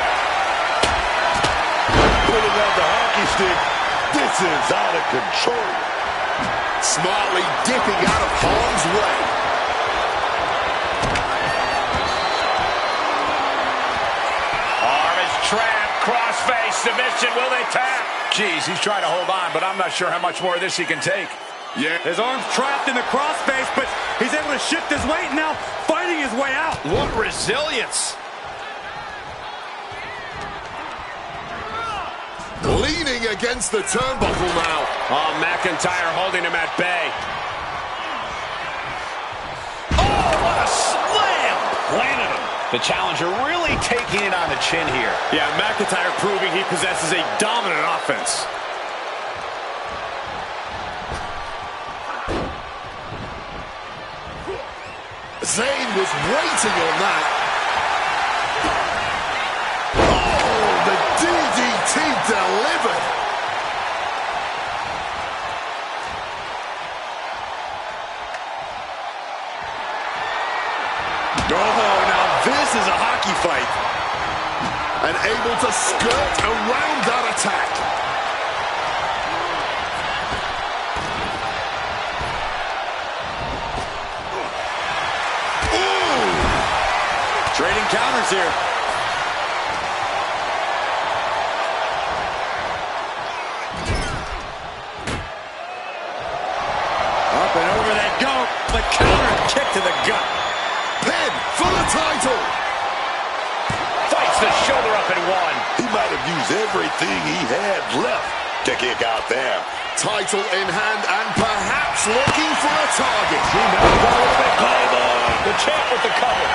Putting out the hockey stick. This is out of control.
Smartly dipping out of harm's way.
Arm is trapped. Crossface submission. Will they tap? Jeez, he's trying to hold on, but I'm not sure how much more of this he can take.
Yeah.
His arm's trapped in the crossface, but he's able to shift his weight now, fighting his way out.
What resilience.
Leaning against the turnbuckle now.
Oh, McIntyre holding him at bay.
Oh, what a slam! Planted him.
The challenger really taking it on the chin here.
Yeah, McIntyre proving he possesses a dominant offense.
Zayn was waiting on that. Oh, the DDT delivered.
Oh, now this is a hockey fight.
And able to skirt around that attack.
Trading counters here. Up and over they go. The counter kick to the gut.
Pin for the title.
Fights the shoulder up and one.
He might have used everything he had left to kick out there.
Title in hand and perhaps looking for a target.
The champ with the cover.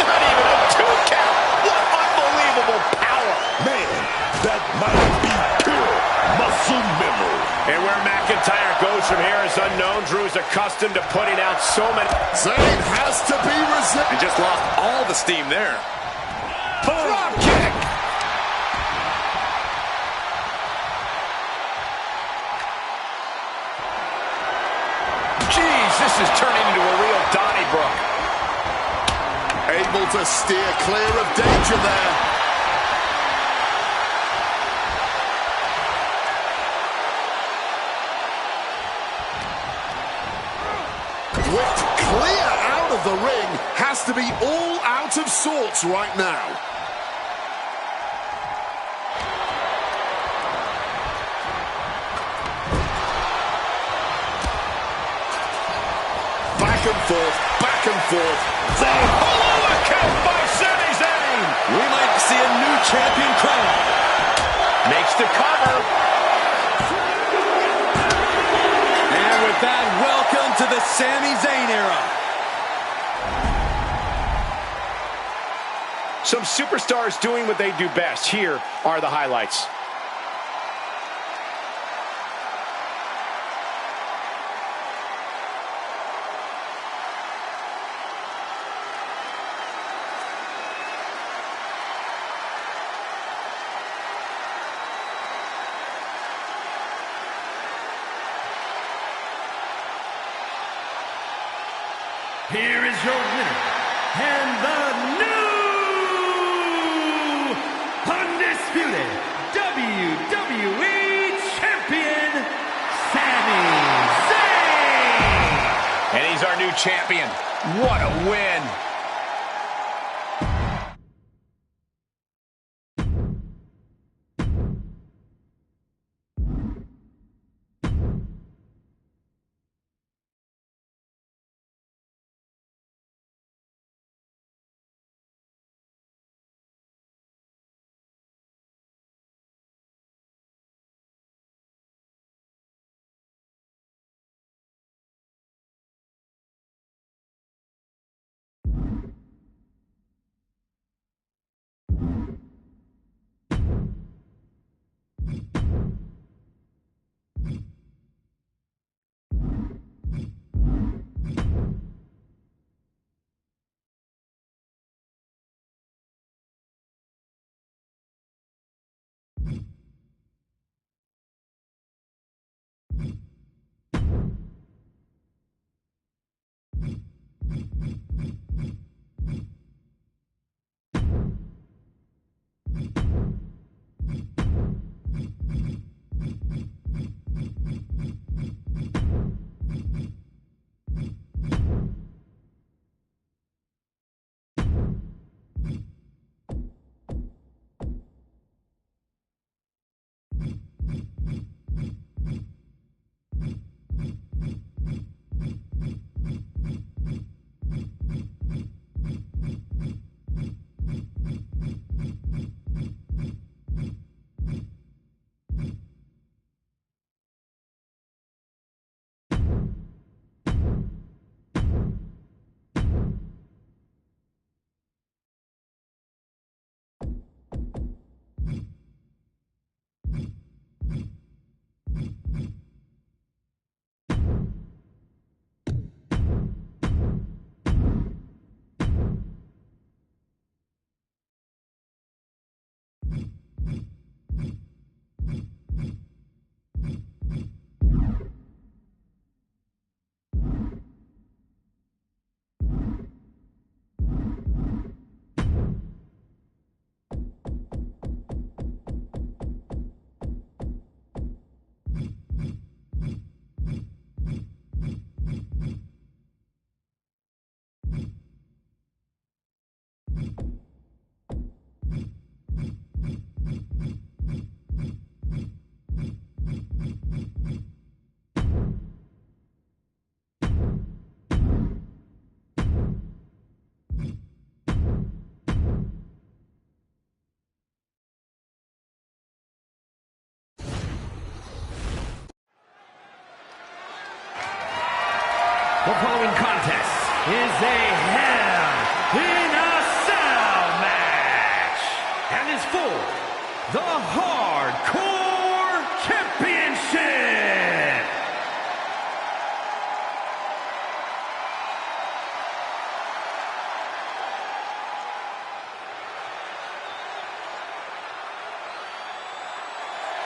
Not even a 2 count. What unbelievable power.
Man, that might be pure muscle memory.
And where McIntyre goes from here is unknown. Drew's accustomed to putting out so many.
Zayn has to be resilient.
And just lost all the steam there.
Drop kick. Jeez, this is turning into a real Donnybrook.
Able to steer clear of danger there. Whipped clear out of the ring. Has to be all out of sorts right now. Back and forth, back and forth.
Zayn, oh, a count by Sami Zayn.
We might see a new champion crown.
Makes the cover.
And with that, welcome to the Sami Zayn era.
Some superstars doing what they do best. Here are the highlights.
Here is your winner, and the new undisputed WWE Champion, Sami Zayn!
And he's our new champion. What a win.
The following contest is a Hell in a Cell match and is for the Hardcore Championship.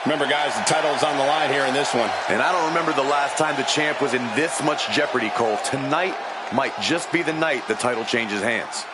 Remember, guys, the title's on the line here in this one.
And I don't remember the last time the champ was in this much jeopardy, Cole. Tonight might just be the night the title changes hands.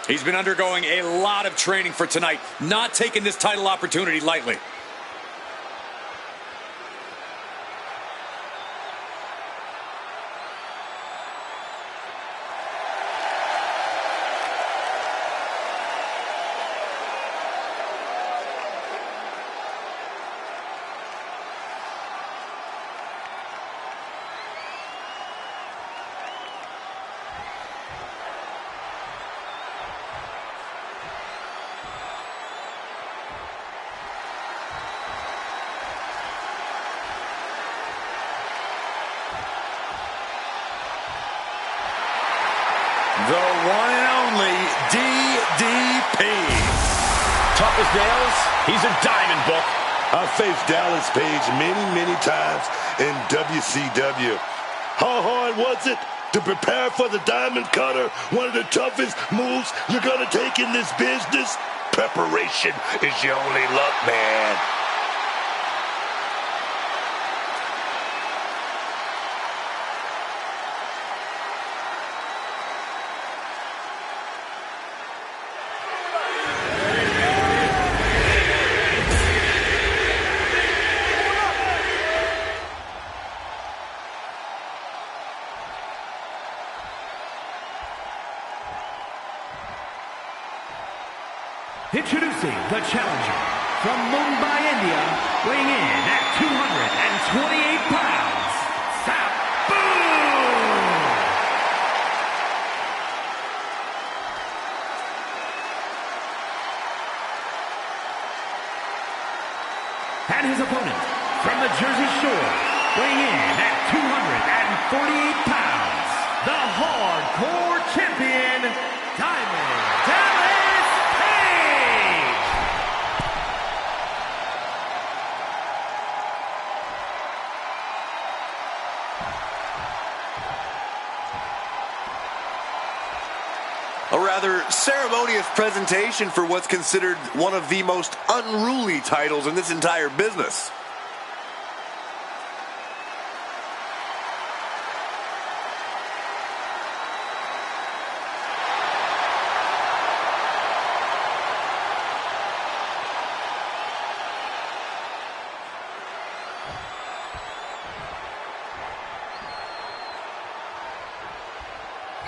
He's been undergoing a lot of training for tonight, not taking this title opportunity lightly. The one and only DDP.
Tough as nails, he's a diamond book.
I faced Dallas Page many times in WCW. How hard was it to prepare for the Diamond Cutter? One of the toughest moves you're going to take in this business? Preparation is your only luck, man.
Introducing the challenger from Mumbai, India, weighing in at 228 pounds, Sabu! And his opponent, from the Jersey Shore, weighing in at 248 pounds, the Hardcore Champion, Diamond Dallas Page!
A rather ceremonious presentation for what's considered one of the most unruly titles in this entire business.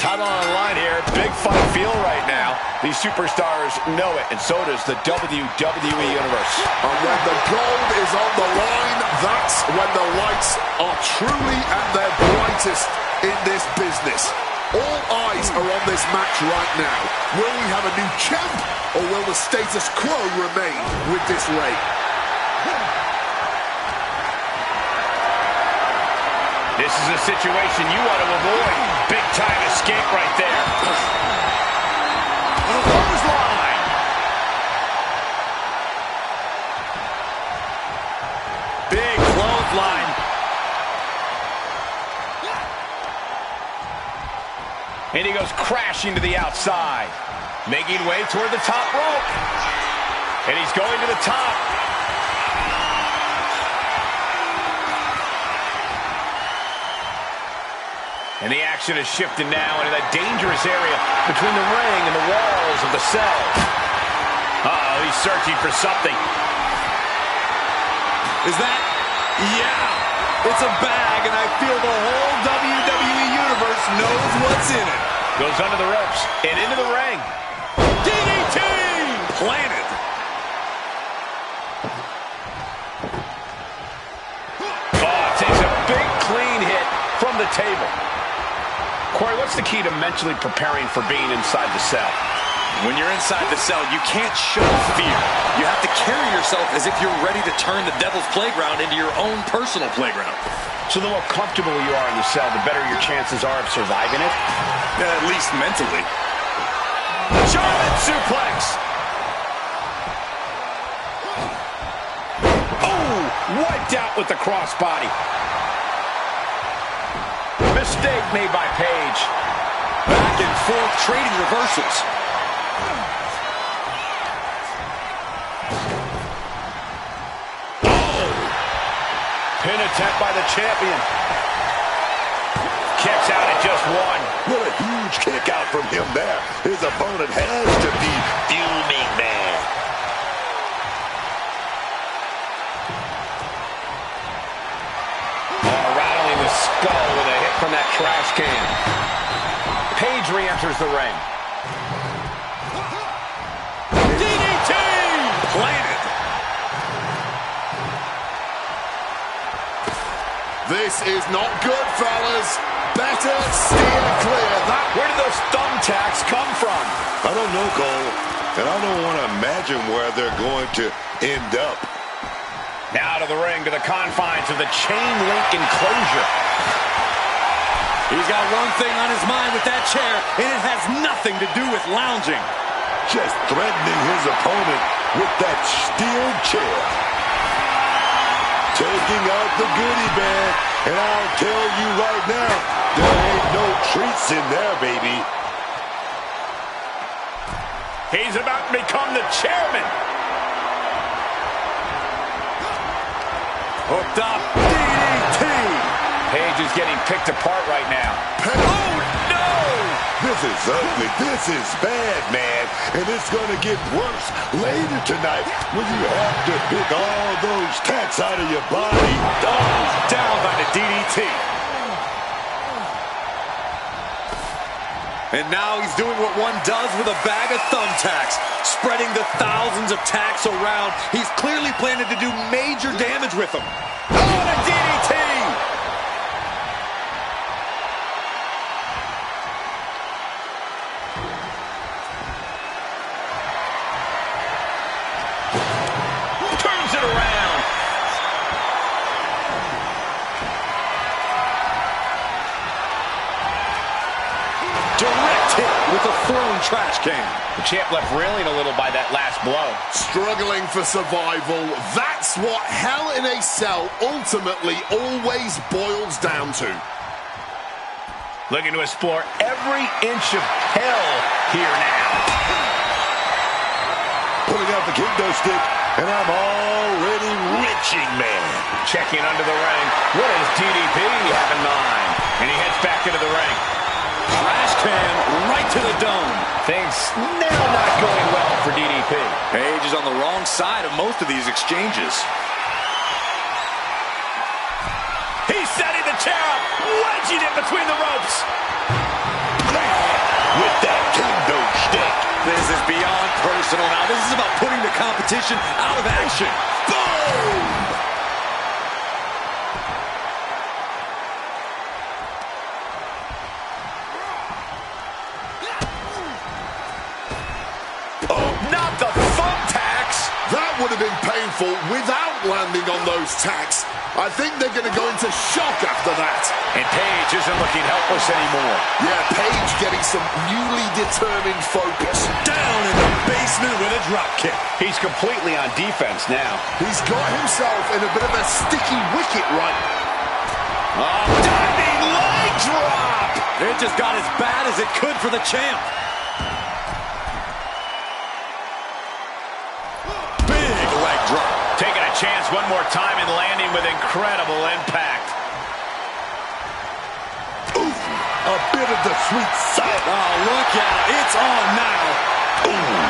Title on the line here. Big fight feel right now. These superstars know it, and so does the WWE Universe.
And when the gold is on the line, that's when the lights are truly at their brightest in this business. All eyes are on this match right now. Will we have a new champ, or will the status quo remain with this reign?
This is a situation you want to avoid. Big time escape right there. Clothesline. Big clothesline. And he goes crashing to the outside. Making way toward the top rope. And he's going to the top. And the action is shifted now into that dangerous area between the ring and the walls of the cell. Uh-oh, he's searching for something.
Is that? Yeah! It's a bag, and I feel the whole WWE Universe knows what's in it.
Goes under the ropes and into the ring.
DDT! Planted.
Oh, takes a big clean hit from the table. Corey, what's the key to mentally preparing for being inside the cell?
When you're inside the cell, you can't show fear. You have to carry yourself as if you're ready to turn the devil's playground into your own personal playground.
So the more comfortable you are in the cell, the better your chances are of surviving it?
At least mentally.
German suplex! Oh, wiped out with the crossbody. Mistake made by Page.
Back and forth trading reversals.
Oh! Pin attempt by the champion. Kicks out at just one.
What a huge kick out from him there. His opponent has to be fuming, man.
Rattling the skull with a hit from that trash can. Page re-enters the ring.
DDT! Planted.
This is not good, fellas. Better steer clear.
Where did those thumbtacks come from?
I don't know, Cole, and I don't want to imagine where they're going to end up.
Now to the ring, to the confines of the chain link enclosure.
He's got one thing on his mind with that chair, and it has nothing to do with lounging.
Just threatening his opponent with that steel chair. Taking out the goodie bag, and I'll tell you right now, there ain't no treats in there, baby.
He's about to become the chairman. Hooked up. DDT. Page is getting picked apart right now.
Oh, no! This is ugly. This is bad, man. And it's going to get worse later tonight when you have to pick all those tacks out of your body.
Oh, down by the DDT. And now he's doing what one does with a bag of thumbtacks, spreading the thousands of tacks around. He's clearly planning to do major damage with them. Oh, and a DDT!
Turns it around.
throwing trash can.
The champ left reeling a little by that last blow.
Struggling for survival. That's what Hell in a Cell ultimately always boils down to.
Looking to explore every inch of hell here now.
Pulling out the kendo stick, and I'm already reaching, man.
Checking under the ring. What does DDP have in mind? And he heads back into the ring.
Trash can right to the dome.
Things now not going well for DDP.
Page is on the wrong side of most of these exchanges.
He's setting the chair up, wedging it between the ropes.
With that kendo stick.
This is beyond personal now. This is about putting the competition out of action.
Boom!
Oh, not the thumbtacks.
That would have been painful without landing on those tacks. I think they're going to go into shock after that.
And Page isn't looking helpless anymore.
Yeah, Page getting some newly determined focus.
Down in the basement with a drop kick.
He's completely on defense now.
He's got himself in a bit of a sticky wicket right.
Oh, diving leg drop.
It just got as bad as it could for the champ. Big leg drop.
Taking a chance one more time and landing with incredible impact.
Ooh, a bit of the sweet side.
Oh, look out. It's on now.
Ooh.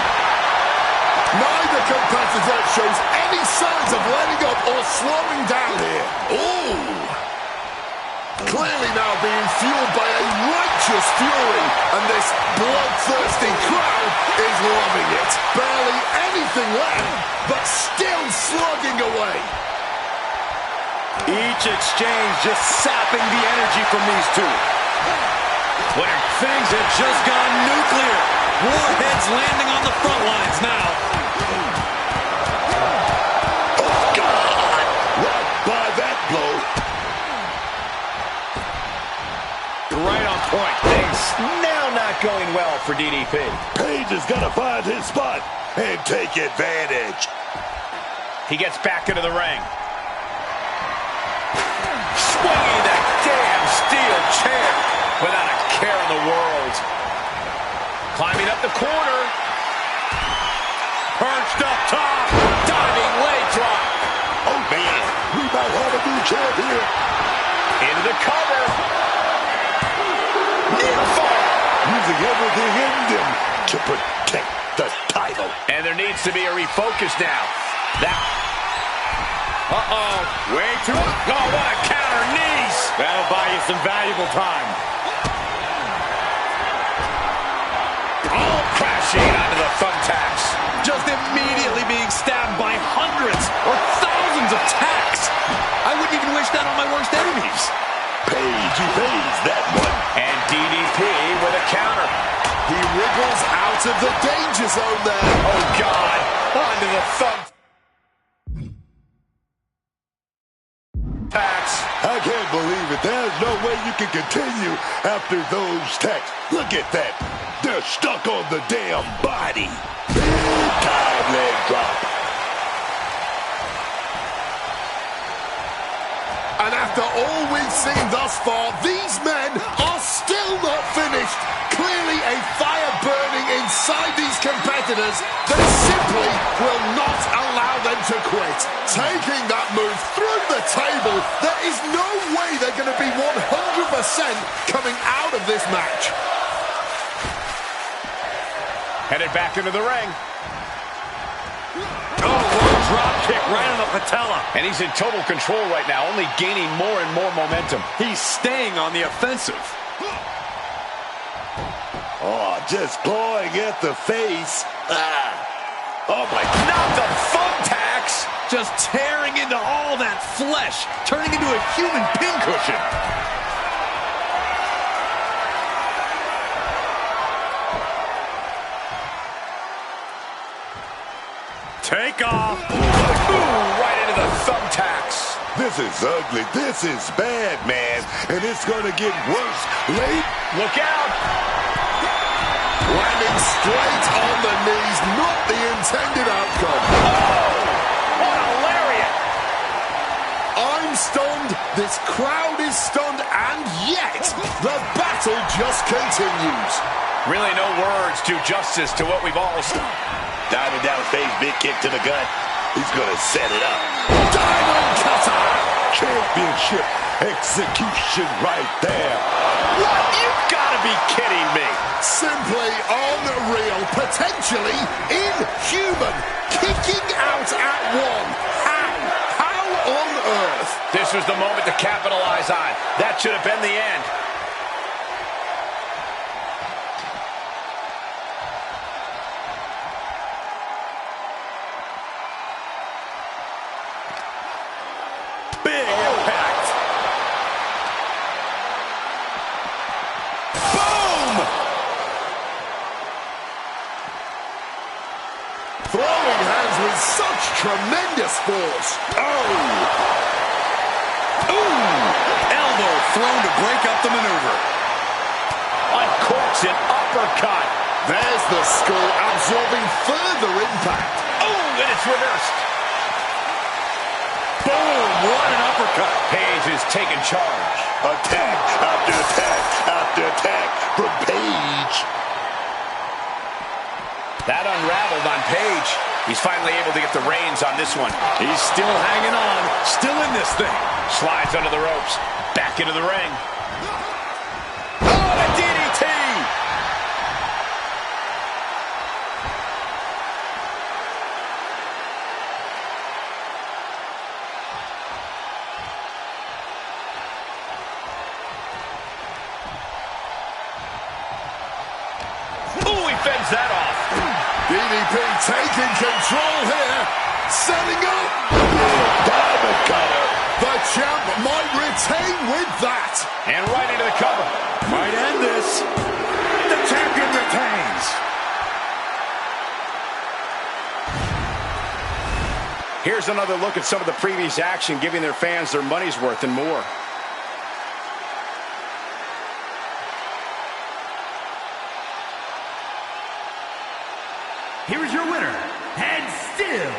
Neither competitor shows any signs of letting up or slowing down here. Ooh! Clearly now being fueled by a righteous fury, and this bloodthirsty crowd is loving it. Barely anything left, but still slugging away.
Each exchange just sapping the energy from these two. Things have just gone nuclear. Warheads landing on the front lines now.
Oh, God! Right by that blow.
Right on point. Things now not going well for DDP.
Page has got to find his spot and take advantage.
He gets back into the ring. Swinging that damn steel chair without a care in the world. Climbing up the corner. Perched up top. Diving leg drop.
Oh, man. We might have a new champ here.
Into the cover. Near fall.
Using everything in them to protect the title.
And there needs to be a refocus now. Way too... Oh, what a counter. Knees.
That'll buy you some valuable time.
All crashing onto the thumbtacks.
Just immediately being stabbed by hundreds or thousands of tacks. I wouldn't even wish that on my worst enemies.
Page evades that one.
And DDP with a counter.
He wriggles out of the danger zone there.
Oh, God. Onto the thumbtacks.
I can't believe it. There's no way you can continue after those tacks. Look at that. They're stuck on the damn body. Big time leg drop.
And after all we've seen thus far, these men are still not finished. Clearly a fire burning inside these competitors that simply will not allow them to quit. Taking that move through the table, there is no way they're going to be 100% coming out of this match.
Headed back into the ring.
Oh, what a drop kick right on the patella.
And he's in total control right now, only gaining more and more momentum.
He's staying on the offensive.
Oh, just clawing at the face.
Oh, my God. Not the thumbtacks. Just tearing into all that flesh, turning into a human pincushion. Take off.
Ooh, right into the thumbtacks.
This is ugly. This is bad, man. And it's going to get worse. Late.
Look out.
Landing straight on the knees, not the intended outcome.
What a lariat!
I'm stunned, this crowd is stunned, and yet the battle just continues.
Really no words do justice to what we've all seen.
Diving down phase, big kick to the gut. He's going to set it up.
Diamond cutter!
Championship execution right there.
What? You've got to be kidding me.
Simply unreal, potentially inhuman. Kicking out at one. How on earth?
This was the moment to capitalize on. That should have been the end.
Big impact.
Boom! Throwing hands with such tremendous force. Oh!
Elbow thrown to break up the maneuver.
Uncorks an uppercut.
There's the skull absorbing further impact.
Oh, and it's reversed.
Boom! What an uppercut.
Page is taking charge.
Attack after attack after attack from Page.
That unraveled on Page. He's finally able to get the reins on this one.
He's still hanging on, still in this thing.
Slides under the ropes. Back into the ring.
Oh, a DDT!
Ooh, he fends that off.
DDP taking control here. Setting up.
Diamond cutter.
The champ might retain with that.
And right into the cover.
Might end this. The champion retains.
Here's another look at some of the previous action, giving their fans their money's worth and more.
Here is your winner, and still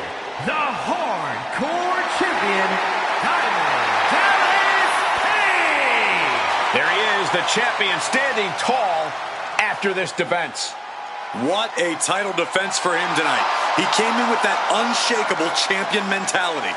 the Hardcore Champion, Diamond Dallas Page!
There he is, the champion, standing tall after this defense.
What a title defense for him tonight. He came in with that unshakable champion mentality.